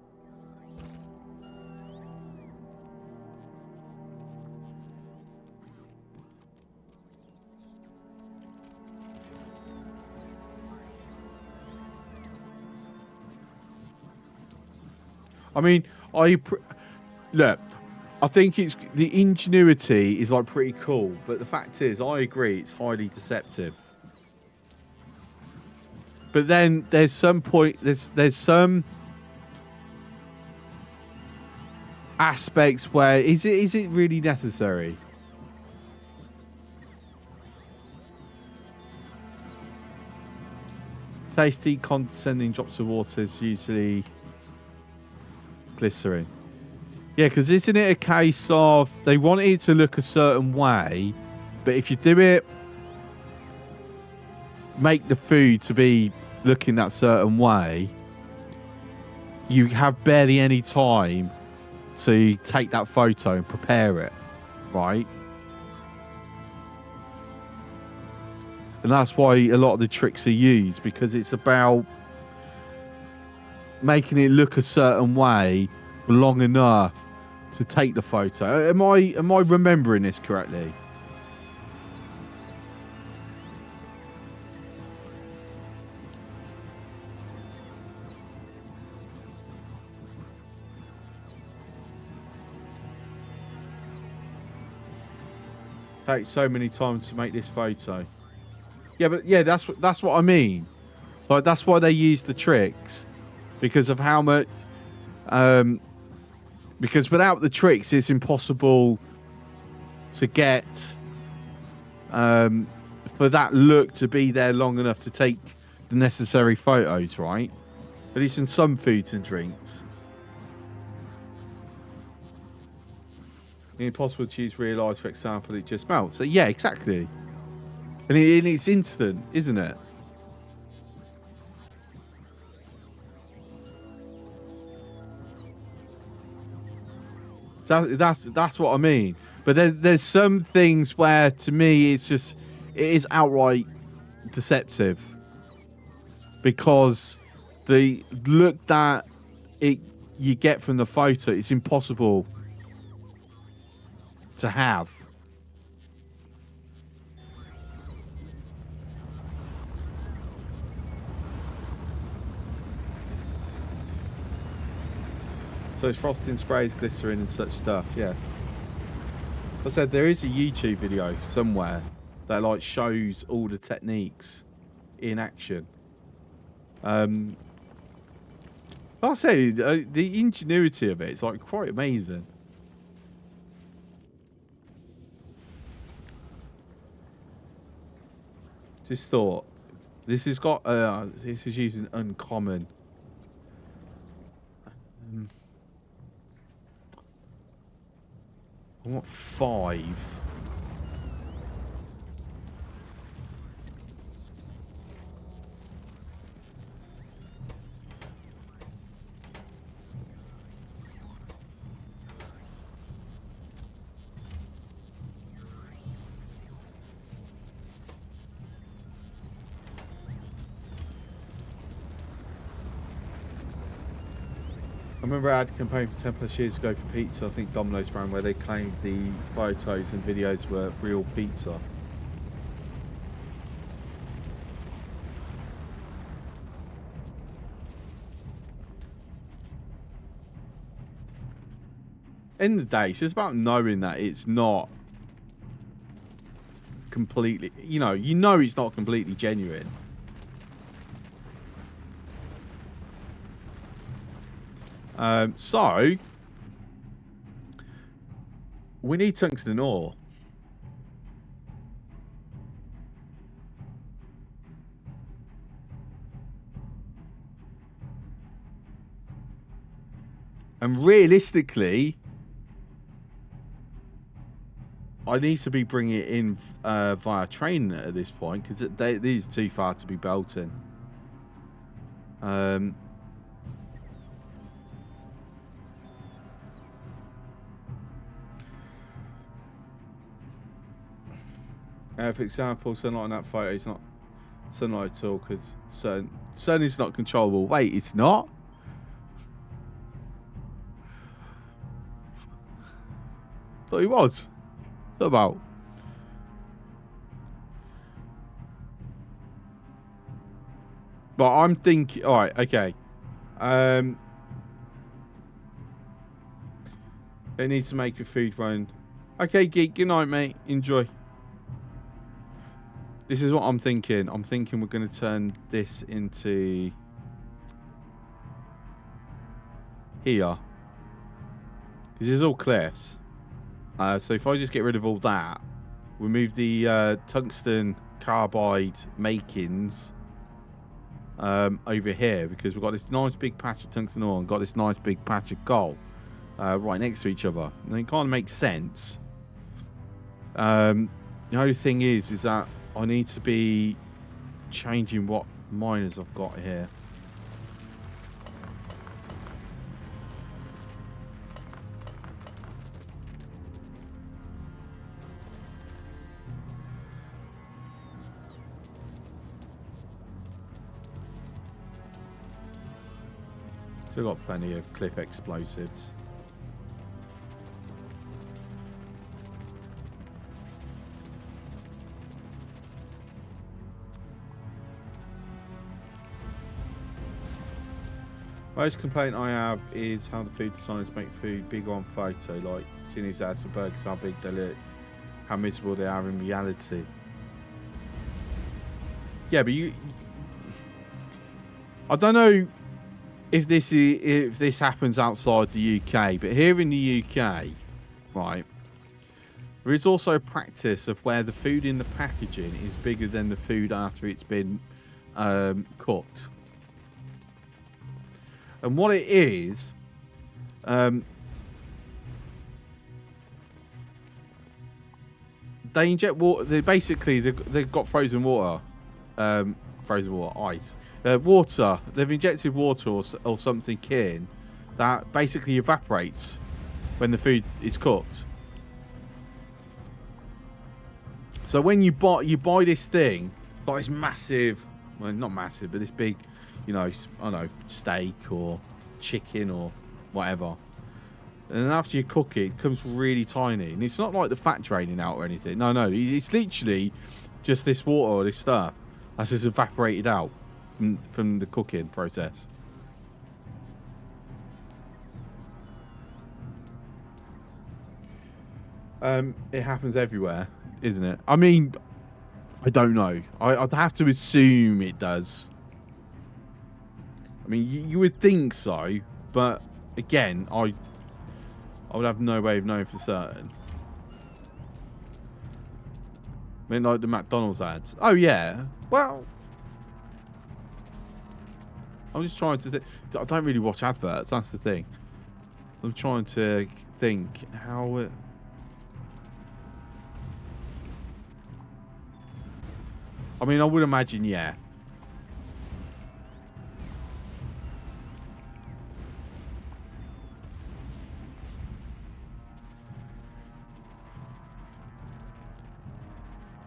Speaker 1: I mean, look. I think it's the ingenuity is like pretty cool, but the fact is, I agree, it's highly deceptive. But then there's some point, there's some aspects where is it really necessary? Tasty, condescending drops of water is usually glycerin. Yeah, because isn't it a case of they want it to look a certain way, but if you do it, make the food to be looking that certain way, you have barely any time to take that photo and prepare it, right? And that's why a lot of the tricks are used, because it's about making it look a certain way for long enough to take the photo. Am I remembering this correctly? Takes so many times to make this photo. Yeah, but yeah, that's what I mean. Like that's why they use the tricks, because of how much. Because without the tricks, it's impossible to get for that look to be there long enough to take the necessary photos, right? At least in some foods and drinks. It's impossible to use real eyes, for example, it just melts. So yeah, exactly. And it's instant, isn't it? So that's what I mean. But there's some things where, to me, it is outright deceptive, because the look that you get from the photo, it's impossible to have. So it's frosting sprays, glycerin and such stuff, yeah. I said there is a YouTube video somewhere that like shows all the techniques in action. Like I say, the ingenuity of it's like quite amazing. Just thought, this has got this is using uncommon. I want 5. I remember I had a campaign for 10+ years ago for pizza, I think Domino's brand, where they claimed the photos and videos were real pizza. In the day, it's just about knowing that it's not completely, you know it's not completely genuine. So we need tungsten ore. And realistically, I need to be bringing it in via train at this point because these are too far to be belting. For example, sunlight in that photo is not sunlight at all because sun is not controllable. Wait, it's not? Thought he was. What about? But I'm thinking, all right, okay. They need to make a food run. Okay, Geek, good night, mate. Enjoy. This is what I'm thinking. I'm thinking we're going to turn this into here. This is all cliffs. So if I just get rid of all that, we move the tungsten carbide makings over here because we've got this nice big patch of tungsten ore and got this nice big patch of gold right next to each other. And it kind of makes sense. The only thing is that I need to be changing what miners I've got here. Still got plenty of cliff explosives. Most complaint I have is how the food designers make food big on photo, like seeing these ads for burgers, how big they look, how miserable they are in reality. Yeah, but I don't know if this happens outside the UK, but here in the UK, right, there is also a practice of where the food in the packaging is bigger than the food after it's been cooked. And what it is, they inject water. They've got frozen water, ice, water. They've injected water or something in that basically evaporates when the food is cooked. So when you buy this thing, like this massive, well, not massive, but this big, you know, I don't know, steak or chicken or whatever. And then after you cook it, it becomes really tiny. And it's not like the fat draining out or anything. No, it's literally just this water or this stuff that's just evaporated out from the cooking process. It happens everywhere, isn't it? I mean, I don't know. I'd have to assume it does. I mean, you would think so, but again, I would have no way of knowing for certain. I mean, like the McDonald's ads. Oh, yeah. Well, I'm just trying to think. I don't really watch adverts, that's the thing. I'm trying to think how it... I mean, I would imagine, yeah.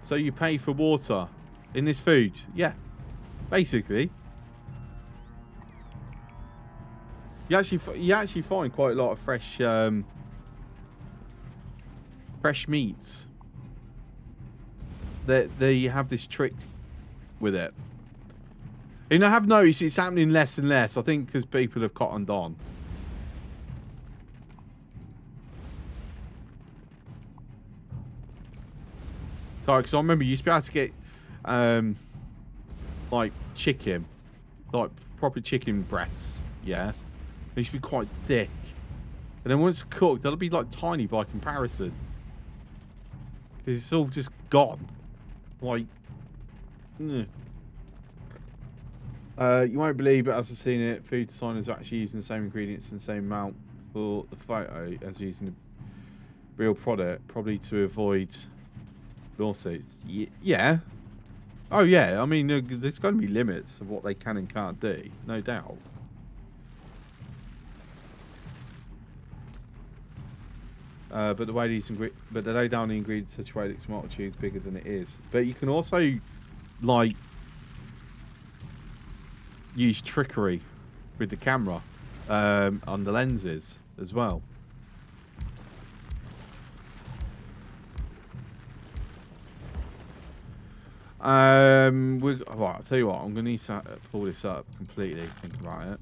Speaker 1: So you pay for water in this food? Yeah, basically. You actually find quite a lot of fresh meats. They have this trick with it. And I have noticed it's happening less and less. I think because people have cottoned on. Because I remember you used to be able to get like chicken, like proper chicken breasts, yeah. They used to be quite thick, and then once cooked, they'll be like tiny by comparison. Because it's all just gone. Like, you won't believe it as I've seen it. Food designers are actually using the same ingredients and the same amount for the photo as using the real product, probably to avoid lawsuits. Yeah. Oh yeah. I mean, there's going to be limits of what they can and can't do, no doubt. But the way they lay down the ingredients in such a way that it's multitudes bigger than it is. But you can also like use trickery with the camera on the lenses as well. Right, I'll tell you what, I'm gonna need to pull this up completely, think about it.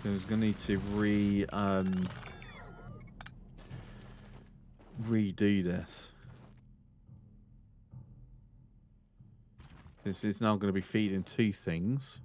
Speaker 1: I was gonna need to redo this. This is now going to be feeding two things.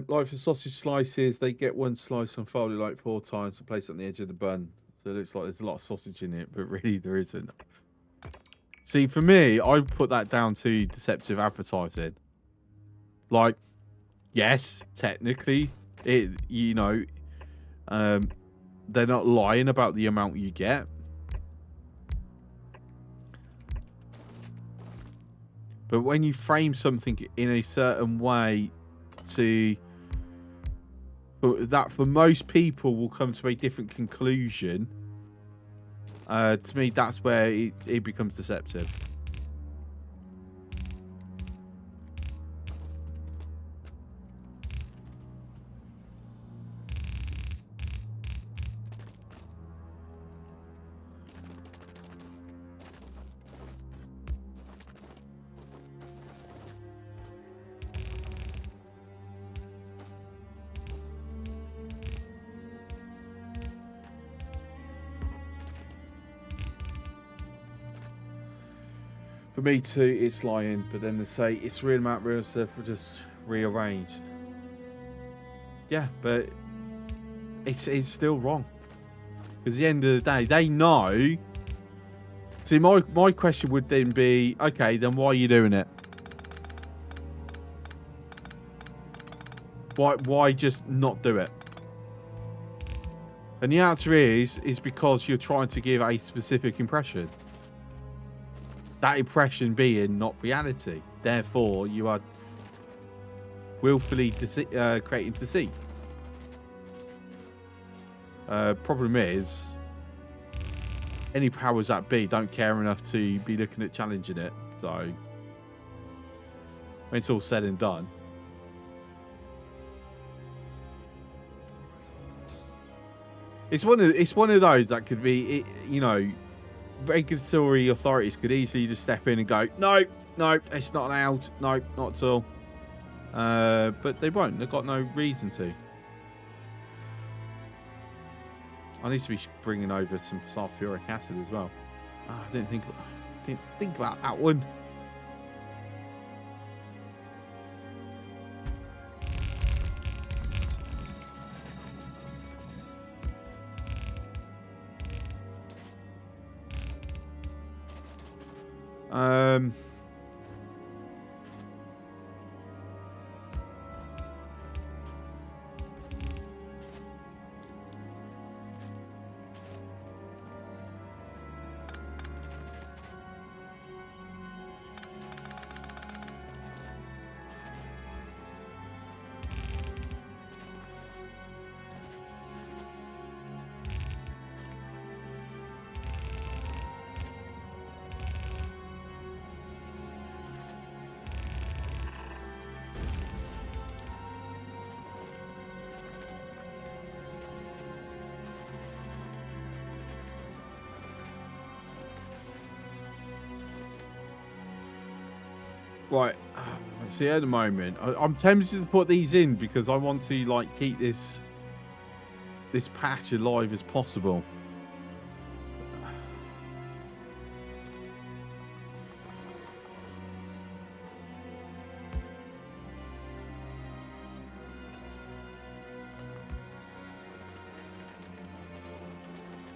Speaker 1: Like for sausage slices, they get one slice and fold it like 4 times and place it on the edge of the bun. So it looks like there's a lot of sausage in it, but really there isn't. See, for me, I put that down to deceptive advertising. Like, yes, technically, they're not lying about the amount you get. But when you frame something in a certain way that for most people will come to a different conclusion, to me, that's where it becomes deceptive. For me too, it's lying, but then they say it's real amount, real stuff, just rearranged. Yeah, but it's still wrong. Because at the end of the day, they know. See, my question would then be, okay, then why are you doing it? Why just not do it? And the answer is because you're trying to give a specific impression. That impression being not reality. Therefore, you are willfully creating deceit. Problem is, any powers that be don't care enough to be looking at challenging it. So, when it's all said and done, it's one of those that could be, regulatory authorities could easily just step in and go, no, it's not allowed, no, not at all. But they won't. They've got no reason to. I need to be bringing over some sulfuric acid as well. Oh, I didn't think about that one. Right. See, at the moment, I'm tempted to put these in because I want to like keep this patch alive as possible.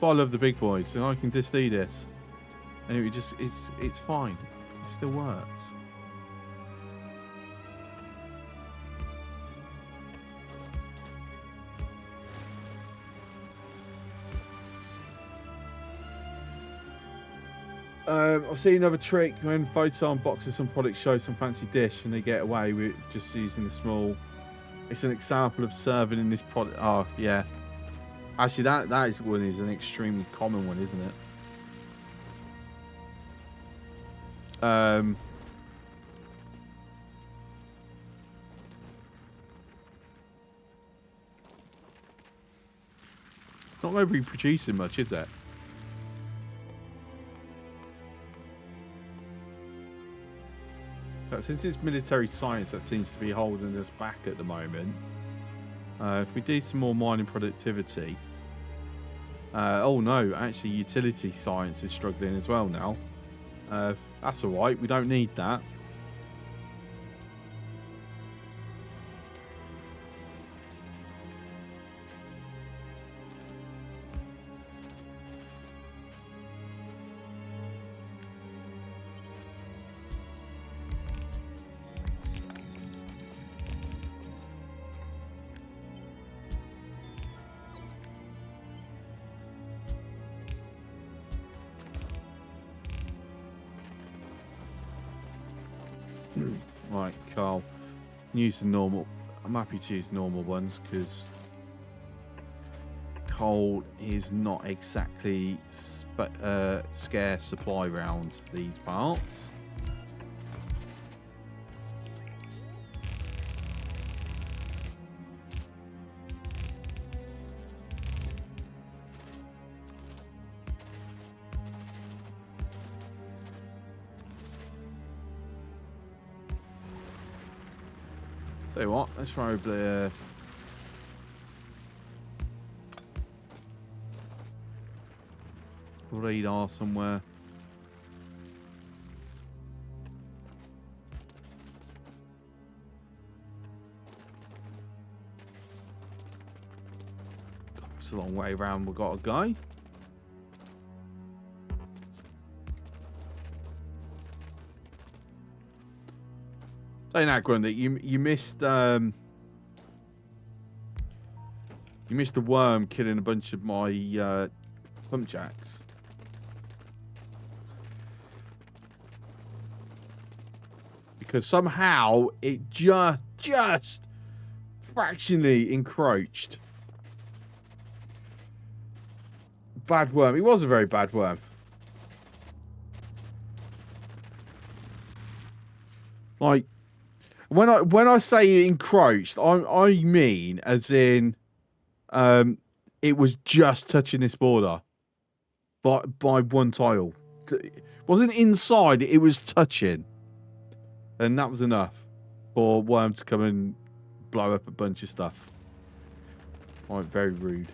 Speaker 1: But I love the big boys, so I can just do this, and it's fine. It still works. I've seen another trick when photo unboxes some products, show some fancy dish, and they get away with just using the small. It's an example of serving in this product. Oh yeah, actually that is one is an extremely common one, isn't it? Not going to be producing much, is it? So since it's military science that seems to be holding us back at the moment, if we do some more mining productivity, oh no, actually utility science is struggling as well now. That's all right. We don't need that. Right, Carl. Use the normal. I'm happy to use normal ones because coal is not exactly scarce supply around these parts. So what? Let's throw the radar somewhere. It's a long way around. We've got to go. Saying that, Grundy, you missed the worm killing a bunch of my pump jacks. Because somehow it just fractionally encroached. Bad worm. He was a very bad worm. Like when I say encroached, I mean as in it was just touching this border by one tile. It wasn't inside, it was touching. And that was enough for worm to come and blow up a bunch of stuff. Right, very rude.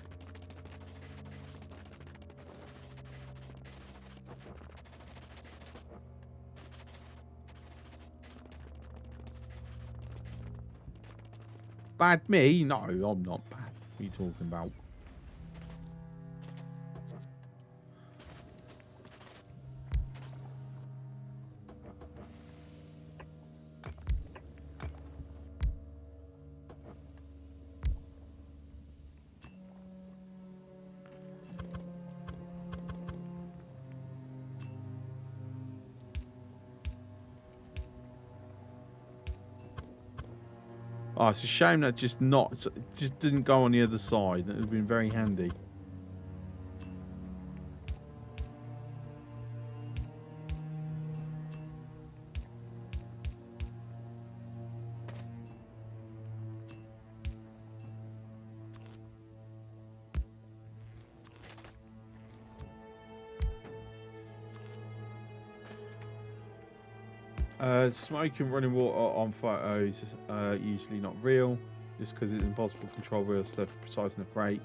Speaker 1: Bad me? No, I'm not bad. What are you talking about? Oh, it's a shame that just didn't go on the other side. That would have been very handy. Smoke and running water on photos usually not real, just because it's impossible to control real stuff precise enough rate.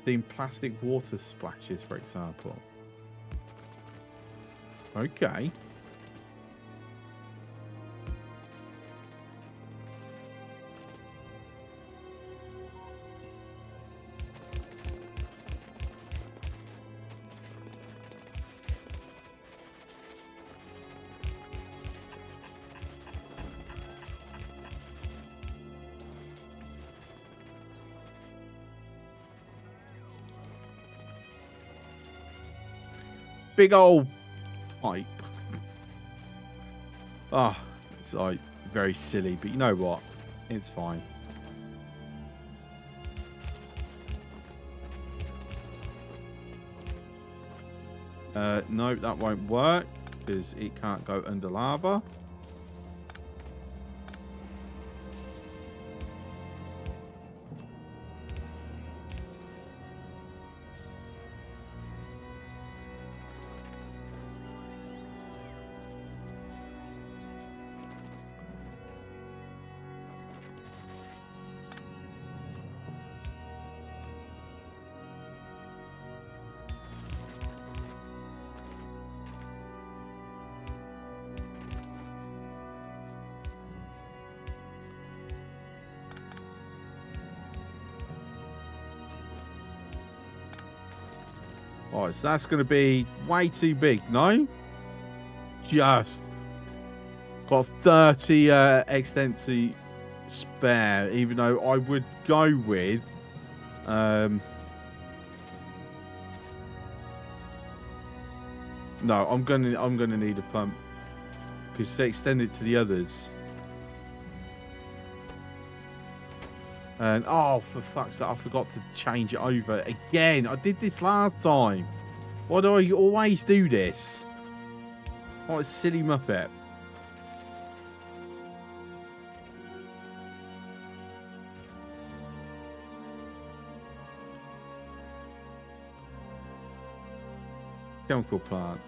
Speaker 1: Being plastic water splashes, for example. Okay. Big old pipe. Ah, it's like very silly, but you know what? It's fine. No, that won't work because it can't go under lava. Alright, so that's going to be way too big, no? Just got 30 extent to spare, even though I would go with no, I'm gonna need a pump because to extend it to the others. And oh, for fuck's sake, I forgot to change it over again. I did this last time. Why do I always do this? What a silly muppet. Chemical plant.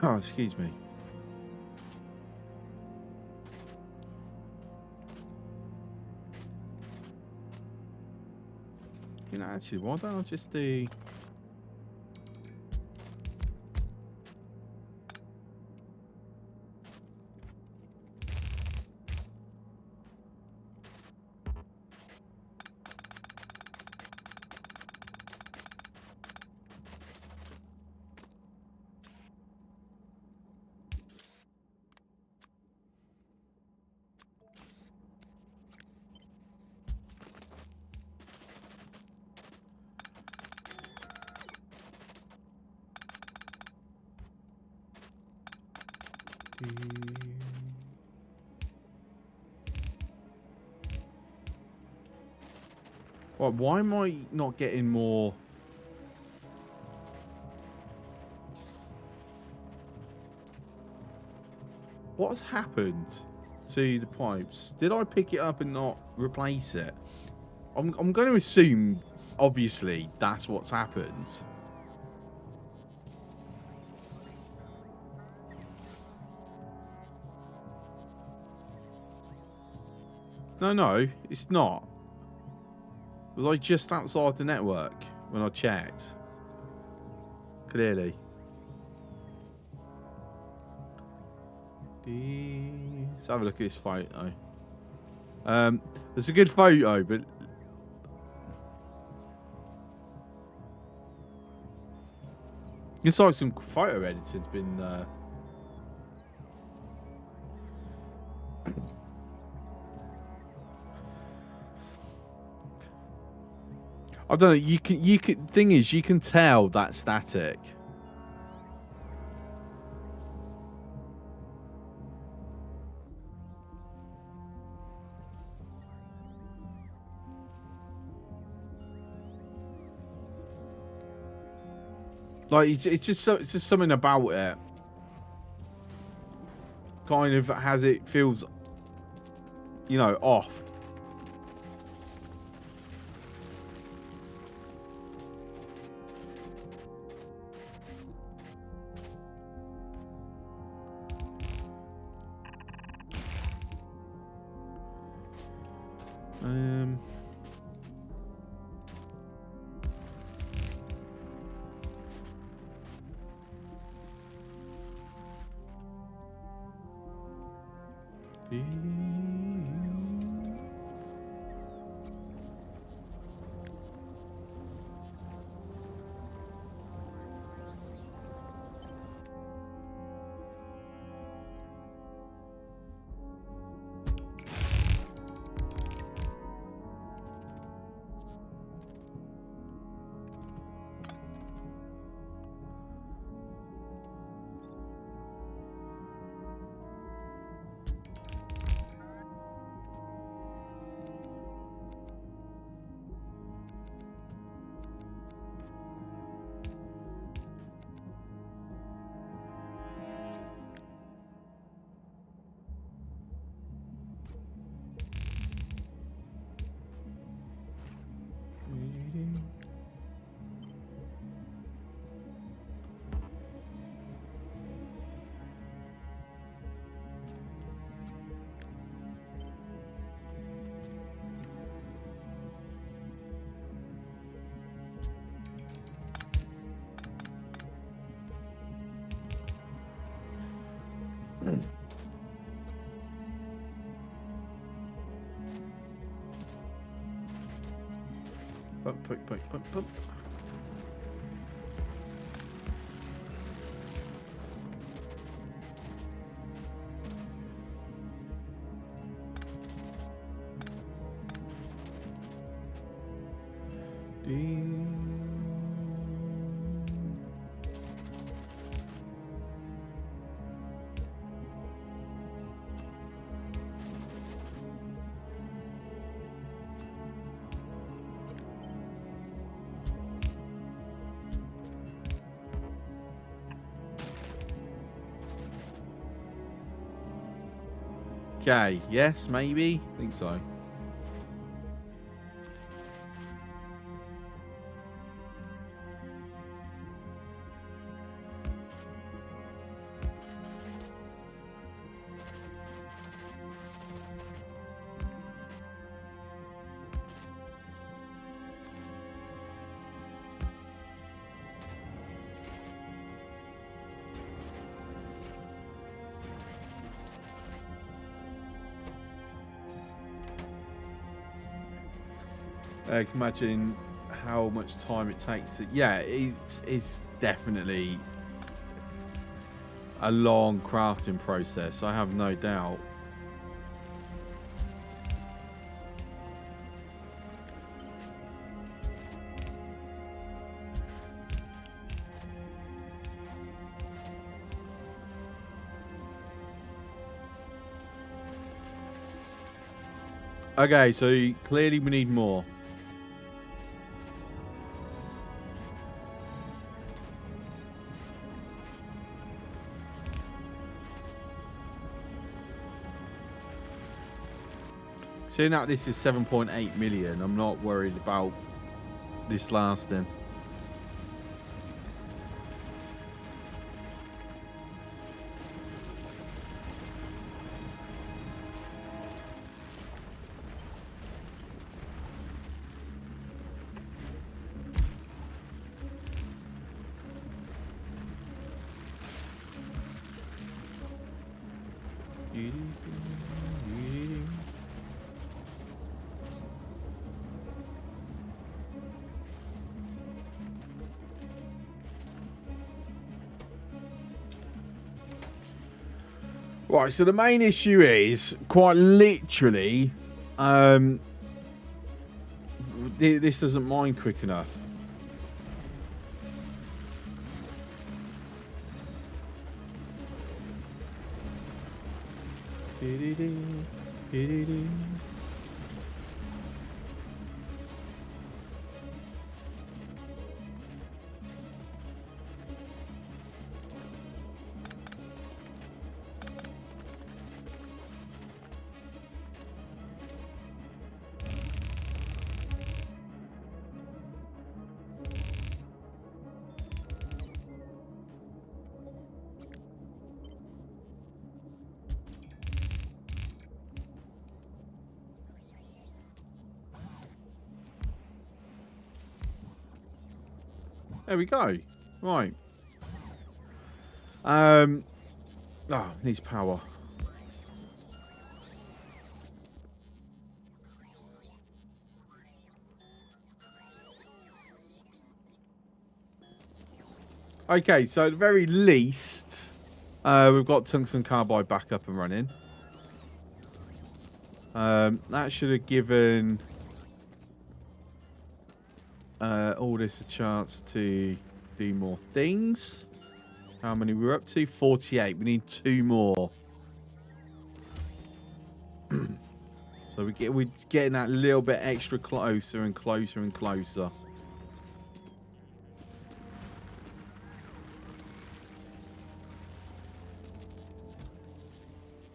Speaker 1: Oh, excuse me. You know, actually, why don't I just do... Right, why am I not getting more? What's happened to the pipes? Did I pick it up and not replace it? I'm going to assume, obviously, that's what's happened. No, it's not. Was I just outside the network when I checked? Clearly. Let's have a look at this photo. It's a good photo, but It's like some photo editing's been. I don't know. You can. Thing is, you can tell that static. Like it's just something about it. Kind of has it feels, you know, off. Pump. Okay, yes, maybe. I think so. I can imagine how much time it takes. Yeah, it's definitely a long crafting process. I have no doubt. Okay, so clearly we need more. Seeing that this is 7.8 million, I'm not worried about this lasting. Right, so the main issue is quite literally, this doesn't mine quick enough. There we go. Right. Needs power. Okay, so at the very least, we've got tungsten carbide back up and running. That should have given all this a chance to do more things. How many we're up to? 48. We need 2 more. So we're getting that little bit extra closer and closer and closer.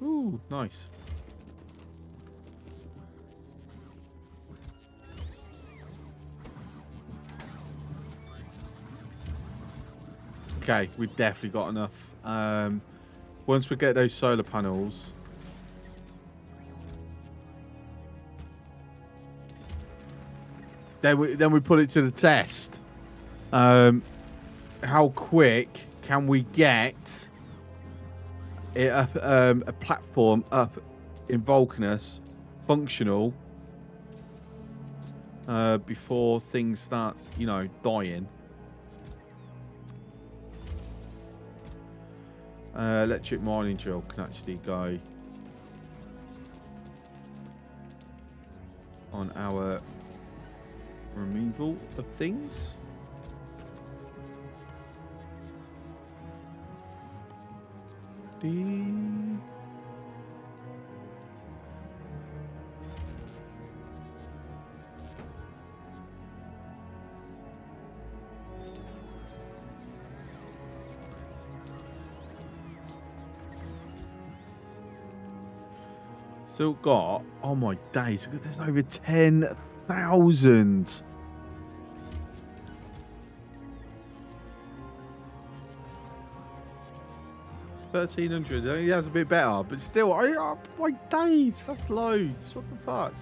Speaker 1: Ooh, nice. Okay, we've definitely got enough. Once we get those solar panels, then we put it to the test. How quick can we get it up, a platform up in Vulcanus functional before things start, you know, dying? Electric mining drill can actually go on our removal of things. Still got, oh my days, there's over 10,000. 1,300. Yeah, that's a bit better, but still, my days, that's loads. What the fuck?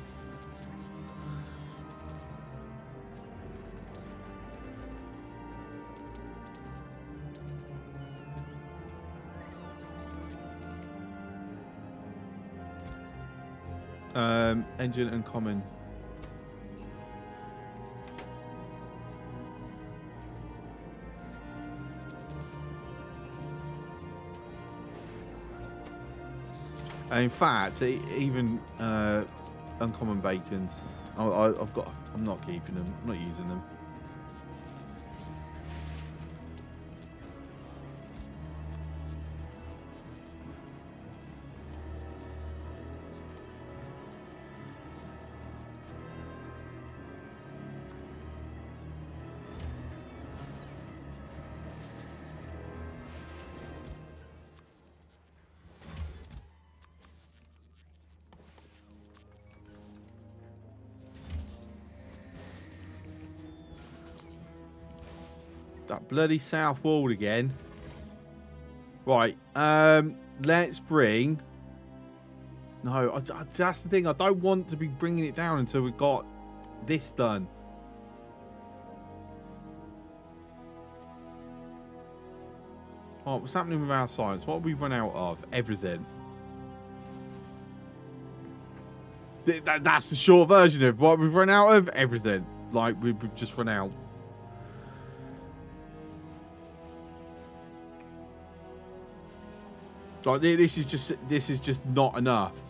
Speaker 1: Engine and common. And in fact, even uncommon bacons, I'm not keeping them. I'm not using them. That bloody south wall again. Right. Let's bring. No, that's the thing. I don't want to be bringing it down until we've got this done. Oh, what's happening with our science? What have we run out of? Everything. That's the short version of what we've run out of. Everything. Like, we've just run out. Like this is just not enough.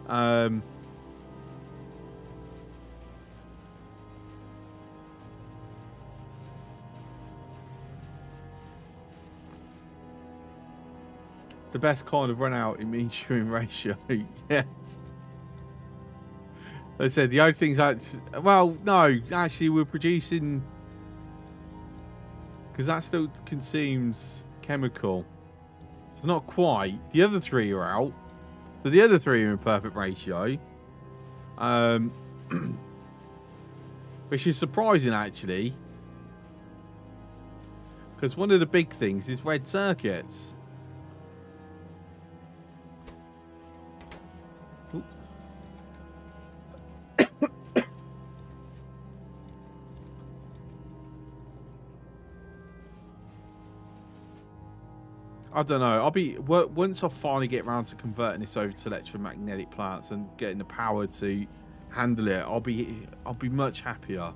Speaker 1: The best kind of run out in mean chewing ratio. Yes. They said the only things that, well, no, actually we're producing, because that still consumes chemical. So not quite. The other three are out. So the other three are in perfect ratio. Which is surprising actually. Because one of the big things is red circuits. I don't know. Once I finally get around to converting this over to electromagnetic plants and getting the power to handle it, I'll be much happier.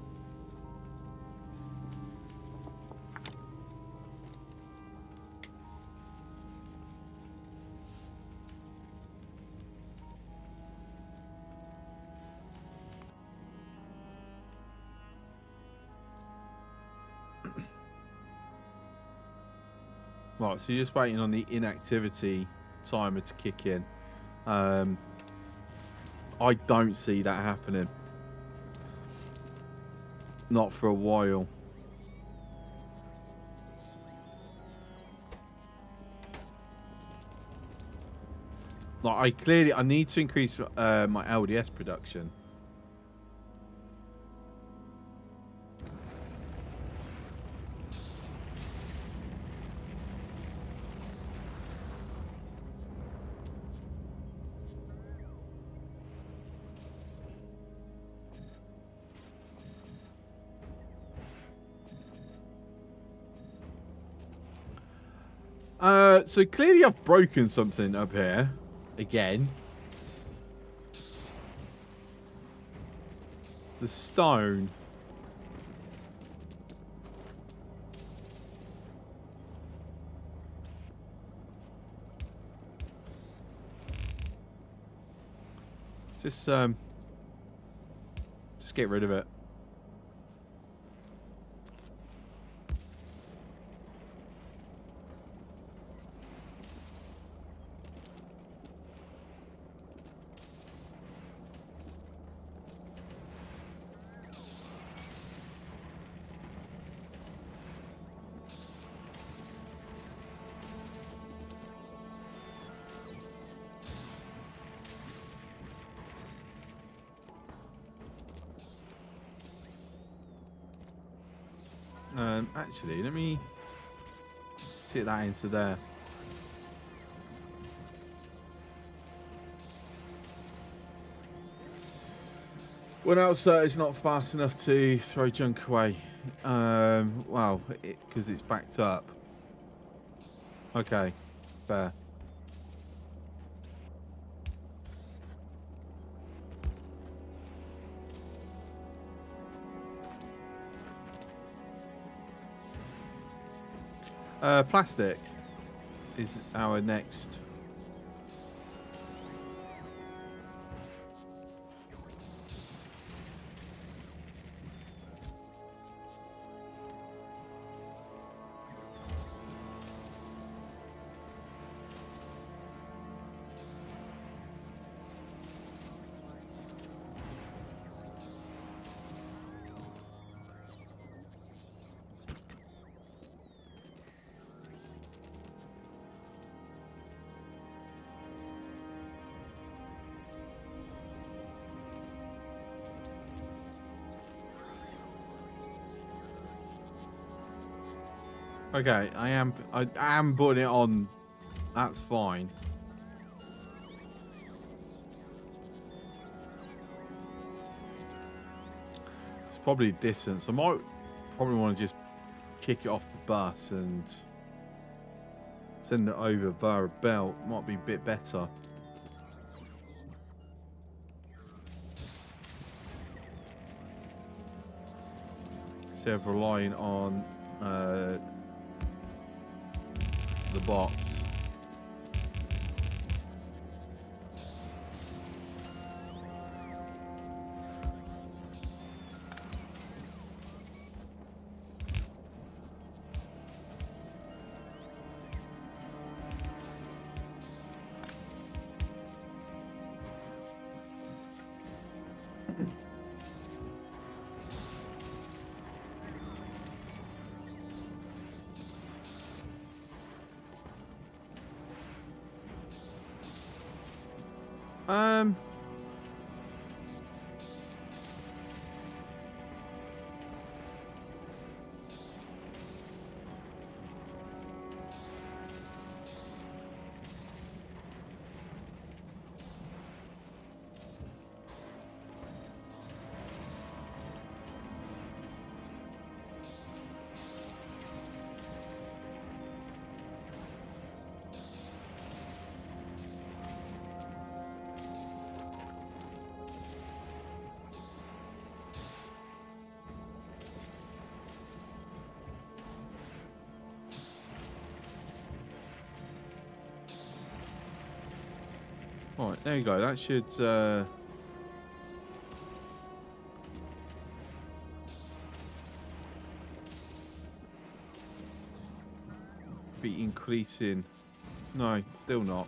Speaker 1: Right, so you're just waiting on the inactivity timer to kick in. I don't see that happening. Not for a while. Like I need to increase my LDS production. So clearly I've broken something up here. Again. The stone. Just get rid of it. Actually, let me fit that into there. When else it's not fast enough to throw junk away. Well, because it's backed up. Okay, fair. Plastic is our next. Okay, I am putting it on. That's fine. It's probably distance. I might probably want to just kick it off the bus and send it over via a belt. Might be a bit better. Instead of relying on the bots. Um. Alright, there you go. That should be increasing. No, still not.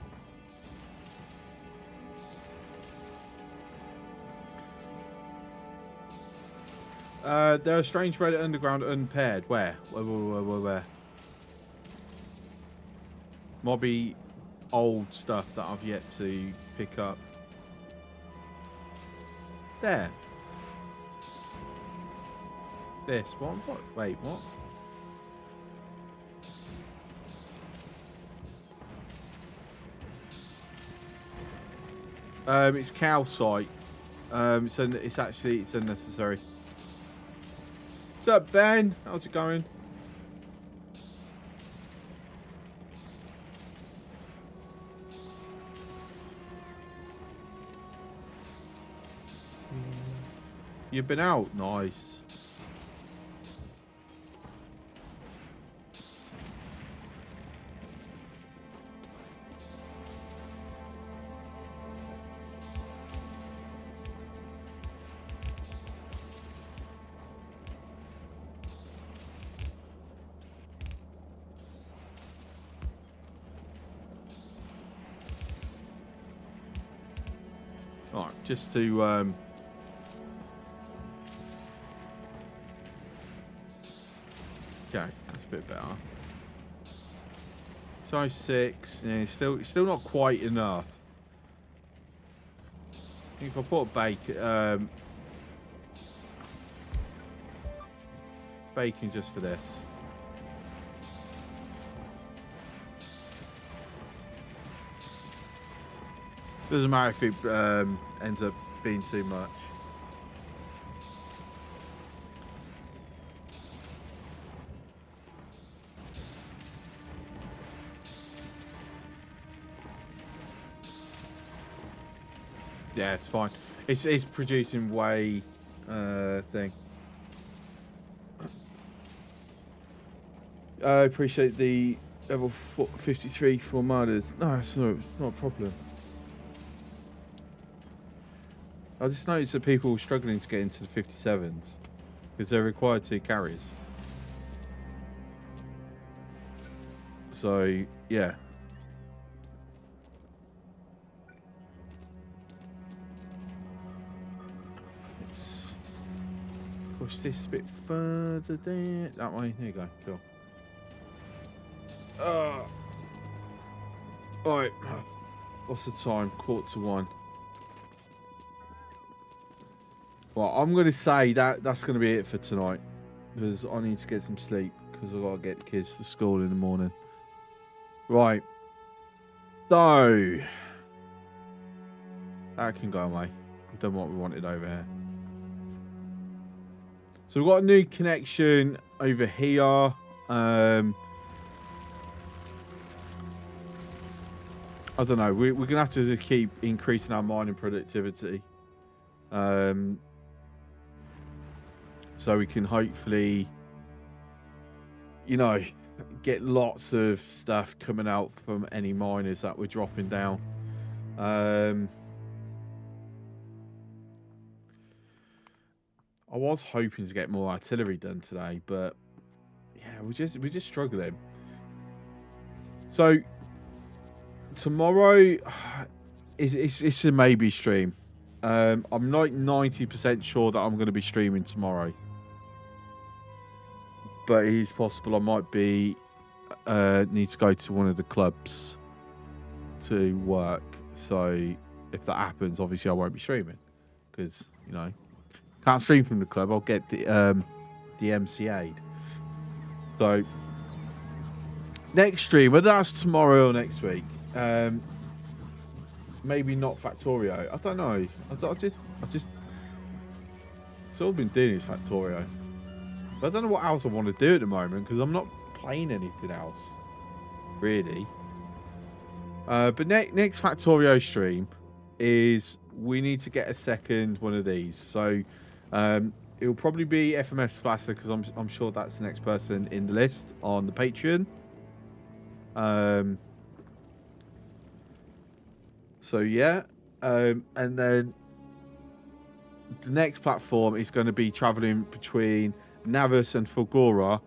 Speaker 1: There are strange Reddit underground unpaired. Where? Where? Might be old stuff that I've yet to pick up. There. This one? What? Wait, what? It's calcite. It's unnecessary. What's up, Ben? How's it going? You've been out? Nice. Alright, just to okay, that's a bit better. Size 6, yeah, it's still not quite enough. I think if I put bacon just for this. Doesn't matter if it ends up being too much. Yeah, it's fine. It's producing way thing. I appreciate the level 53 for murders. No, it's not a problem. I just noticed that people are struggling to get into the 57s because they're required 2 carries. So, yeah. Let's push this a bit further there. That way. There you go. Cool. Alright. What's the time? 1:45. Well, I'm going to say that's going to be it for tonight. Because I need to get some sleep. Because I've got to get the kids to school in the morning. Right. So. That can go away. We've done what we wanted over here. So we've got a new connection over here. I don't know. We're going to have to keep increasing our mining productivity. So we can hopefully, you know, get lots of stuff coming out from any miners that we're dropping down. I was hoping to get more artillery done today, but yeah, we're just struggling. So tomorrow, it's a maybe stream. I'm like 90% sure that I'm going to be streaming tomorrow. But it is possible I might be need to go to one of the clubs to work. So if that happens, obviously I won't be streaming because, you know, can't stream from the club. I'll get the MCA'd. So next stream, whether that's tomorrow or next week, maybe not Factorio. I don't know. I just it's all I've been doing is Factorio. But I don't know what else I want to do at the moment because I'm not playing anything else, really. But next Factorio stream is we need to get a second one of these. So it'll probably be FMF Splatter because I'm sure that's the next person in the list on the Patreon. So yeah, and then the next platform is going to be traveling between Navus and Fulgora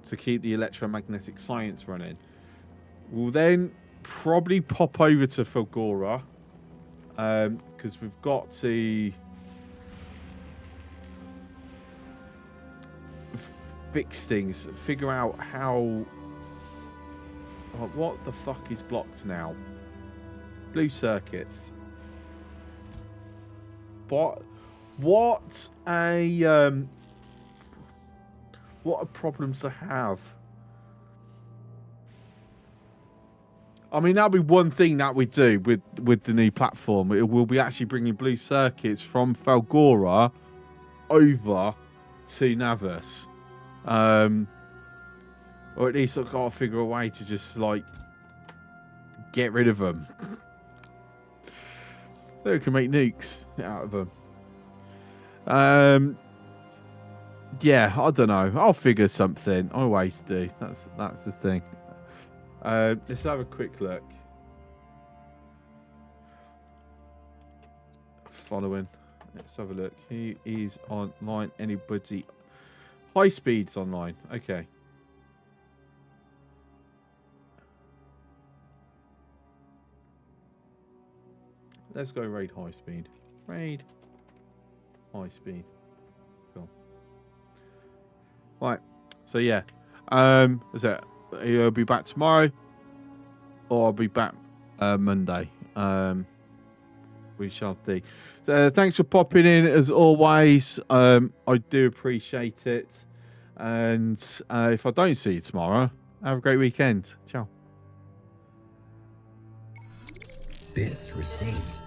Speaker 1: to keep the electromagnetic science running. We'll then probably pop over to Fulgora because we've got to fix things, figure out how. Oh, what the fuck is blocked now? Blue circuits. What a problem to have. I mean, that'll be one thing that we do with the new platform. It will be actually bringing blue circuits from Fulgora over to Navus. Or at least I've got to figure a way to just, like, get rid of them. We can make nukes out of them. Yeah, I don't know. I'll figure something. I always do. That's the thing. Let's have a quick look. Following. Let's have a look. Who is online? Anybody? High Speed's online. Okay. Let's go raid High Speed. Raid High Speed. Cool. Right. So yeah. Is that he'll be back tomorrow, or I'll be back Monday. We shall see. So, thanks for popping in as always. I do appreciate it. And if I don't see you tomorrow, have a great weekend. Ciao.
Speaker 2: Bits received.